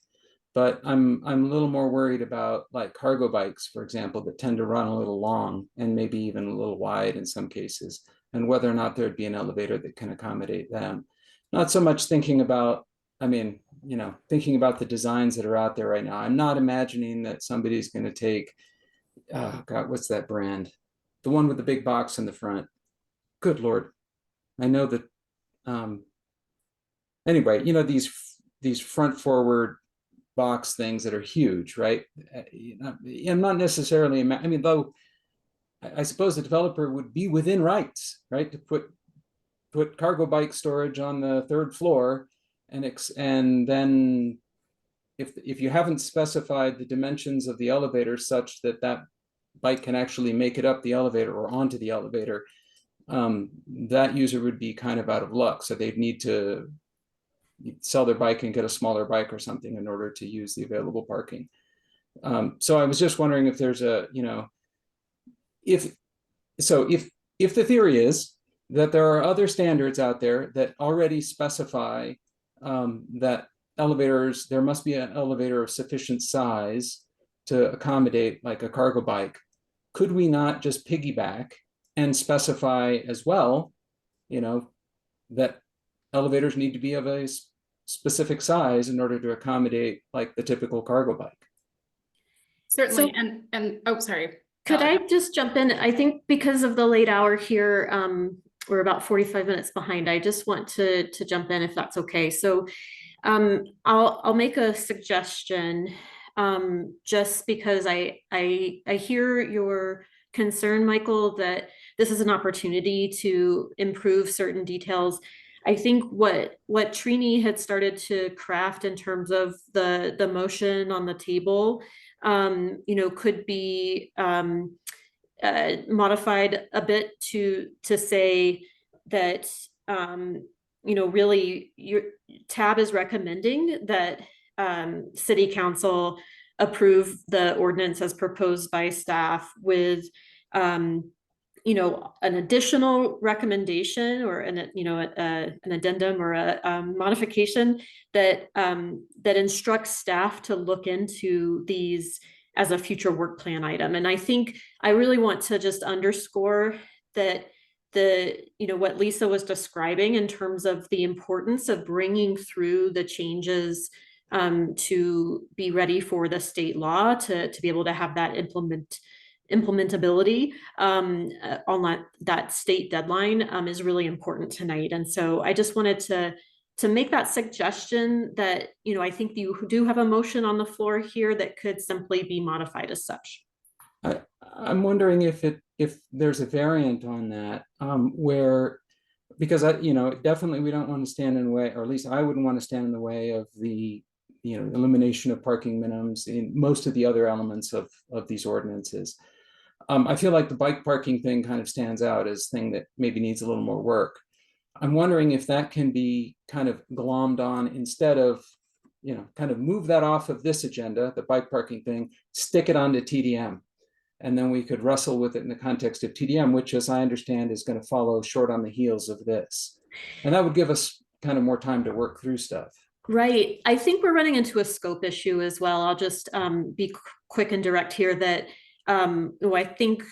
But I'm a little more worried about like cargo bikes, for example, that tend to run a little long and maybe even a little wide in some cases, and whether or not there'd be an elevator that can accommodate them. Not so much thinking about, thinking about the designs that are out there right now. I'm not imagining that somebody's going to take, oh God, what's that brand? The one with the big box in the front. Good Lord. I know that, anyway, these front forward box things that are huge, right? I'm not necessarily, though I suppose the developer would be within rights, right, to put cargo bike storage on the third floor, and then if you haven't specified the dimensions of the elevator such that that bike can actually make it up the elevator or onto the elevator, that user would be kind of out of luck. So they'd need to sell their bike and get a smaller bike or something in order to use the available parking. So I was just wondering if there's if the theory is that there are other standards out there that already specify that there must be an elevator of sufficient size to accommodate like a cargo bike, could we not just piggyback and specify as well, that elevators need to be of a specific size in order to accommodate like the typical cargo bike? Certainly, and oh, sorry. Could I just jump in? I think because of the late hour here, we're about 45 minutes behind. I just want to jump in if that's okay. So I'll make a suggestion, just because I hear your concern, Michael, that this is an opportunity to improve certain details. I think what Trini had started to craft in terms of the motion on the table, could be modified a bit to say that, really your TAB is recommending that City Council approve the ordinance as proposed by staff with an additional recommendation or an addendum or a modification that instructs staff to look into these as a future work plan item. And I think I really want to just underscore that what Lisa was describing in terms of the importance of bringing through the changes to be ready for the state law to be able to have that implementability on that state deadline is really important tonight. And so I just wanted to make that suggestion that, I think you do have a motion on the floor here that could simply be modified as such. I'm wondering if there's a variant on that, because definitely we don't want to stand in the way, or at least I wouldn't want to stand in the way of the elimination of parking minimums in most of the other elements of these ordinances. I feel like the bike parking thing kind of stands out as thing that maybe needs a little more work. I'm wondering if that can be kind of glommed on instead of kind of move that off of this agenda, the bike parking thing, stick it onto TDM. And then we could wrestle with it in the context of TDM, which, as I understand, is going to follow short on the heels of this. And that would give us kind of more time to work through stuff. Right. I think we're running into a scope issue as well. I'll just be quick and direct here that I think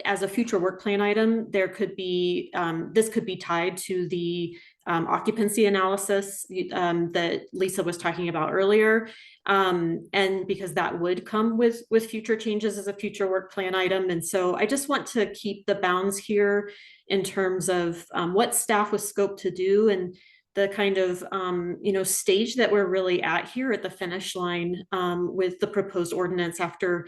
as a future work plan item, there could be, this could be tied to the occupancy analysis that Lisa was talking about earlier. And because that would come with future changes as a future work plan item. And so I just want to keep the bounds here in terms of what staff was scoped to do and the kind of stage that we're really at here at the finish line with the proposed ordinance after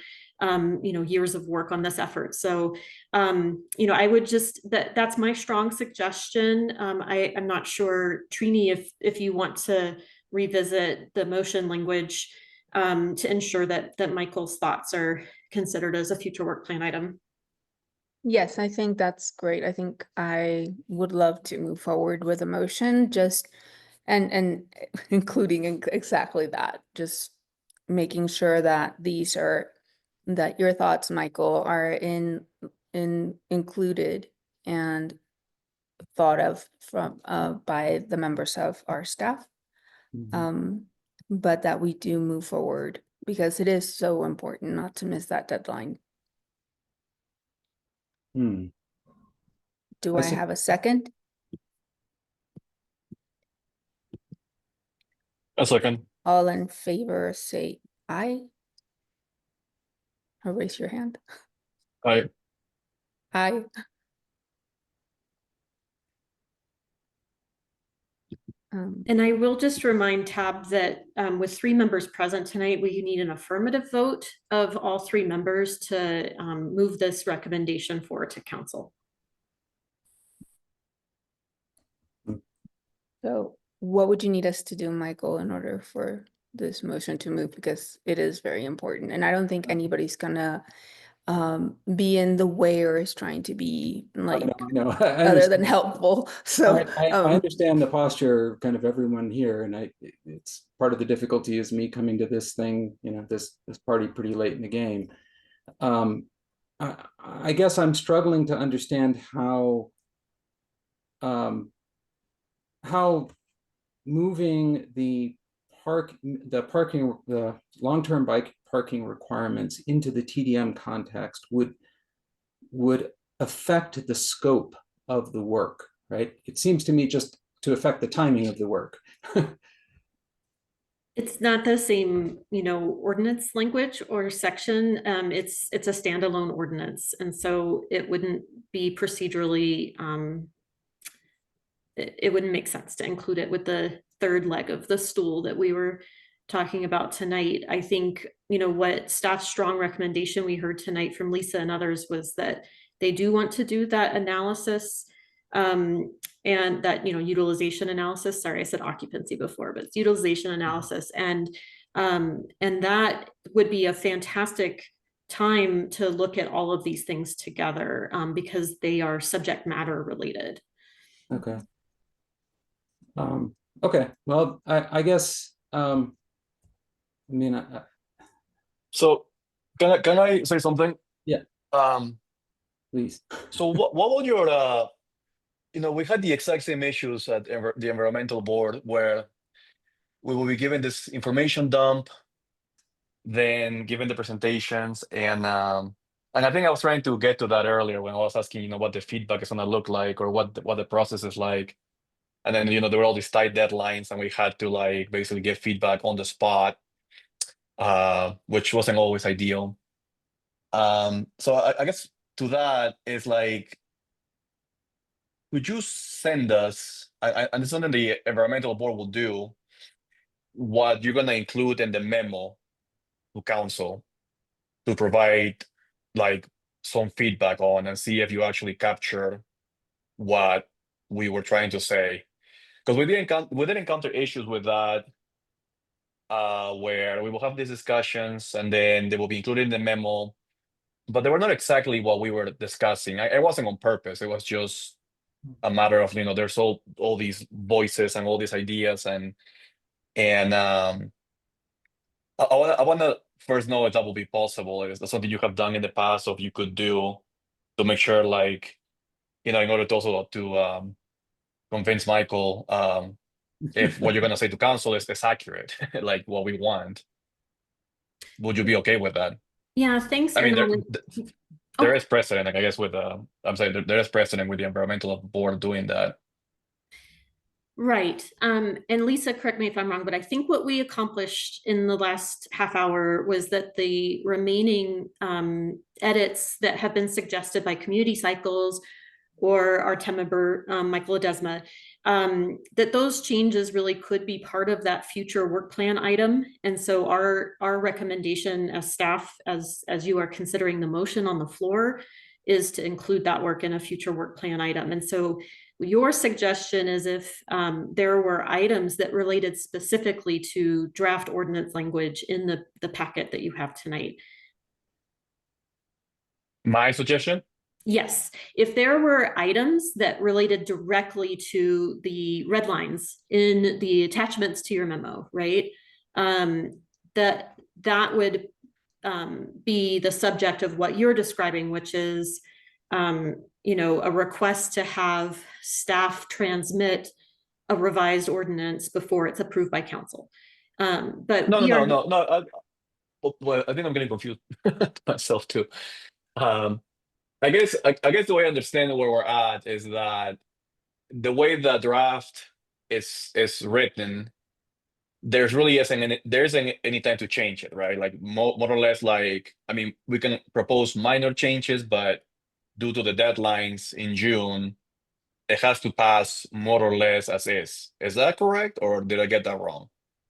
years of work on this effort. So I would just that's my strong suggestion. I'm not sure, Trini, if you want to revisit the motion language to ensure that Michael's thoughts are considered as a future work plan item. Yes, I think that's great. I think I would love to move forward with a motion, just and including exactly that, just making sure that that your thoughts, Michael, are included and thought of from by the members of our staff. But that we do move forward because it is so important not to miss that deadline. Do I have a second? A second. All in favor, say aye. Or raise your hand. Aye. Aye. And I will just remind Tab that with 3 members present tonight, we need an affirmative vote of all 3 members to move this recommendation forward to council. So what would you need us to do, Michael, in order for this motion to move? Because it is very important. And I don't think anybody's gonna be in the way or is trying to be like other than helpful. So I understand the posture kind of everyone here, and it's part of the difficulty is me coming to this thing, this party pretty late in the game. I guess I'm struggling to understand how moving the long-term bike parking requirements into the TDM context would affect the scope of the work, right? It seems to me just to affect the timing of the work. It's not the same, ordinance language or section. It's a standalone ordinance, and so it wouldn't be procedurally. It wouldn't make sense to include it with the third leg of the stool that we were talking about tonight. I think, what staff's strong recommendation we heard tonight from Lisa and others was that they do want to do that analysis and that, utilization analysis. Sorry, I said occupancy before, but it's utilization analysis. And that would be a fantastic time to look at all of these things together because they are subject matter related. Okay. Okay, well, I guess, so can I say something? Yeah. Please. So what would your, we had the exact same issues at the environmental board where we will be given this information dump, then given the presentations, and I think I was trying to get to that earlier when I was asking, what the feedback is going to look like or what the process is like. And then, there were all these tight deadlines and we had to basically get feedback on the spot, which wasn't always ideal. So I guess to that is would you send us, and it's something the environmental board will do, what you're going to include in the memo to council to provide some feedback on and see if you actually capture what we were trying to say. Because we did encounter issues with that, where we will have these discussions and then they will be included in the memo, but they were not exactly what we were discussing. It wasn't on purpose. It was just a matter of, there's all these voices and all these ideas and I wanna first know if that will be possible. Is that something you have done in the past, or if you could do to make sure, like, in order to also to convince Michael if what you're gonna say to council is accurate, like what we want. Would you be okay with that? Yeah, thanks, I mean, Erna. there is precedent, like, I guess, with I'm saying there is precedent with the environmental board doing that. Right. And Lisa, correct me if I'm wrong, but I think what we accomplished in the last half hour was that the remaining edits that have been suggested by Community Cycles or our TEM member, Michael Ledesma, that those changes really could be part of that future work plan item. And so our recommendation as staff, as you are considering the motion on the floor, is to include that work in a future work plan item. And so your suggestion is if there were items that related specifically to draft ordinance language in the packet that you have tonight. My suggestion? Yes, if there were items that related directly to the red lines in the attachments to your memo, right? That would be the subject of what you're describing, which is a request to have staff transmit a revised ordinance before it's approved by council. But No. Well, I think I'm getting confused myself too. I guess the way I understand where we're at is that the way the draft is written, there's really isn't any time to change it, right? Like more or less, like, I mean, we can propose minor changes, but due to the deadlines in June, it has to pass more or less as is. Is that correct, or did I get that wrong?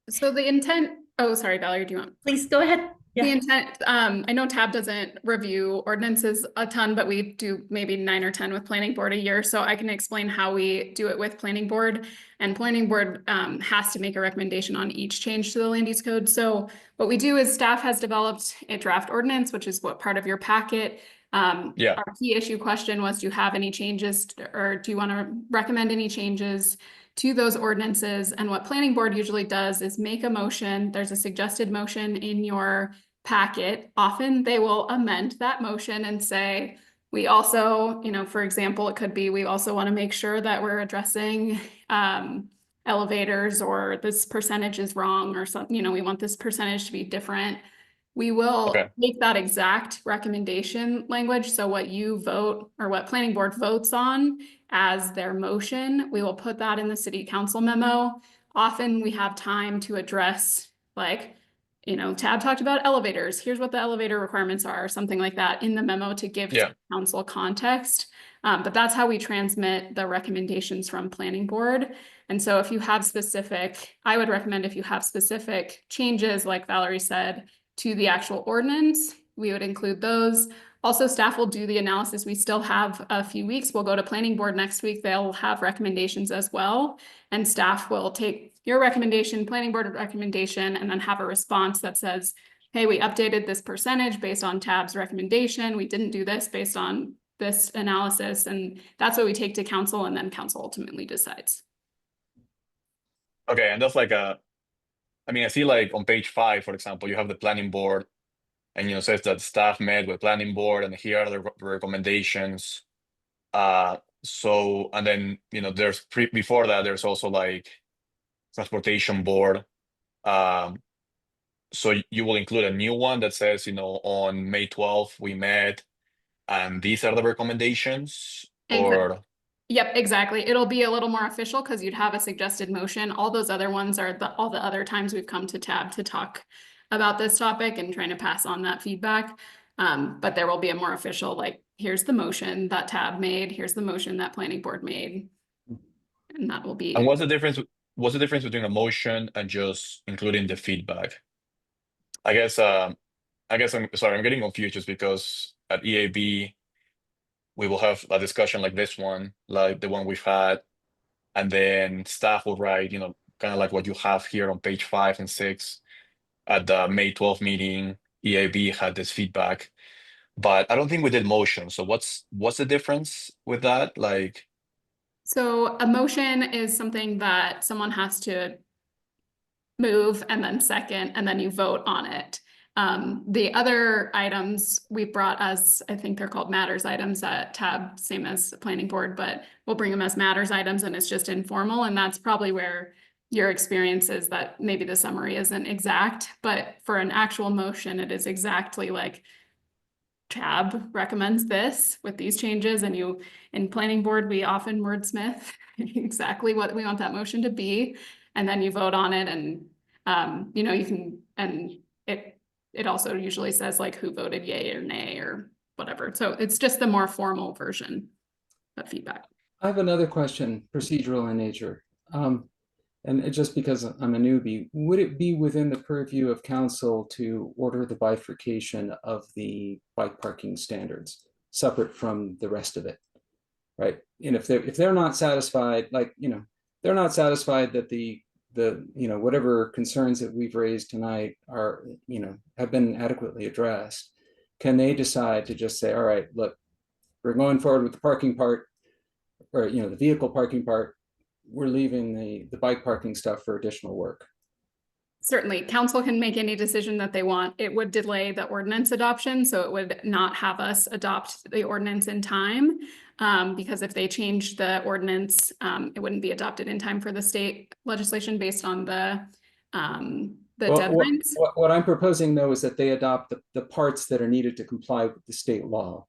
So the intent, oh, sorry, Valerie, do you want? Please go ahead. The intent, I know TAB doesn't review ordinances a ton, but we do maybe 9 or 10 with planning board a year. So I can explain how we do it with planning board, and planning board has to make a recommendation on each change to the land use code. So what we do is staff has developed a draft ordinance, which is what part of your packet. Our key issue question was, do you have any changes, or do you want to recommend any changes to those ordinances? And what planning board usually does is make a motion. There's a suggested motion in your packet. Often they will amend that motion and say, we also, for example, it could be, we also want to make sure that we're addressing elevators, or this percentage is wrong, or something, we want this percentage to be different. We will make that exact recommendation language. So what you vote, or what planning board votes on as their motion, we will put that in the city council memo. Often we have time to address, like, TAB talked about elevators. Here's what the elevator requirements are, something like that in the memo to give council context. But that's how we transmit the recommendations from planning board. And so if you have I would recommend, if you have specific changes, like Valerie said, to the actual ordinance, we would include those. Also, staff will do the analysis. We still have a few weeks. We'll go to planning board next week. They'll have recommendations as well. And staff will take your recommendation, planning board recommendation, and then have a response that says, hey, we updated this percentage based on TAB's recommendation. We didn't do this based on this analysis. And that's what we take to council, and then council ultimately decides. Okay, and that's like I see, like, on page 5, for example, you have the planning board, and says that staff met with planning board, and here are the recommendations. So, and then there's before that, there's also like transportation board. So you will include a new one that says, on May 12th we met, and these are the recommendations, or. Yep, exactly. It'll be a little more official because you'd have a suggested motion. All those other ones are all the other times we've come to TAB to talk about this topic and trying to pass on that feedback. But there will be a more official, like, here's the motion that TAB made, here's the motion that planning board made. And that will be. And what's the difference between a motion and just including the feedback? I guess I'm sorry, I'm getting confused just because at EAB, we will have a discussion like this one, like the one we've had, and then staff will write, kind of like what you have here on page 5 and 6. At the May 12th meeting, EAB had this feedback, but I don't think we did motion. So what's the difference with that? Like, so a motion is something that someone has to move and then second, and then you vote on it. The other items we brought as, I think they're called matters items at tab, same as the planning board, but we'll bring them as matters items and it's just informal. And that's probably where your experience is that maybe the summary isn't exact, but for an actual motion, it is exactly like tab recommends this with these changes, and you, in planning board, we often wordsmith exactly what we want that motion to be. And then you vote on it, and you know, you can, and it also usually says like who voted yay or nay or whatever. So it's just the more formal version of feedback. I have another question, procedural in nature. And just because I'm a newbie, would it be within the purview of council to order the bifurcation of the bike parking standards separate from the rest of it? Right. And if they're not satisfied, like, you know, they're not satisfied that the you know, whatever concerns that we've raised tonight are, you know, have been adequately addressed, can they decide to just say, all right, look, we're going forward with the parking part, or, you know, the vehicle parking part, we're leaving the bike parking stuff for additional work? Certainly, council can make any decision that they want. It would delay the ordinance adoption, so it would not have us adopt the ordinance in time. Because if they change the ordinance, it wouldn't be adopted in time for the state legislation based on the deadlines. What I'm proposing, though, is that they adopt the parts that are needed to comply with the state law.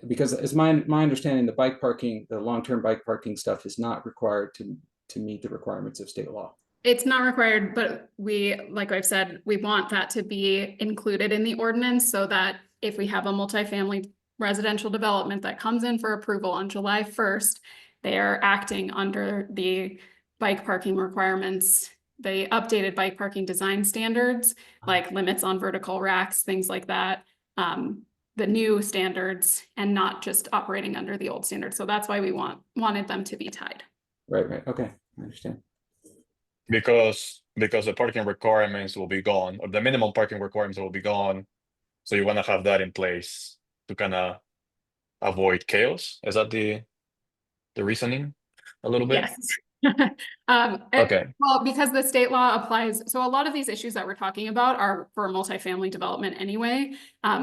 Because as my understanding, the bike parking, the long-term bike parking stuff is not required to meet the requirements of state law. It's not required, but we, like I've said, we want that to be included in the ordinance so that if we have a multifamily residential development that comes in for approval on July 1st, they are acting under the bike parking requirements, the updated bike parking design standards, like limits on vertical racks, things like that, the new standards, and not just operating under the old standards. So that's why we wanted them to be tied. Right. Okay, I understand. Because the parking requirements will be gone, or the minimum parking requirements will be gone. So you want to have that in place to kind of avoid chaos. Is that the reasoning a little bit? Yes. Okay. Well, because the state law applies, so a lot of these issues that we're talking about are for multifamily development anyway.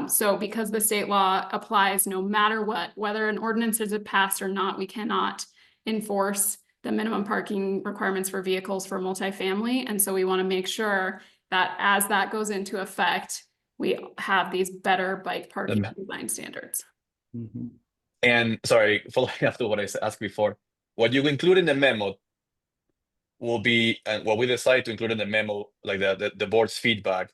So because the state law applies no matter what, whether an ordinance is passed or not, we cannot enforce the minimum parking requirements for vehicles for multifamily. And so we want to make sure that as that goes into effect, we have these better bike parking design standards. Mm-hmm. And sorry, following up to what I asked before, what you include in the memo will be, and what we decide to include in the memo, like the board's feedback,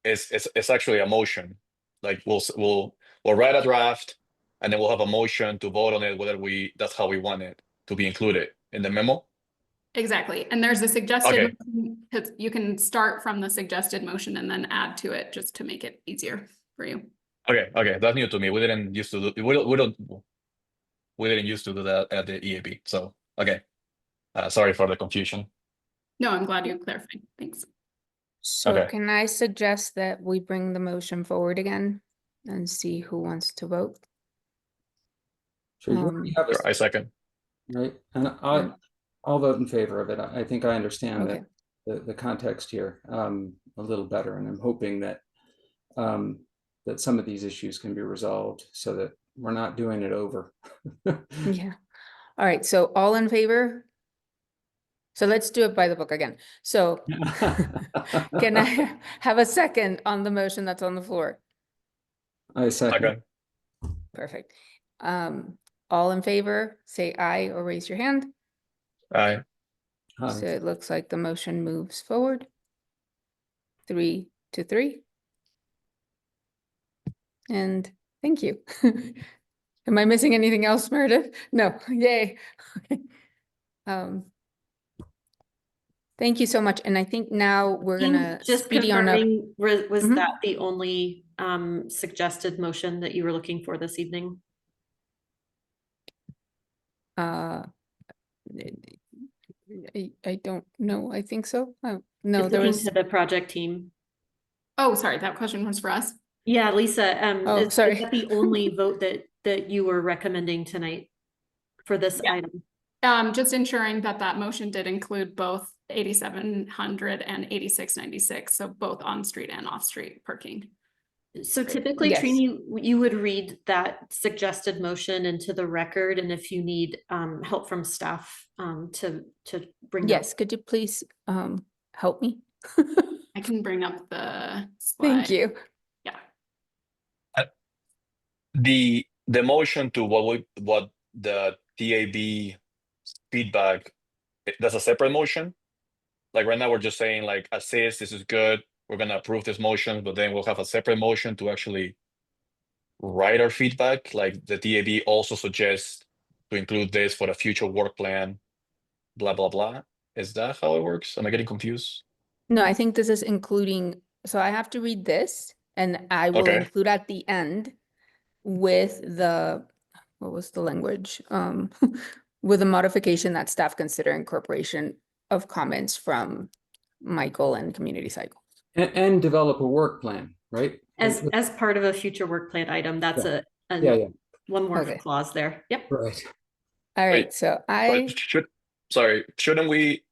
is actually a motion. Like we'll write a draft, and then we'll have a motion to vote on it, whether that's how we want it to be included in the memo. Exactly. And there's a suggested, you can start from the suggested motion and then add to it just to make it easier for you. Okay, that's new to me. We didn't used to do we didn't used to do that at the EAB. So okay. Sorry for the confusion. No, I'm glad you clarified. Thanks. So Okay. can I suggest that we bring the motion forward again and see who wants to vote? Sure, you already have Sure, I second. right? And I'll vote in favor of it. I think I understand the context here a little better, and I'm hoping that that some of these issues can be resolved so that we're not doing it over. Yeah. All right. So all in favor? So let's do it by the book again. So can I have a second on the motion that's on the floor? I second. Okay. Perfect. All in favor, say aye or raise your hand. Aye. So it looks like the motion moves forward. 3-3. And thank you. Am I missing anything else, Meredith? No, yay. Okay. Thank you so much. And I think now we're gonna just speedy on up. confirming, was Mhm. that the only suggested motion that you were looking for this evening? I don't know. I think so. No, It's there looking was. to the project team. Oh, sorry, that question was for us. Yeah, Lisa, is sorry. that the only vote that you were recommending tonight for this item? Just ensuring that that motion did include both 8700 and 8696, so both on-street and off-street parking. So typically, Yes. Trini, you would read that suggested motion into the record, and if you need help from staff to bring that. Yes, could you please help me? I can bring up the Thank slide. you. Yeah. The motion to what the TAB feedback, that's a separate motion. Like right now, we're just saying like assist, this is good. We're gonna approve this motion, but then we'll have a separate motion to actually write our feedback. Like the TAB also suggests to include this for the future work plan, blah, blah, blah. Is that how it works? Am I getting confused? No, I think this is including, so I have to read this and I will Okay. include at the end with the, what was the language? With a modification that staff consider incorporation of comments from Michael and Community Cycle. And develop a work plan, right? As part of a future work plan item, that's Yeah. a Yeah, yeah. one more Okay. clause there. Yep. Right. All right, Wait, so But shouldn't we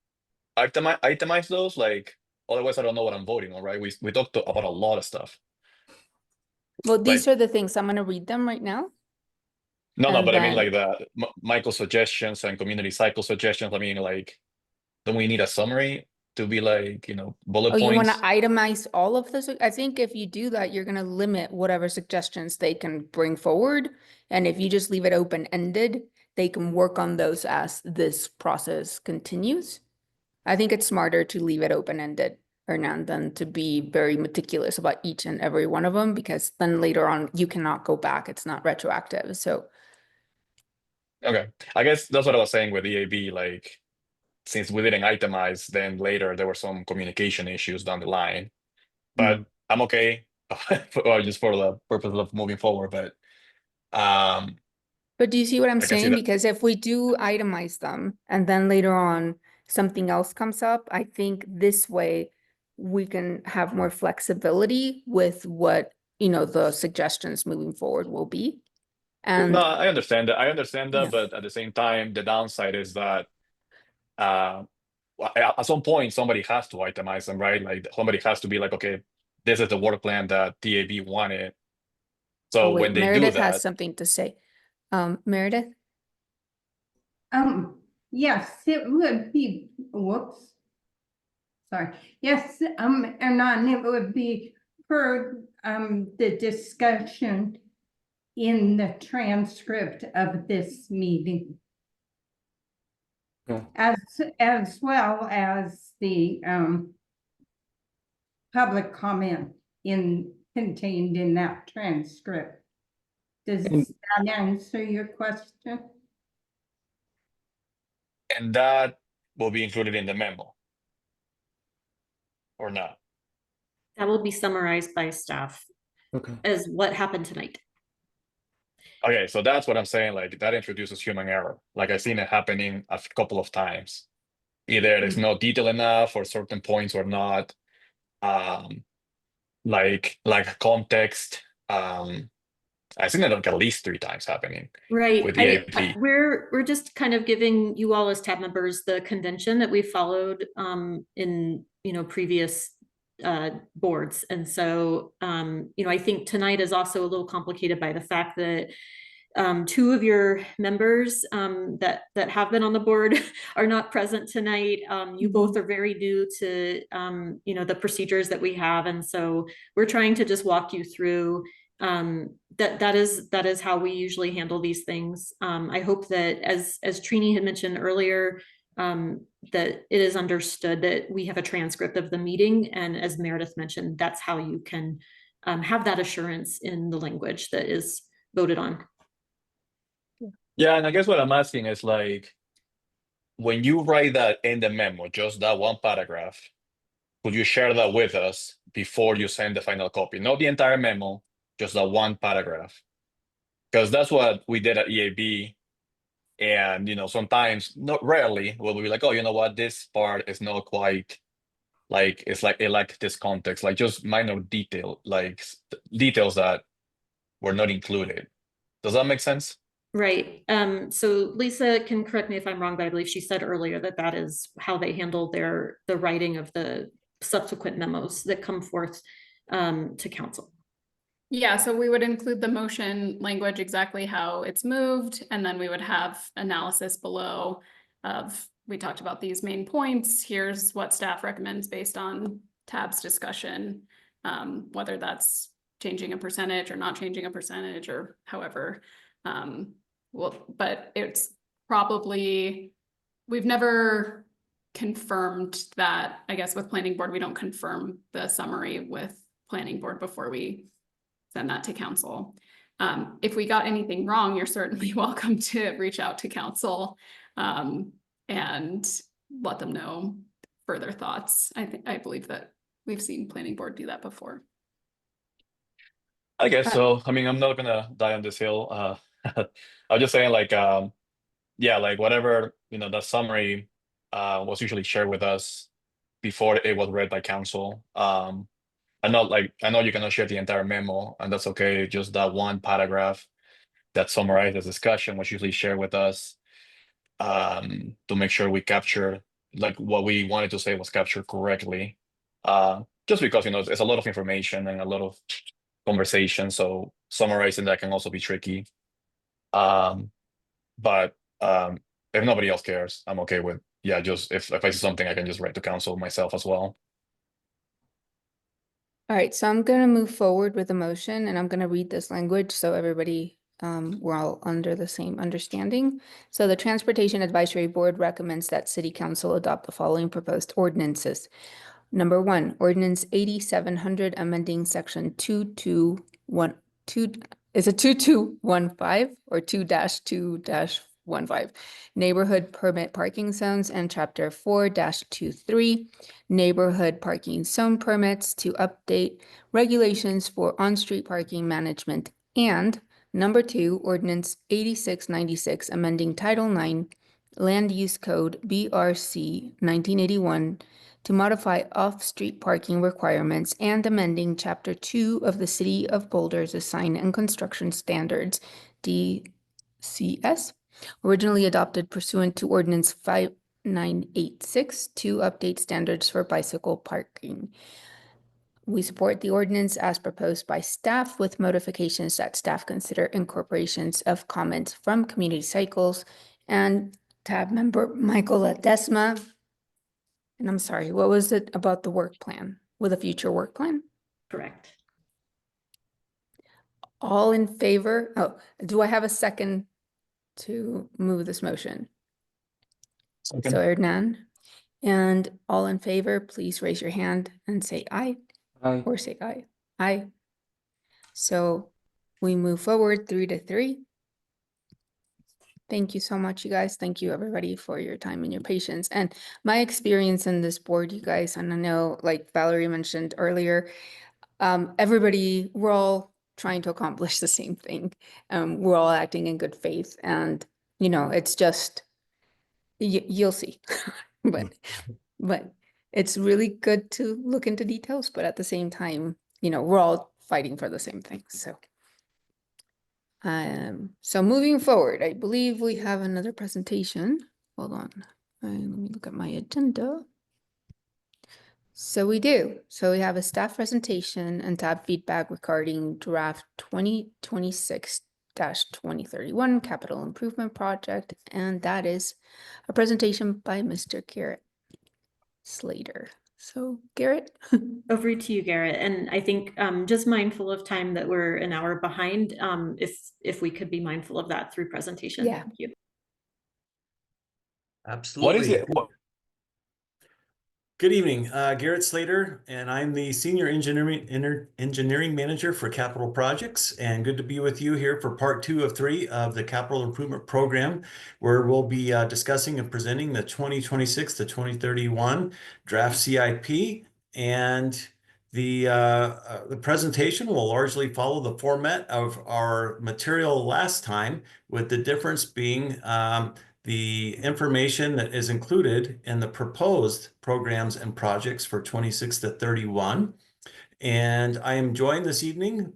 itemize those? Like, otherwise I don't know what I'm voting on, right? We talked about a lot of stuff. well, these are the things, I'm gonna read them right now. No, And but I mean then- like the Michael suggestions and Community Cycle suggestions. I mean, like, don't we need a summary to be like, bullet Oh, you points? wanna itemize all of this? I think if you do that, you're gonna limit whatever suggestions they can bring forward. And if you just leave it open-ended, they can work on those as this process continues. I think it's smarter to leave it open-ended, Hernan, than to be very meticulous about each and every one of them, because then later on you cannot go back. It's not retroactive. So Okay, I guess that's what I was saying with EAB. Like, since we didn't itemize, then later there were some communication issues down the line. But I'm okay, or just for the purpose of moving forward. But but do you see what I'm I can see saying? that. Because if we do itemize them and then later on something else comes up, I think this way we can have more flexibility with what, the suggestions moving forward will be. And No, I understand that. Yeah. But at the same time, the downside is that at some point somebody has to itemize them, right? Like somebody has to be like, okay, this is the work plan that TAB wanted. So oh, wait, when they Meredith do has that, something to say. Meredith? Yes, it would be, whoops. Sorry, yes, Hernan, it would be per, the discussion in the transcript of this meeting. Okay. As well as the, public comment contained in that transcript. Does that answer your question? and that will be included in the memo, or not? That will be summarized by staff Okay. as what happened tonight. Okay, so that's what I'm saying. Like that introduces human error. Like I've seen it happening a couple of times. Either there's no detail enough, or certain points or not. Like context. I've seen it like at least 3 times happening. Right. With the AP. We're just kind of giving you all as tab members the convention that we followed in previous boards. And so I think tonight is also a little complicated by the fact that 2 of your members that have been on the board are not present tonight. You both are very new to the procedures that we have, and so we're trying to just walk you through that is how we usually handle these things. I hope that as Trini had mentioned earlier, that it is understood that we have a transcript of the meeting, and as Meredith mentioned, that's how you can have that assurance in the language that is voted on. Yeah, and I guess what I'm asking is like, when you write that in the memo, just that one paragraph, could you share that with us before you send the final copy? Not the entire memo, just that one paragraph. Because that's what we did at EAB. And sometimes, not rarely, we'll be like, oh, you know what, this part is not quite like, it's like it lacked this context, like just minor details that were not included. Does that make sense? Right. So Lisa can correct me if I'm wrong, but I believe she said earlier that that is how they handle the writing of the subsequent memos that come forth to council. Yeah, so we would include the motion language, exactly how it's moved, and then we would have analysis below of, we talked about these main points, here's what staff recommends based on Tab's discussion, whether that's changing a percentage or not changing a percentage or however. Well, but it's probably, we've never confirmed that, I guess with planning board, we don't confirm the summary with planning board before we send that to council. If we got anything wrong, you're certainly welcome to reach out to council and let them know further thoughts. I believe that we've seen planning board do that before. I guess so. I mean, I'm not gonna die on this hill. I'm just saying, like, yeah, like whatever, the summary was usually shared with us before it was read by council. I know you cannot share the entire memo, and that's okay. Just that one paragraph that summarizes the discussion was usually shared with us to make sure we capture like what we wanted to say was captured correctly. Just because it's a lot of information and a lot of conversation, so summarizing that can also be tricky. But if nobody else cares, I'm okay with just if I see something, I can just write to council myself as well. All right, so I'm gonna move forward with the motion and I'm gonna read this language so everybody, we're all under the same understanding. So the Transportation Advisory Board recommends that City Council adopt the following proposed ordinances. Number 1, Ordinance 8700 amending section 2215, is it 2215 or 2-2-15? Neighborhood permit parking zones and chapter 4-23 neighborhood parking zone permits to update regulations for on-street parking management. And number 2, Ordinance 8696 amending Title 9 Land Use Code BRC 1981 to modify off-street parking requirements and amending Chapter 2 of the City of Boulder's Design and Construction Standards, DCS, originally adopted pursuant to Ordinance 5986 to update standards for bicycle parking. We support the ordinance as proposed by staff with modifications that staff consider incorporations of comments from Community Cycles and TAB member Michael Ledesma. And I'm sorry, what was it about the work plan? With a future work plan? Correct. All in favor? Oh, do I have a second to move this motion? Second. So Hernan, and all in favor, please raise your hand and say aye. Aye. Or say aye. Aye. So we move forward 3-3. Thank you so much, you guys. Thank you, everybody, for your time and your patience. And my experience in this board, you guys, and I know, like Valerie mentioned earlier, everybody, we're all trying to accomplish the same thing. We're all acting in good faith. And, it's just, you'll see. but it's really good to look into details. But at the same time, we're all fighting for the same thing. So moving forward, I believe we have another presentation. Hold on. Let me look at my agenda. So we do. So we have a staff presentation and tab feedback regarding draft 2026-2031 capital improvement project. And that is a presentation by Mr. Garrett Slater. So Garrett. Over to you, Garrett. And I think just mindful of time that we're an hour behind, if we could be mindful of that through presentation. Yeah. Thank you. Absolutely. What is it? Good evening, Garrett Slater, and I'm the Senior Engineering Manager for Capital Projects, and good to be with you here for part 2 of 3 of the Capital Improvement Program, where we'll be discussing and presenting the 2026 to 2031 draft CIP, and the presentation will largely follow the format of our material last time, with the difference being the information that is included in the proposed programs and projects for 26 to 31. And I am joined this evening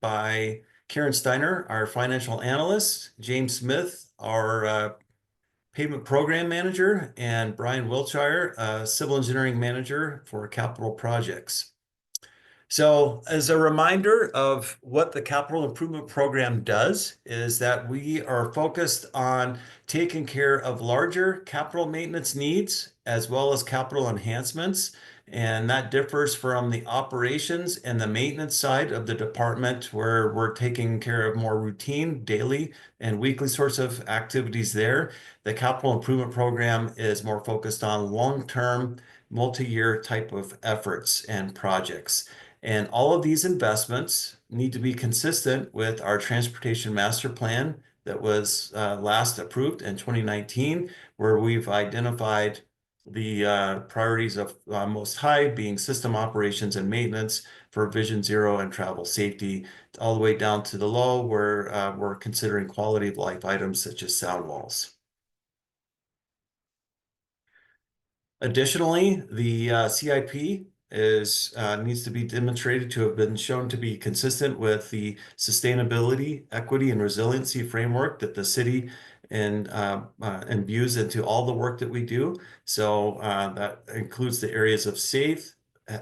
by Karen Steiner, our financial analyst, James Smith, our pavement program manager, and Brian Wiltshire, civil engineering manager for capital projects. So as a reminder of what the capital improvement program does is that we are focused on taking care of larger capital maintenance needs as well as capital enhancements. And that differs from the operations and the maintenance side of the department, where we're taking care of more routine daily and weekly sorts of activities there. The capital improvement program is more focused on long-term, multi-year type of efforts and projects. And all of these investments need to be consistent with our transportation master plan that was last approved in 2019, where we've identified the priorities of most high being system operations and maintenance for Vision Zero and travel safety, all the way down to the low where we're considering quality of life items such as sound walls. Additionally, the CIP needs to be demonstrated to have been shown to be consistent with the sustainability, equity, and resiliency framework that the city views into all the work that we do. So that includes the areas of safe,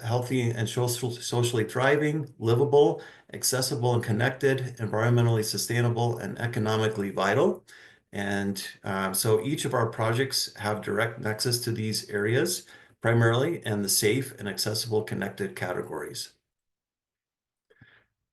healthy, and socially thriving, livable, accessible and connected, environmentally sustainable, and economically vital. And so each of our projects have direct nexus to these areas, primarily in the safe and accessible connected categories.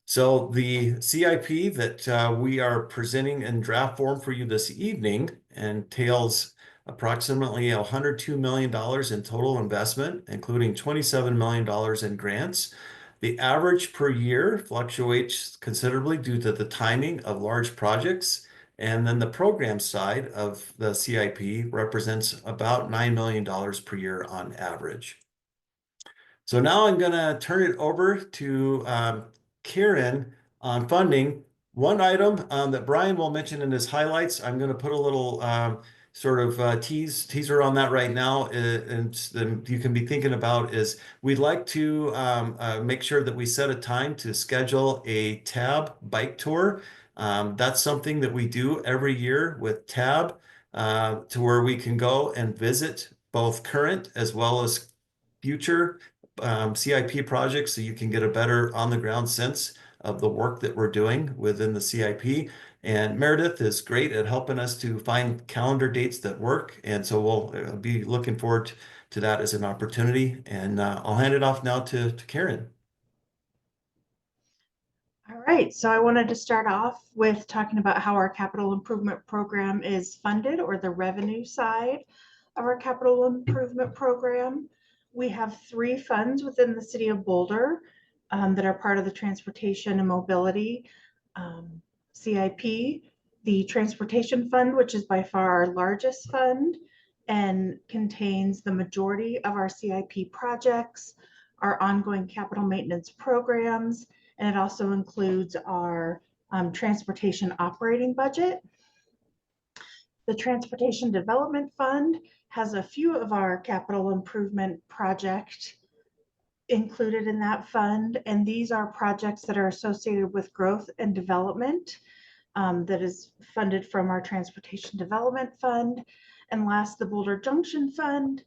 So the CIP that we are presenting in draft form for you this evening entails approximately $102 million in total investment, including $27 million in grants. The average per year fluctuates considerably due to the timing of large projects. And then the program side of the CIP represents about $9 million per year on average. So now I'm going to turn it over to Karen on funding. One item that Brian will mention in his highlights, I'm going to put a little sort of teaser on that right now, and then you can be thinking about is we'd like to make sure that we set a time to schedule a TAB bike tour. That's something that we do every year with TAB to where we can go and visit both current as well as future CIP projects, so you can get a better on-the-ground sense of the work that we're doing within the CIP. And Meredith is great at helping us to find calendar dates that work. And so we'll be looking forward to that as an opportunity. And I'll hand it off now to Karen. All right, so I wanted to start off with talking about how our capital improvement program is funded, or the revenue side of our capital improvement program. We have 3 funds within the city of Boulder that are part of the transportation and mobility CIP. The transportation fund, which is by far our largest fund and contains the majority of our CIP projects, our ongoing capital maintenance programs, and it also includes our transportation operating budget. The Transportation Development Fund has a few of our capital improvement projects included in that fund, and these are projects that are associated with growth and development that is funded from our Transportation Development Fund. And last, the Boulder Junction Fund,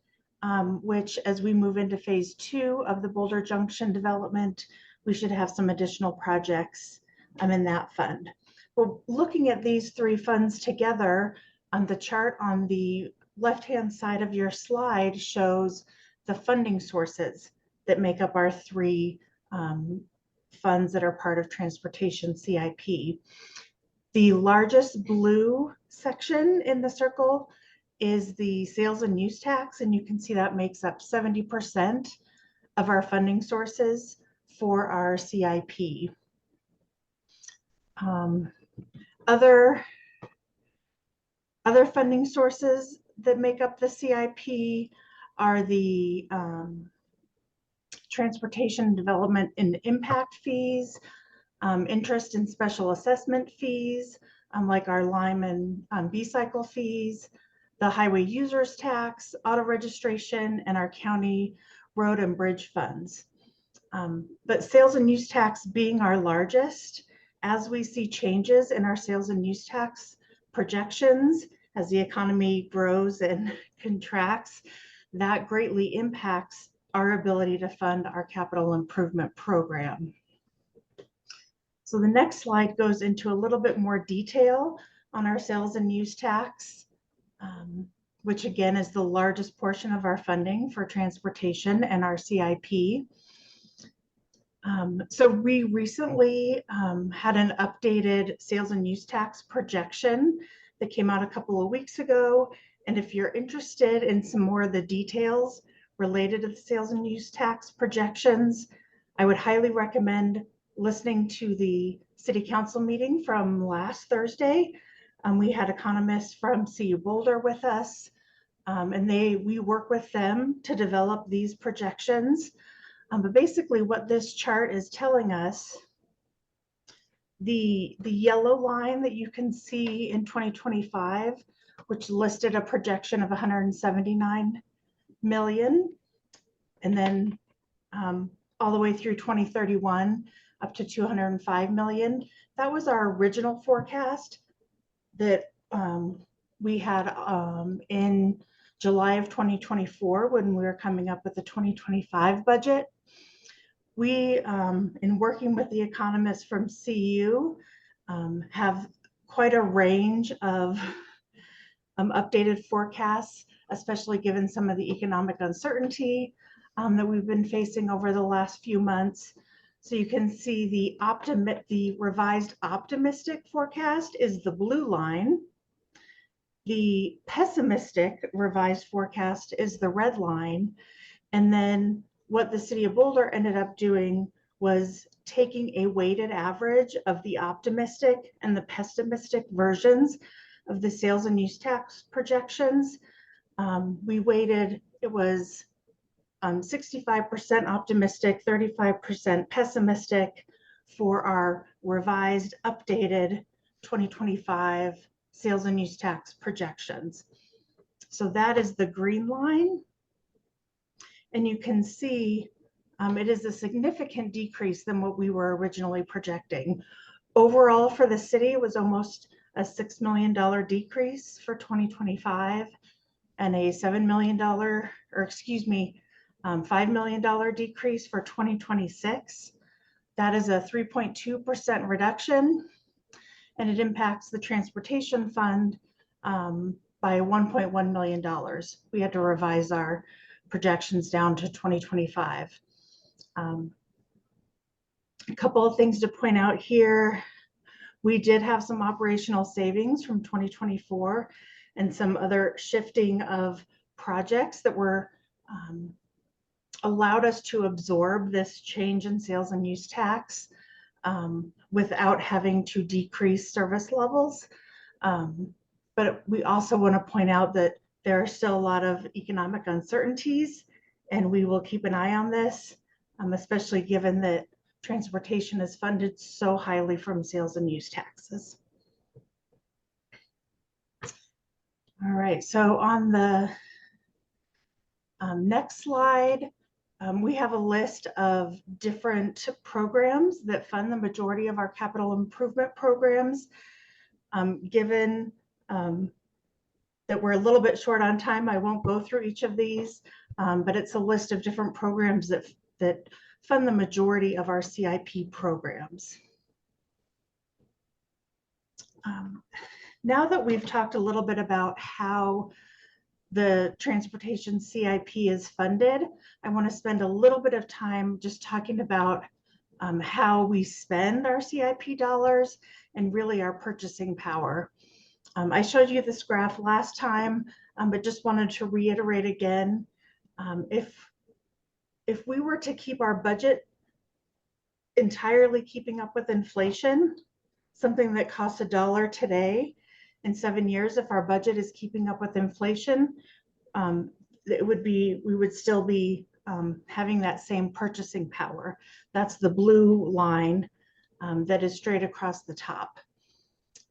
which as we move into phase 2 of the Boulder Junction development, we should have some additional projects in that fund. Well, looking at these 3 funds together, on the chart on the left-hand side of your slide shows the funding sources that make up our 3 funds that are part of Transportation CIP. The largest blue section in the circle is the sales and use tax, and you can see that makes up 70% of our funding sources for our CIP. Other funding sources that make up the CIP are the transportation development and impact fees, interest and special assessment fees, like our Lime and B-cycle fees, the highway users tax, auto registration, and our county road and bridge funds. But sales and use tax being our largest, as we see changes in our sales and use tax projections, as the economy grows and contracts, that greatly impacts our ability to fund our capital improvement program. So the next slide goes into a little bit more detail on our sales and use tax, which again is the largest portion of our funding for transportation and our CIP. So we recently had an updated sales and use tax projection that came out a couple of weeks ago. And if you're interested in some more of the details related to the sales and use tax projections, I would highly recommend listening to the city council meeting from last Thursday. We had economists from CU Boulder with us, and we work with them to develop these projections. But basically what this chart is telling us, the yellow line that you can see in 2025, which listed a projection of 179 million, and then all the way through 2031 up to 205 million. That was our original forecast that we had in July of 2024 when we were coming up with the 2025 budget. We, in working with the economists from CU, have quite a range of updated forecasts, especially given some of the economic uncertainty that we've been facing over the last few months. So you can see the revised optimistic forecast is the blue line. The pessimistic revised forecast is the red line. And then what the City of Boulder ended up doing was taking a weighted average of the optimistic and the pessimistic versions of the sales and use tax projections. We weighted, it was 65% optimistic, 35% pessimistic for our revised, updated 2025 sales and use tax projections. So that is the green line. And you can see it is a significant decrease than what we were originally projecting. Overall for the city, it was almost a $6 million decrease for 2025 and a $7 million, or excuse me, $5 million decrease for 2026. That is a 3.2% reduction, and it impacts the transportation fund by $1.1 million. We had to revise our projections down to 2025. A couple of things to point out here. We did have some operational savings from 2024 and some other shifting of projects that were allowed us to absorb this change in sales and use tax without having to decrease service levels. But we also want to point out that there are still a lot of economic uncertainties, and we will keep an eye on this, especially given that transportation is funded so highly from sales and use taxes. All right, so on the next slide, we have a list of different programs that fund the majority of our capital improvement programs. Given that we're a little bit short on time, I won't go through each of these, but it's a list of different programs that fund the majority of our CIP programs. Now that we've talked a little bit about how the transportation CIP is funded, I want to spend a little bit of time just talking about how we spend our CIP dollars and really our purchasing power. I showed you this graph last time, but just wanted to reiterate again. If we were to keep our budget entirely keeping up with inflation, something that costs $1 today, in 7 years, if our budget is keeping up with inflation, we would still be having that same purchasing power. That's the blue line that is straight across the top.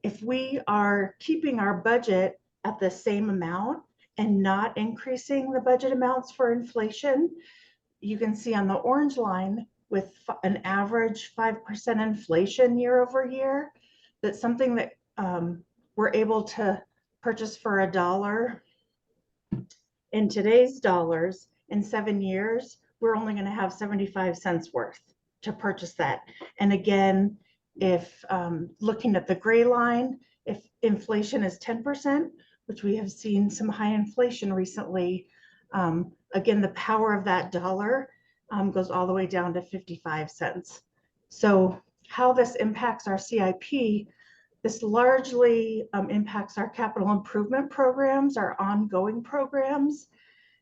If we are keeping our budget at the same amount and not increasing the budget amounts for inflation, you can see on the orange line, with an average 5% inflation year over year, that's something that we're able to purchase for $1 in today's dollars. In 7 years, we're only going to have 75 cents worth to purchase that. And again, if looking at the gray line, if inflation is 10%, which we have seen some high inflation recently, again, the power of that dollar goes all the way down to 55 cents. So how this impacts our CIP, this largely impacts our capital improvement programs, our ongoing programs.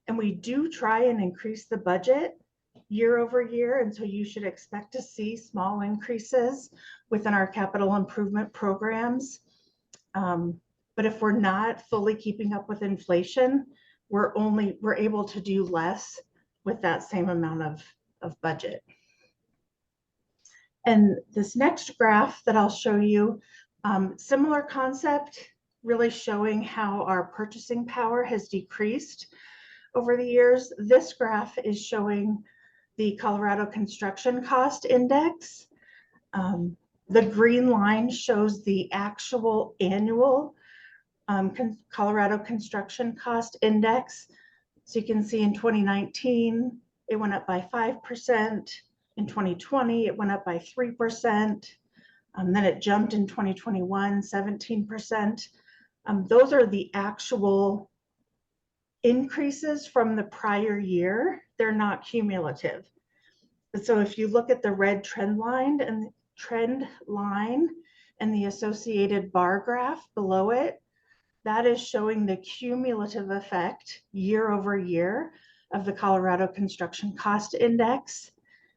And we do try and increase the budget year over year. And so you should expect to see small increases within our capital improvement programs. But if we're not fully keeping up with inflation, we're able to do less with that same amount of budget. And this next graph that I'll show you, similar concept, really showing how our purchasing power has decreased over the years. This graph is showing the Colorado Construction Cost Index. The green line shows the actual annual Colorado Construction Cost Index. So you can see in 2019, it went up by 5%. In 2020, it went up by 3%. Then it jumped in 2021, 17%. Those are the actual increases from the prior year. They're not cumulative. So if you look at the red trend line and the associated bar graph below it, that is showing the cumulative effect year over year of the Colorado Construction Cost Index.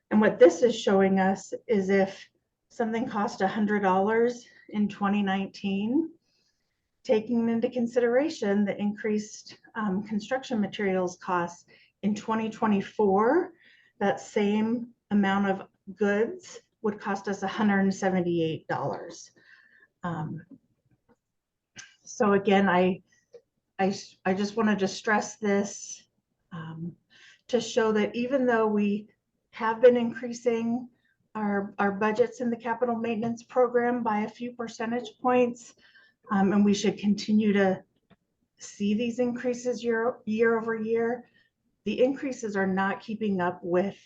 And what this is showing us is if something cost $100 in 2019, taking into consideration the increased construction materials costs in 2024, that same amount of goods would cost us $178. So again, I just wanted to stress this to show that even though we have been increasing our budgets in the capital maintenance program by a few percentage points, and we should continue to see these increases year over year, the increases are not keeping up with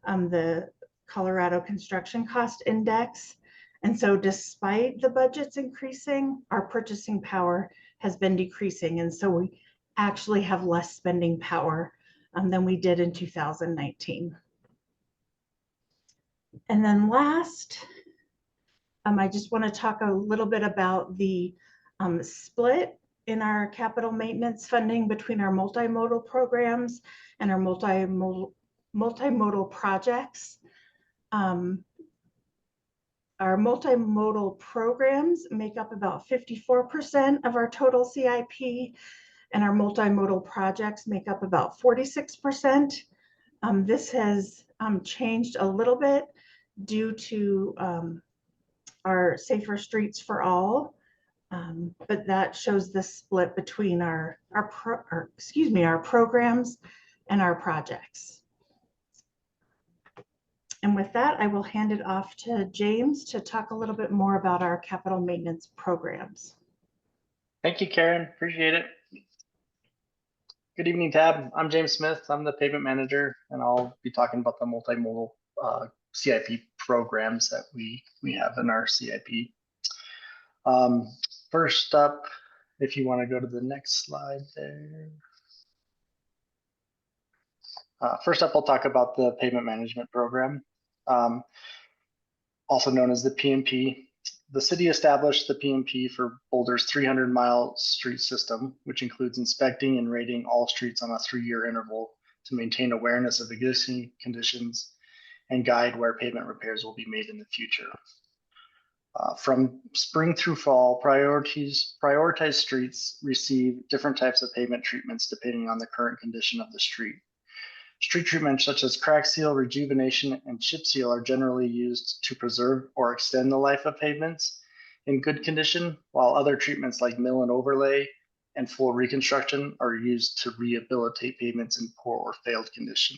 the Colorado Construction Cost Index. And so despite the budgets increasing, our purchasing power has been decreasing. And so we actually have less spending power than we did in 2019. And then last, I just want to talk a little bit about the split in our capital maintenance funding between our multimodal programs and our multimodal projects. Our multimodal programs make up about 54% of our total CIP, and our multimodal projects make up about 46%. This has changed a little bit due to our Safer Streets for All, but that shows the split between our programs and our projects. And with that, I will hand it off to James to talk a little bit more about our capital maintenance programs. Thank you, Karen. Appreciate it. Good evening, Tab. I'm James Smith. I'm the pavement manager, and I'll be talking about the multimodal CIP programs that we have in our CIP. First up, if you want to go to the next slide there. First up, I'll talk about the pavement management program, also known as the PMP. The city established the PMP for Boulder's 300-mile street system, which includes inspecting and rating all streets on a 3-year interval to maintain awareness of existing conditions and guide where pavement repairs will be made in the future. From spring through fall, prioritized streets receive different types of pavement treatments depending on the current condition of the street. Street treatments such as crack seal, rejuvenation, and chip seal are generally used to preserve or extend the life of pavements in good condition, while other treatments like mill and overlay and full reconstruction are used to rehabilitate pavements in poor or failed condition.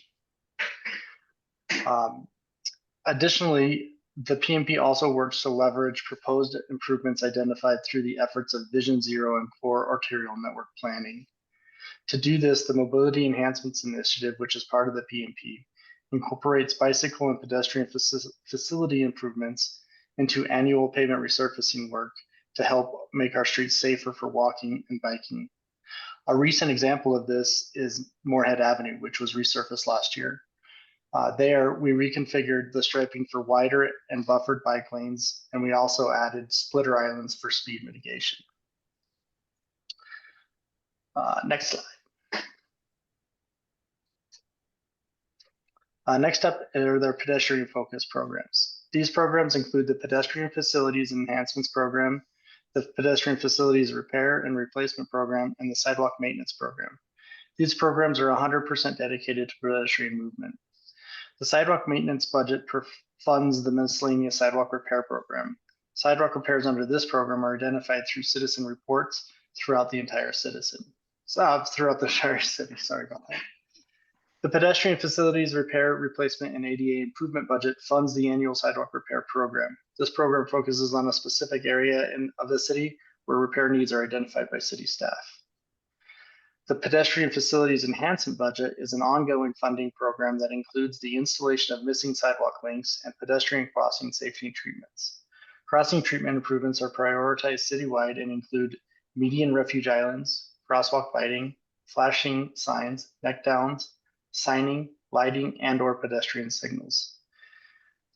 Additionally, the PMP also works to leverage proposed improvements identified through the efforts of Vision Zero and Core Arterial Network Planning. To do this, the Mobility Enhancements Initiative, which is part of the PMP, incorporates bicycle and pedestrian facility improvements into annual pavement resurfacing work to help make our streets safer for walking and biking. A recent example of this is Moorhead Avenue, which was resurfaced last year. There, we reconfigured the striping for wider and buffered bike lanes, and we also added splitter islands for speed mitigation. Next slide. Next up are their pedestrian focus programs. These programs include the Pedestrian Facilities Enhancements Program, the Pedestrian Facilities Repair and Replacement Program, and the Sidewalk Maintenance Program. These programs are 100% dedicated to pedestrian movement. The sidewalk maintenance budget funds the miscellaneous sidewalk repair program. Sidewalk repairs under this program are identified through citizen reports throughout the entire city. Sorry about that. The Pedestrian Facilities Repair, Replacement, and ADA Improvement budget funds the annual sidewalk repair program. This program focuses on a specific area of the city where repair needs are identified by city staff. The Pedestrian Facilities Enhancement budget is an ongoing funding program that includes the installation of missing sidewalk links and pedestrian crossing safety treatments. Crossing treatment improvements are prioritized citywide and include median refuge islands, crosswalk lighting, flashing signs, neck downs, signing, lighting, and/or pedestrian signals.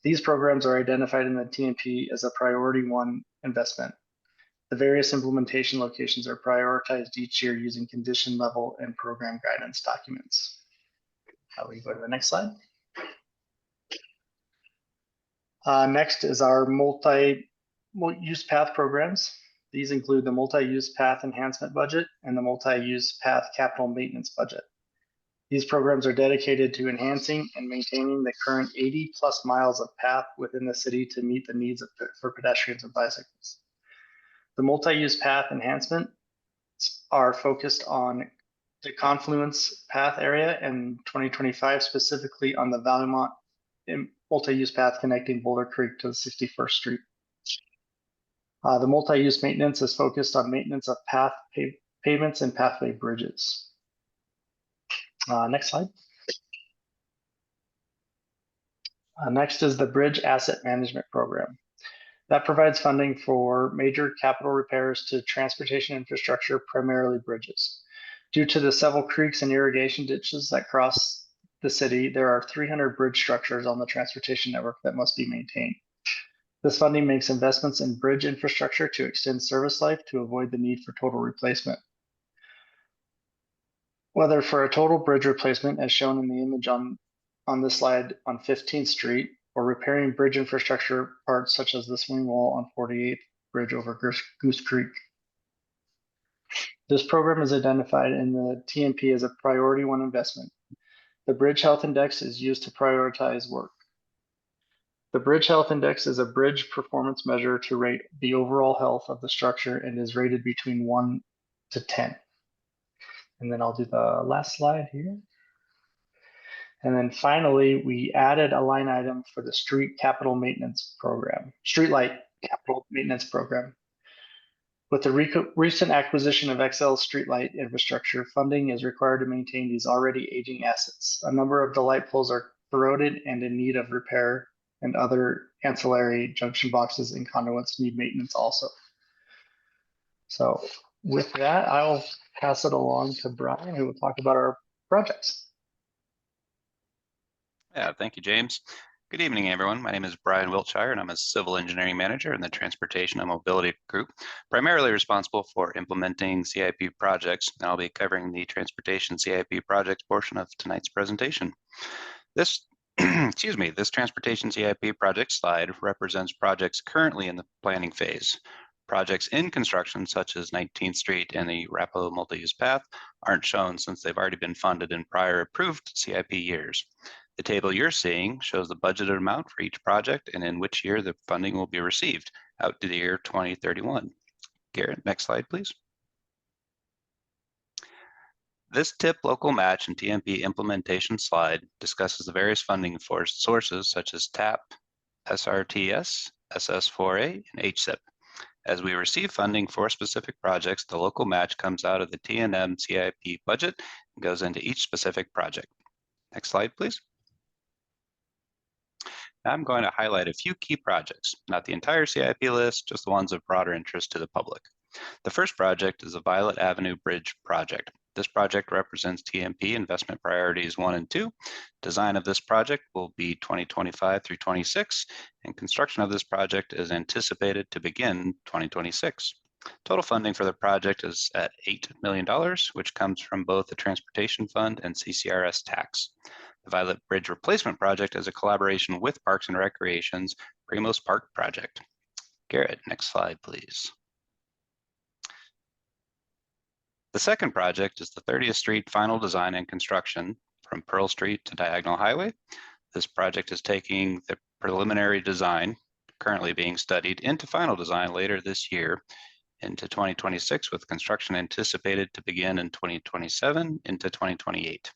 These programs are identified in the TMP as a priority 1 investment. The various implementation locations are prioritized each year using condition level and program guidance documents. We go to the next slide. Next is our multi-use path programs. These include the multi-use path enhancement budget and the multi-use path capital maintenance budget. These programs are dedicated to enhancing and maintaining the current 80+ miles of path within the city to meet the needs for pedestrians and bicycles. The multi-use path enhancements are focused on the Confluence Path area in 2025, specifically on the Valemont multi-use path connecting Boulder Creek to the 61st Street. The multi-use maintenance is focused on maintenance of path pavements and pathway bridges. Next slide. Next is the Bridge Asset Management Program. That provides funding for major capital repairs to transportation infrastructure, primarily bridges. Due to the several creeks and irrigation ditches that cross the city, there are 300 bridge structures on the transportation network that must be maintained. This funding makes investments in bridge infrastructure to extend service life to avoid the need for total replacement. Whether for a total bridge replacement, as shown in the image on this slide on 15th Street, or repairing bridge infrastructure parts such as the swing wall on 48th Bridge over Goose Creek. This program is identified in the TMP as a priority 1 investment. The Bridge Health Index is used to prioritize work. The Bridge Health Index is a bridge performance measure to rate the overall health of the structure and is rated between 1 to 10. And then I'll do the last slide here. And then finally, we added a line item for the Streetlight Capital Maintenance Program. With the recent acquisition of XL Streetlight infrastructure, funding is required to maintain these already aging assets. A number of the light poles are corroded and in need of repair, and other ancillary junction boxes and conduits need maintenance also. So with that, I'll pass it along to Brian, who will talk about our projects. Yeah, thank you, James. Good evening, everyone. My name is Brian Wiltshire, and I'm a civil engineering manager in the Transportation and Mobility Group, primarily responsible for implementing CIP projects. And I'll be covering the Transportation CIP projects portion of tonight's presentation. This, this Transportation CIP project slide represents projects currently in the planning phase. Projects in construction, such as 19th Street and the Arapahoe multi-use path, aren't shown since they've already been funded in prior approved CIP years. The table you're seeing shows the budgeted amount for each project and in which year the funding will be received out to the year 2031. Garrett, next slide, please. This TIP local match and TMP implementation slide discusses the various funding sources such as TAP, SRTS, SS4A, and HSIP. As we receive funding for specific projects, the local match comes out of the TNM CIP budget and goes into each specific project. Next slide, please. Now I'm going to highlight a few key projects, not the entire CIP list, just the ones of broader interest to the public. The first project is the Violet Avenue Bridge project. This project represents TMP investment priorities 1 and 2. Design of this project will be 2025 through 26, and construction of this project is anticipated to begin 2026. Total funding for the project is at $8 million, which comes from both the Transportation Fund and CCRS tax. The Violet Bridge Replacement Project is a collaboration with Parks and Recreation's Primos Park project. Garrett, next slide, please. The second project is the 30th Street final design and construction from Pearl Street to Diagonal Highway. This project is taking the preliminary design currently being studied into final design later this year into 2026, with construction anticipated to begin in 2027 into 2028.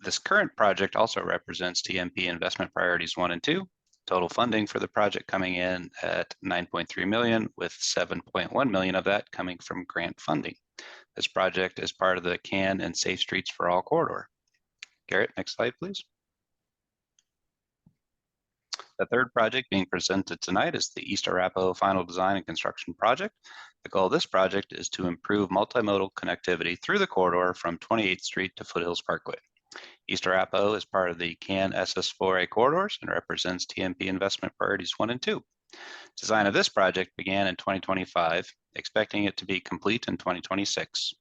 This current project also represents TMP investment priorities 1 and 2. Total funding for the project coming in at $9.3 million, with $7.1 million of that coming from grant funding. This project is part of the CAN and Safe Streets for All corridor. Garrett, next slide, please. The third project being presented tonight is the East Arapahoe Final Design and Construction Project. The goal of this project is to improve multimodal connectivity through the corridor from 28th Street to Foothills Parkway. East Arapahoe is part of the CAN SS4A corridors and represents TMP investment priorities 1 and 2. Design of this project began in 2025, expecting it to be complete in 2026.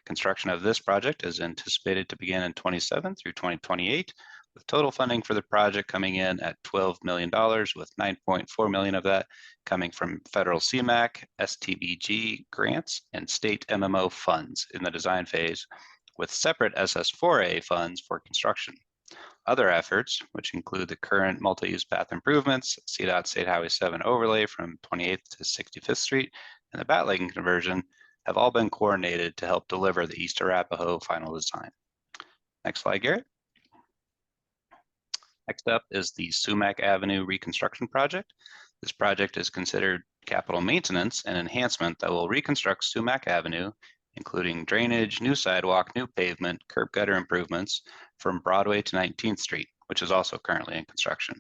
Construction of this project is anticipated to begin in 27 through 2028, with total funding for the project coming in at $12 million, with $9.4 million of that coming from federal CMAQ, STBG grants, and state MMO funds in the design phase, with separate SS4A funds for construction. Other efforts, which include the current multi-use path improvements, CDOT State Highway 7 overlay from 28th to 65th Street, and the Batlaken conversion, have all been coordinated to help deliver the East Arapahoe final design. Next slide, Garrett. Next up is the Sumac Avenue Reconstruction Project. This project is considered capital maintenance and enhancement that will reconstruct Sumac Avenue, including drainage, new sidewalk, new pavement, curb gutter improvements from Broadway to 19th Street, which is also currently in construction.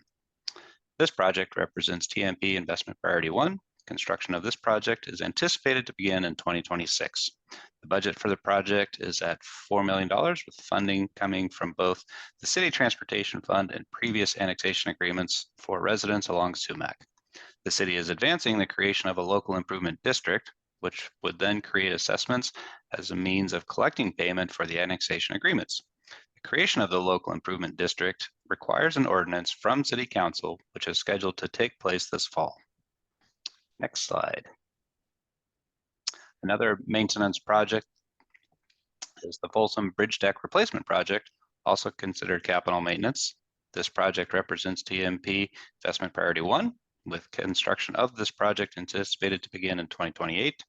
This project represents TMP investment priority 1. Construction of this project is anticipated to begin in 2026. The budget for the project is at $4 million, with funding coming from both the City Transportation Fund and previous annexation agreements for residents along Sumac. The city is advancing the creation of a local improvement district, which would then create assessments as a means of collecting payment for the annexation agreements. The creation of the local improvement district requires an ordinance from City Council, which is scheduled to take place this fall. Next slide. Another maintenance project is the Folsom Bridge Deck Replacement Project, also considered capital maintenance. This project represents TMP investment priority 1, with construction of this project anticipated to begin in 2028.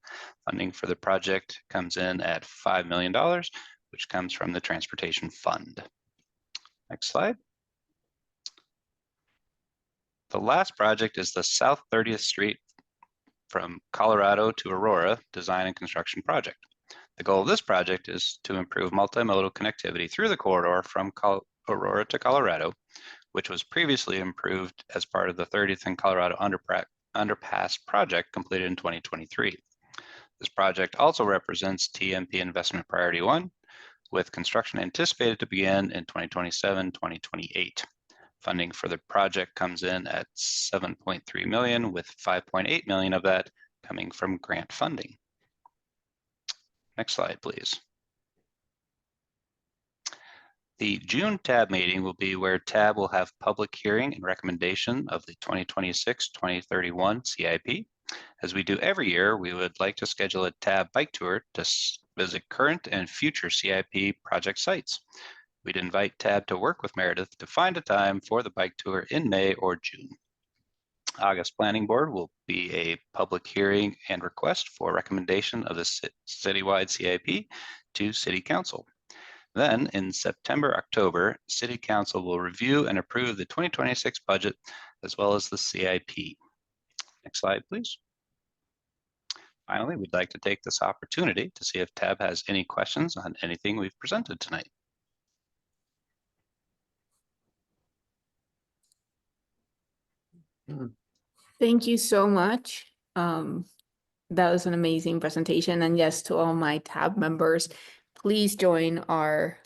Funding for the project comes in at $5 million, which comes from the Transportation Fund. Next slide. The last project is the South 30th Street from Colorado to Aurora design and construction project. The goal of this project is to improve multimodal connectivity through the corridor from Aurora to Colorado, which was previously improved as part of the 30th and Colorado Underpass project completed in 2023. This project also represents TMP investment priority 1, with construction anticipated to begin in 2027-2028. Funding for the project comes in at $7.3 million, with $5.8 million of that coming from grant funding. Next slide, please. The June TAB meeting will be where TAB will have public hearing and recommendation of the 2026-2031 CIP. As we do every year, we would like to schedule a TAB bike tour to visit current and future CIP project sites. We'd invite TAB to work with Meredith to find a time for the bike tour in May or June. August Planning Board will be a public hearing and request for recommendation of the citywide CIP to City Council. Then in September, October, City Council will review and approve the 2026 budget as well as the CIP. Next slide, please. Finally, we'd like to take this opportunity to see if TAB has any questions on anything we've presented tonight. Thank you so much. That was an amazing presentation. And yes, to all my TAB members, please join our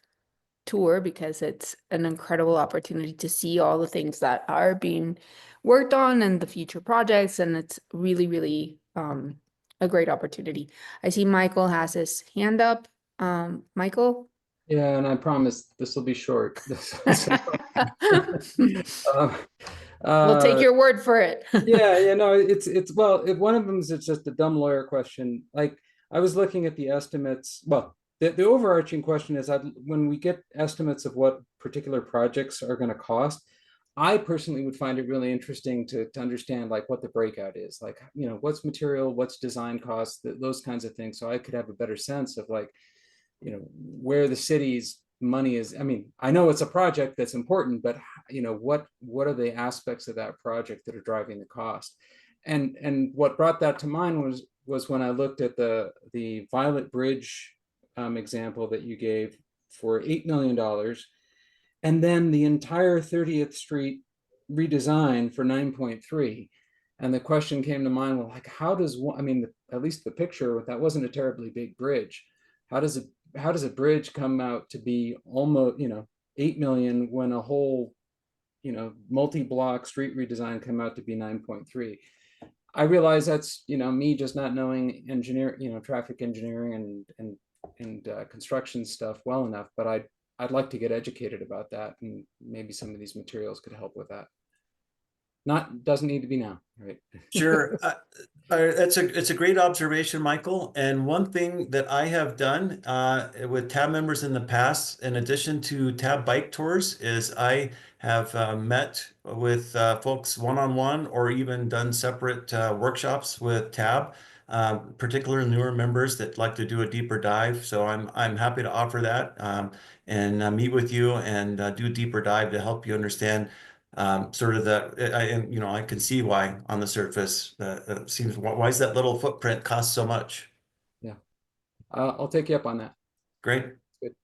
tour because it's an incredible opportunity to see all the things that are being worked on and the future projects. And it's really, really a great opportunity. I see Michael has his hand up. Michael? Yeah, and I promise this will be short. We'll take your word for it. Yeah, no, one of them is it's just a dumb lawyer question. Like I was looking at the estimates. Well, the overarching question is when we get estimates of what particular projects are going to cost, I personally would find it really interesting to understand like what the breakout is, like, you know, what's material, what's design costs, those kinds of things. So I could have a better sense of like, you know, where the city's money is. I mean, I know it's a project that's important, but you know, what are the aspects of that project that are driving the cost? And what brought that to mind was when I looked at the Violet Bridge example that you gave for $8 million, and then the entire 30th Street redesign for 9.3. And the question came to mind, well, like, how does one, I mean, at least the picture, that wasn't a terribly big bridge. How does a bridge come out to be almost, you know, 8 million when a whole, you know, multi-block street redesign come out to be 9.3? I realize that's, you know, me just not knowing traffic engineering and construction stuff well enough, but I'd like to get educated about that, and maybe some of these materials could help with that. Doesn't need to be now, right? Sure. It's a great observation, Michael. And one thing that I have done with TAB members in the past, in addition to TAB bike tours, is I have met with folks one-on-one or even done separate workshops with TAB, particular newer members that like to do a deeper dive. So I'm happy to offer that and meet with you and do a deeper dive to help you understand sort of I can see why on the surface it seems, why is that little footprint cost so much? Yeah, I'll take you up on that. Great. Good.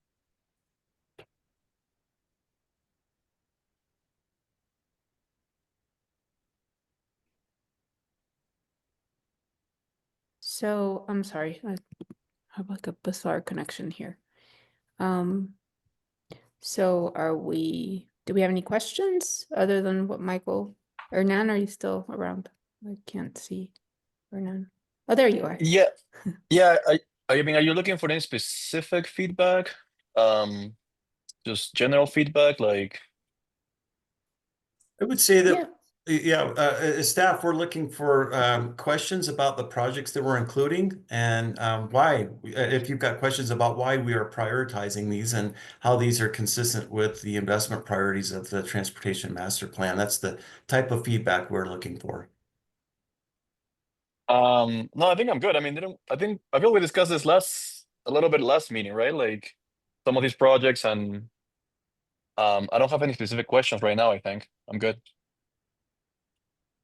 So I'm sorry, I have like a bizarre connection here. So do we have any questions other than what Michael, or Nan, are you still around? I can't see Hernan. Oh, there you are. Yeah. I mean, are you looking for any specific feedback? Just general feedback, like? I would say that, as staff, we're looking for questions about the projects that we're including and why. If you've got questions about why we are prioritizing these and how these are consistent with the investment priorities of the Transportation Master Plan, that's the type of feedback we're looking for. No, I think I'm good. I mean, I feel we discussed this a little bit last meeting, right? Like some of these projects, and I don't have any specific questions right now. I think I'm good.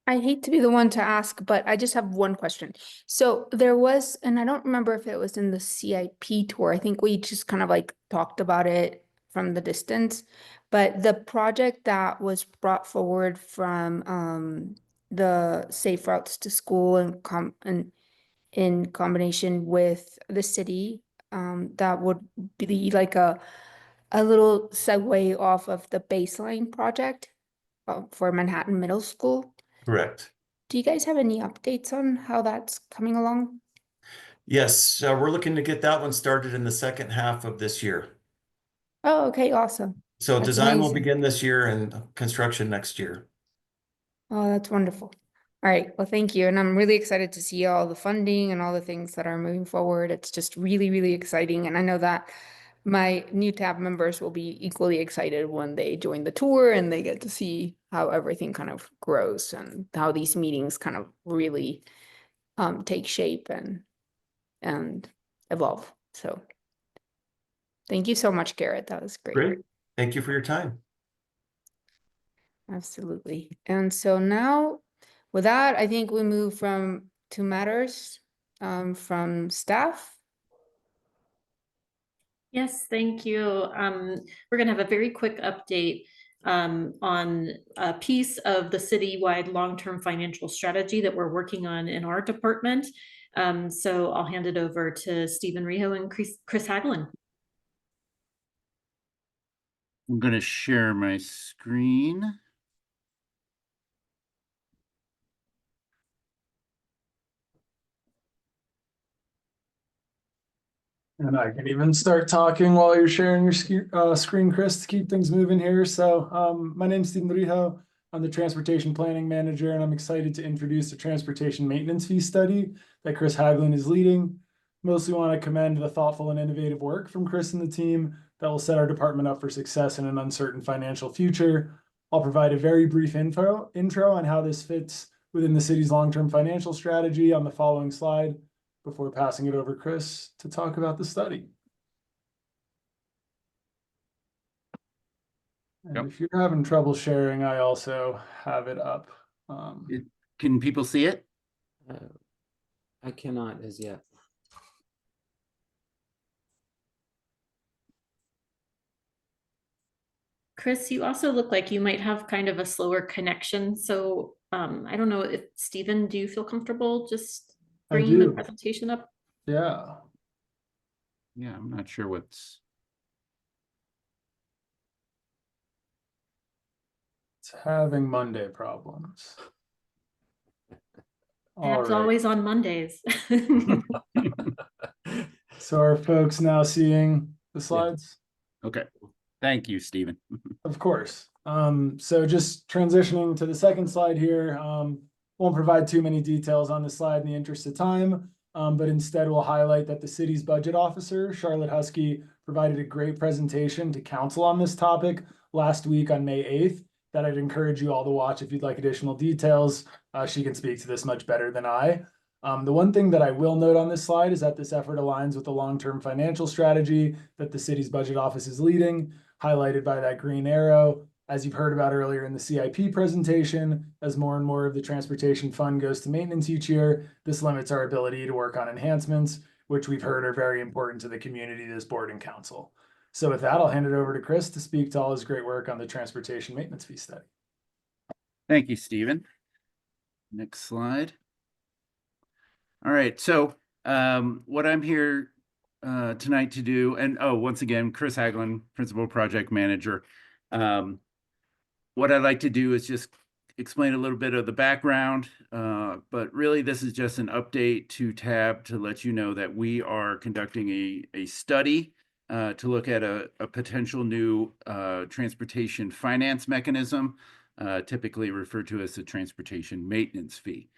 I hate to be the one to ask, but I just have one question. So there was, and I don't remember if it was in the CIP tour. I think we just kind of like talked about it from the distance, but the project that was brought forward from the Safe Routes to School and in combination with the city, that would be like a little segue off of the baseline project for Manhattan Middle School. Correct. Do you guys have any updates on how that's coming along? Yes, we're looking to get that one started in the second half of this year. Oh, okay, awesome. So That's design will amazing. begin this year and construction next year. Oh, that's wonderful. All right, well, thank you. And I'm really excited to see all the funding and all the things that are moving forward. It's just really, really exciting. And I know that my new TAB members will be equally excited when they join the tour and they get to see how everything kind of grows and how these meetings kind of really take shape and evolve. So thank you so much, Garrett. That was great. Great. Thank you for your time. Absolutely. And so now with that, I think we move to matters from staff. Yes, thank you. We're going to have a very quick update on a piece of the citywide long-term financial strategy that we're working on in our department. So I'll hand it over to Stephen Riho and Chris Hagelin. I'm going to share my screen. And I can even start talking while you're sharing your screen, Chris, to keep things moving here. So my name's Stephen Rijo. I'm the Transportation Planning Manager, and I'm excited to introduce the Transportation Maintenance Fee Study that Chris Hagelin is leading. Mostly want to commend the thoughtful and innovative work from Chris and the team that will set our department up for success in an uncertain financial future. I'll provide a very brief intro on how this fits within the city's long-term financial strategy on the following slide, before passing it over to Chris to talk about the study. And if you're having trouble sharing, I also have it up. Can people see it? I cannot as yet. Chris, you also look like you might have kind of a slower connection. So I don't know if Stephen, do you feel comfortable just bringing the presentation up? Yeah. Yeah, I'm not sure what's. It's having Monday problems. It's always on Mondays. So are folks now seeing the slides? Yeah. Okay. Thank you, Stephen. Of course. So just transitioning to the second slide here, won't provide too many details on the slide in the interest of time, but instead we'll highlight that the city's budget officer, Charlotte Husky, provided a great presentation to council on this topic last week on May 8th that I'd encourage you all to watch if you'd like additional details. She can speak to this much better than I. The one thing that I will note on this slide is that this effort aligns with the long-term financial strategy that the city's budget office is leading, highlighted by that green arrow. As you've heard about earlier in the CIP presentation, as more and more of the transportation fund goes to maintenance each year, this limits our ability to work on enhancements, which we've heard are very important to the community, this board and council. So with that, I'll hand it over to Chris to speak to all his great work on the transportation maintenance fee study. Thank you, Stephen. Next slide. All right, so what I'm here tonight to do, and once again, Chris Hagelin, Principal Project Manager. What I'd like to do is just explain a little bit of the background, but really this is just an update to TAB to let you know that we are conducting a study to look at a potential new transportation finance mechanism, typically referred to as the transportation maintenance fee.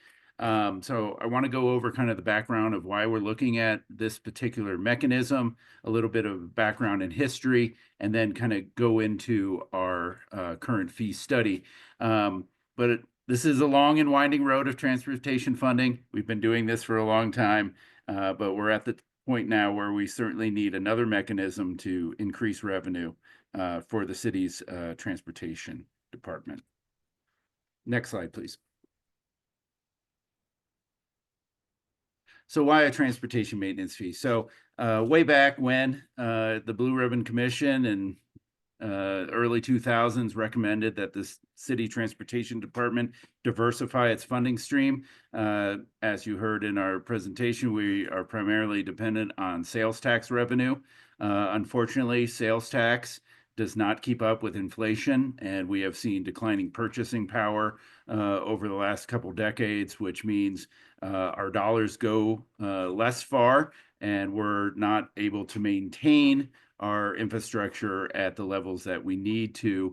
So I want to go over kind of the background of why we're looking at this particular mechanism, a little bit of background and history, and then kind of go into our current fee study. But this is a long and winding road of transportation funding. We've been doing this for a long time, but we're at the point now where we certainly need another mechanism to increase revenue for the city's transportation department. Next slide, please. So why a transportation maintenance fee? So way back when the Blue Ribbon Commission in early 2000s recommended that the city transportation department diversify its funding stream. As you heard in our presentation, we are primarily dependent on sales tax revenue. Unfortunately, sales tax does not keep up with inflation, and we have seen declining purchasing power over the last couple decades, which means our dollars go less far, and we're not able to maintain our infrastructure at the levels that we need to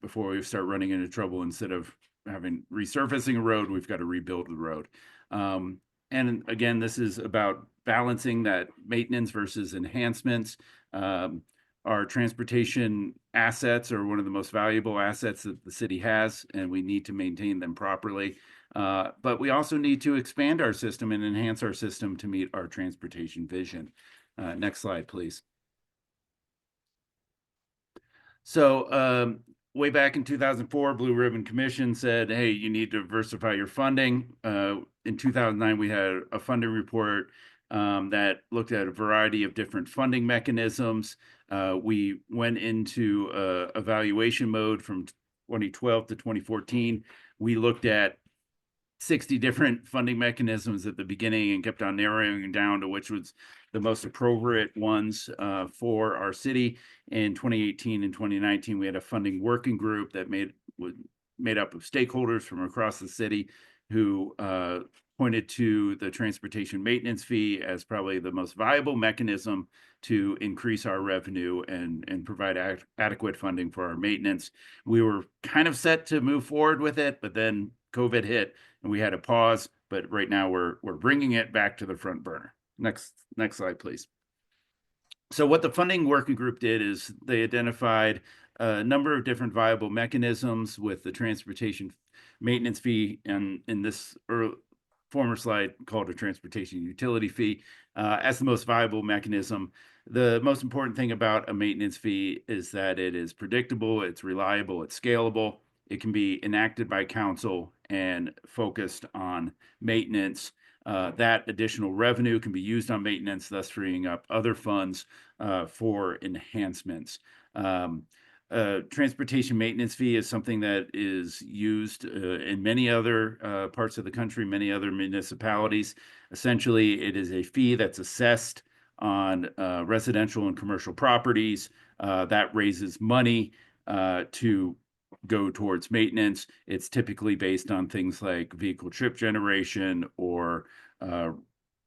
before we start running into trouble. Instead of having resurfacing a road, we've got to rebuild the road. And again, this is about balancing that maintenance versus enhancements. Our transportation assets are one of the most valuable assets that the city has, and we need to maintain them properly. But we also need to expand our system and enhance our system to meet our transportation vision. Next slide, please. So way back in 2004, Blue Ribbon Commission said, hey, you need to diversify your funding. In 2009, we had a funding report that looked at a variety of different funding mechanisms. We went into evaluation mode from 2012 to 2014. We looked at 60 different funding mechanisms at the beginning and kept on narrowing down to which was the most appropriate ones for our city. In 2018 and 2019, we had a funding working group that made up of stakeholders from across the city who pointed to the transportation maintenance fee as probably the most viable mechanism to increase our revenue and provide adequate funding for our maintenance. We were kind of set to move forward with it, but then COVID hit and we had to pause. But right now we're bringing it back to the front burner. Next slide, please. So what the funding working group did is they identified a number of different viable mechanisms with the transportation maintenance fee, and in this former slide called a transportation utility fee, as the most viable mechanism. The most important thing about a maintenance fee is that it is predictable, it's reliable, it's scalable. It can be enacted by council and focused on maintenance. That additional revenue can be used on maintenance, thus freeing up other funds for enhancements. Transportation maintenance fee is something that is used in many other parts of the country, many other municipalities. Essentially, it is a fee that's assessed on residential and commercial properties that raises money to go towards maintenance. It's typically based on things like vehicle trip generation or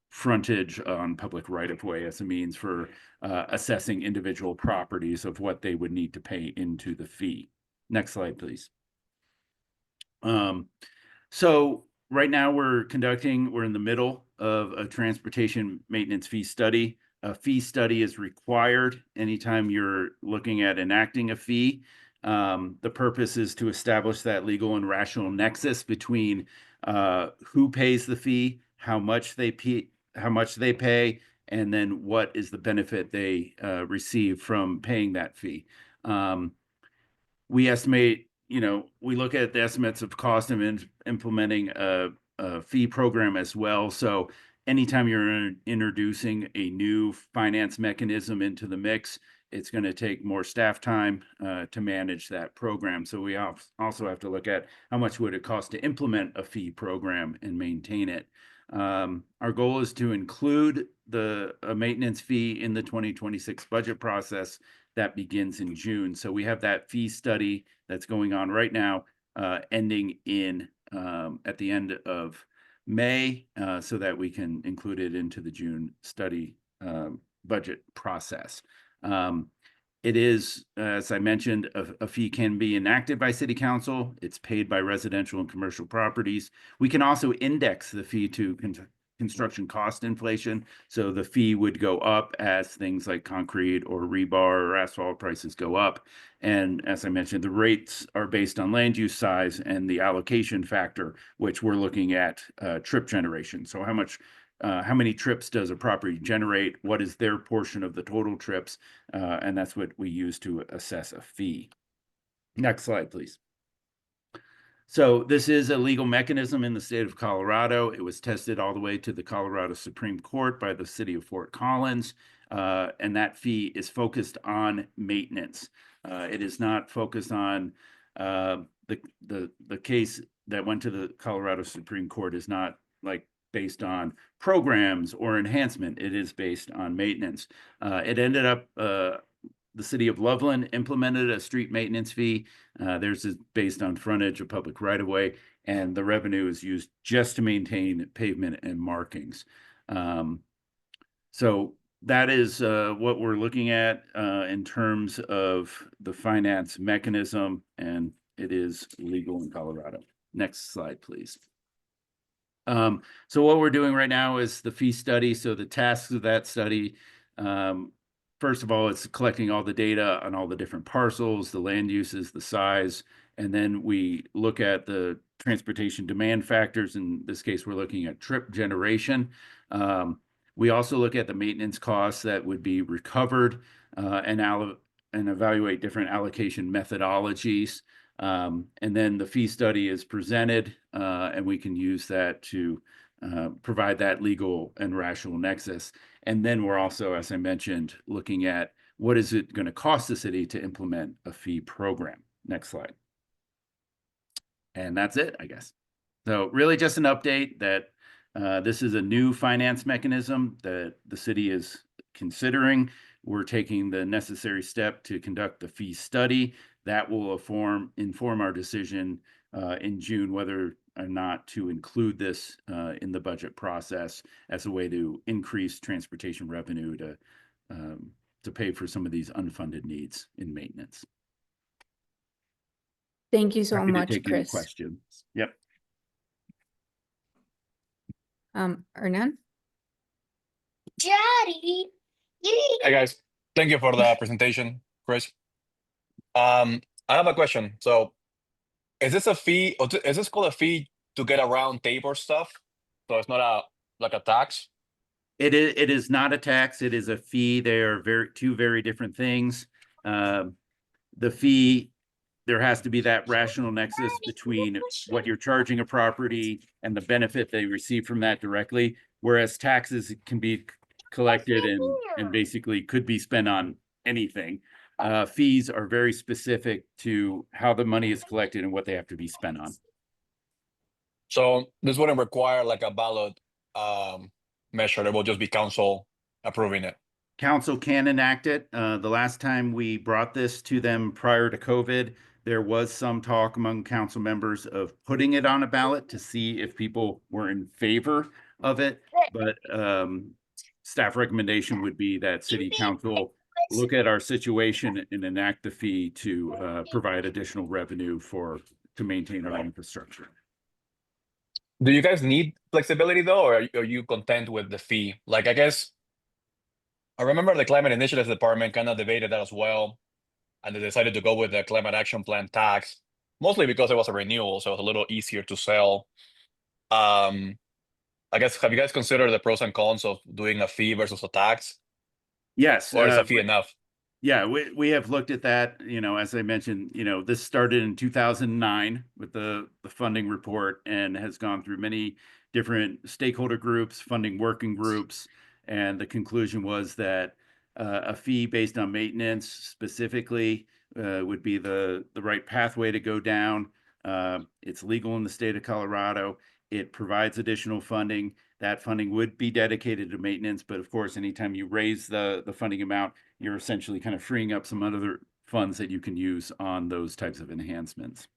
frontage on public right-of-way as a means for assessing individual properties of what they would need to pay into the fee. Next slide, please. So right now we're in the middle of a transportation maintenance fee study. A fee study is required anytime you're looking at enacting a fee. The purpose is to establish that legal and rational nexus between who pays the fee, how much they pay, and then what is the benefit they receive from paying that fee. We estimate, we look at the estimates of cost of implementing a fee program as well. So anytime you're introducing a new finance mechanism into the mix, it's going to take more staff time to manage that program. So we also have to look at how much would it cost to implement a fee program and maintain it. Our goal is to include a maintenance fee in the 2026 budget process that begins in June. So we have that fee study that's going on right now, ending at the end of May, so that we can include it into the June study budget process. It is, as I mentioned, a fee can be enacted by City Council. It's paid by residential and commercial properties. We can also index the fee to construction cost inflation. So the fee would go up as things like concrete or rebar or asphalt prices go up. And as I mentioned, the rates are based on land use size and the allocation factor, which we're looking at trip generation. So how many trips does a property generate? What is their portion of the total trips? And that's what we use to assess a fee. Next slide, please. So this is a legal mechanism in the state of Colorado. It was tested all the way to the Colorado Supreme Court by the city of Fort Collins. And that fee is focused on maintenance. It is not focused on the case that went to the Colorado Supreme Court is not like based on programs or enhancement. It is based on maintenance. It ended up, the city of Loveland implemented a street maintenance fee. Theirs is based on frontage of public right-of-way, and the revenue is used just to maintain pavement and markings. So that is what we're looking at in terms of the finance mechanism, and it is legal in Colorado. Next slide, please. So what we're doing right now is the fee study. So the tasks of that study, first of all, it's collecting all the data on all the different parcels, the land uses, the size, and then we look at the transportation demand factors. In this case, we're looking at trip generation. We also look at the maintenance costs that would be recovered and and evaluate different allocation methodologies. And then the fee study is presented, and we can use that to provide that legal and rational nexus. And then we're also, as I mentioned, looking at what is it going to cost the city to implement a fee program. Next slide. And that's it, I guess. So really just an update that this is a new finance mechanism that the city is considering. We're taking the necessary step to conduct the fee study that will inform our decision in June whether or not to include this in the budget process as a way to increase transportation revenue to pay for some of these unfunded needs in maintenance. Thank you so Happy to much, take any Chris. questions. Yep. Hernan? Daddy, Hey guys, thank you for the presentation, Chris. I have a question. So, is this a fee, or is this called a fee to get around Tabor stuff? So it's not like a tax? It is not a tax. It is a fee. They are two very different things. The fee, there has to be that rational nexus between what you're charging a property and the benefit they receive from that directly, whereas taxes can be collected and basically could be spent on anything. Fees are very specific to how the money is collected and what they have to be spent on. So this wouldn't require like a ballot measure. It will just be council approving it. Council can enact it. The last time we brought this to them prior to COVID, there was some talk among council members of putting it on a ballot to see if people were in favor of it. But staff recommendation would be that city council look at our situation and enact the fee to provide additional revenue to maintain our infrastructure. Do you guys need flexibility though, or are you content with the fee? Like, I guess I remember the Climate Initiatives Department kind of debated that as well, and they decided to go with the Climate Action Plan tax, mostly because it was a renewal, so it was a little easier to sell. I guess, have you guys considered the pros and cons of doing a fee versus a tax? Yes. Or is a fee enough? Yeah, we have looked at that. As I mentioned, this started in 2009 with the funding report and has gone through many different stakeholder groups, funding working groups. And the conclusion was that a fee based on maintenance specifically would be the right pathway to go down. It's legal in the state of Colorado. It provides additional funding. That funding would be dedicated to maintenance, but of course, anytime you raise the funding amount, you're essentially kind of freeing up some other funds that you can use on those types of enhancements.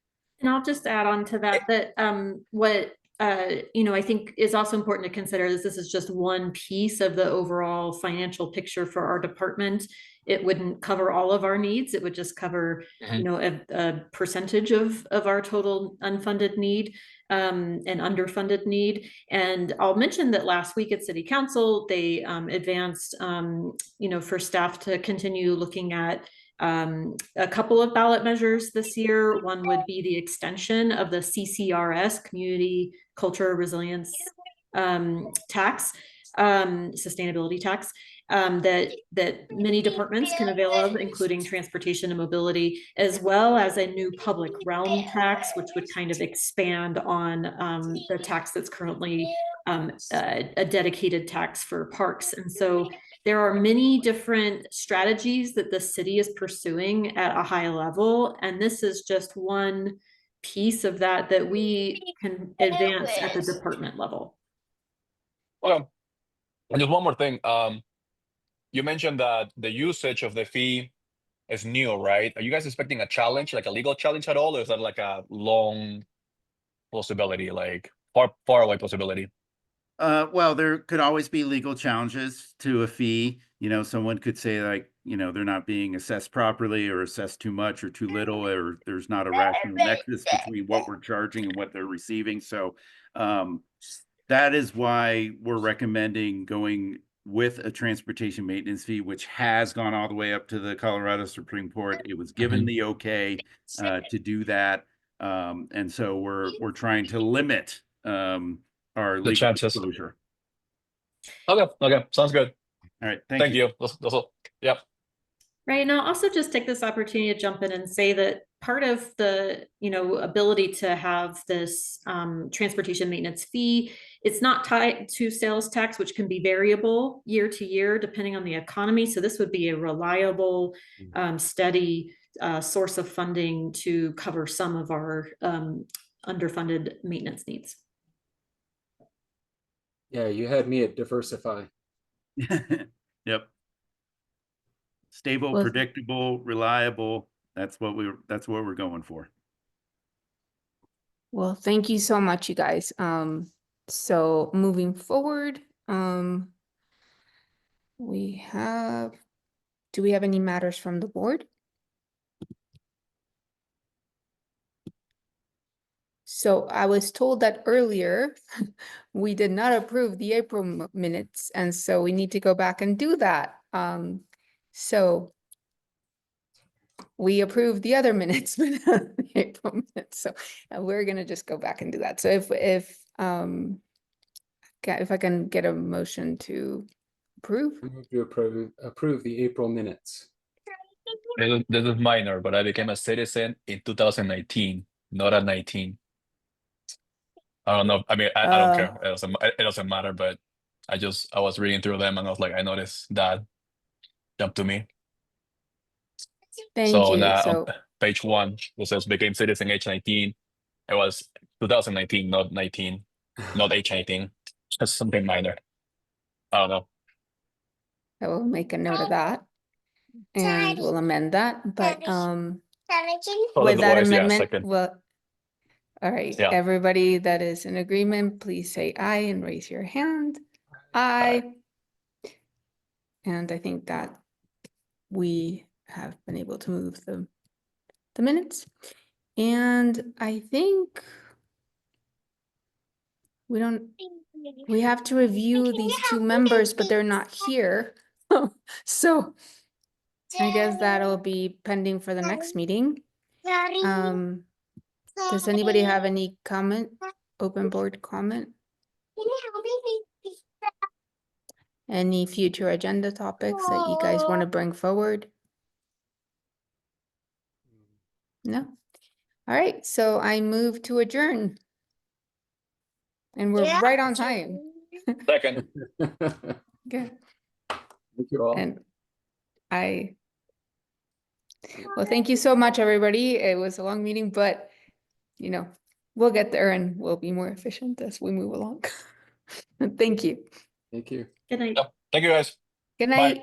And I'll just add on to that, what I think is also important to consider is this is just one piece of the overall financial picture for our department. It wouldn't cover all of our needs. It would just cover, a percentage of our total unfunded need and underfunded need. And I'll mention that last week at City Council, they advanced, for staff to continue looking at a couple of ballot measures this year. One would be the extension of the CCRS, Community Culture Resilience tax, sustainability tax, that many departments can avail of, including transportation and mobility, as well as a new public realm tax, which would kind of expand on the tax that's currently a dedicated tax for parks. And so there are many different strategies that the city is pursuing at a high level, and this is just one piece of that we can advance at the department level. Okay. And just one more thing. You mentioned that the usage of the fee is new, right? Are you guys expecting a challenge, like a legal challenge at all, or is that like a long possibility, like far away possibility? Well, there could always be legal challenges to a fee. Someone could say they're not being assessed properly or assessed too much or too little, or there's not a rational nexus between what we're charging and what they're receiving. So that is why we're recommending going with a transportation maintenance fee, which has gone all the way up to the Colorado Supreme Court. It was given the okay to do that. And so we're trying to limit our legal chances. exposure. Okay, sounds good. All right, thank you. That's all. Yep. Right. And I'll also just take this opportunity to jump in and say that part of the, ability to have this transportation maintenance fee, it's not tied to sales tax, which can be variable year to year depending on the economy. So this would be a reliable, steady source of funding to cover some of our underfunded maintenance needs. Yeah, you had me at diversify. Yep. Stable, Well- predictable, reliable. That's what we're going for. Well, thank you so much, you guys. So moving forward, do we have any matters from the board? So I was told that earlier, we did not approve the April minutes, and so we need to go back and do that. So we approved the other minutes, but not the April minutes, so we're gonna just go back and do that. So if I can get a motion to approve. I move to approve the April minutes. This is minor, but I became a citizen in 2019, not at 19. I don't know. I mean, I don't care. It doesn't matter, but I was reading through them and I was like, I noticed that jumped to me. Thank So you. now So page 1, it says became citizen age 19. It was 2019, not 19, not age 19. Just something minor. I don't know. I will make a note of that. And we'll amend that, but with that Otherwise, yeah, amendment, second. well, all right, Yeah. everybody that is in agreement, please say aye and raise your hand. Aye. And I think that we have been able to move the minutes. And I think we have to review these 2 members, but they're not here. So I guess that'll be pending for the next meeting. Does anybody have any comment, open board comment? Any future agenda topics that you guys want to bring forward? No? All right, so I move to adjourn. And we're right on time. Second. Good. Thank you all. And well, thank you so much, everybody. It was a long meeting, but we'll get there and we'll be more efficient as we move along. Thank you. Thank you. Good night. Thank you, guys. Good Bye. night.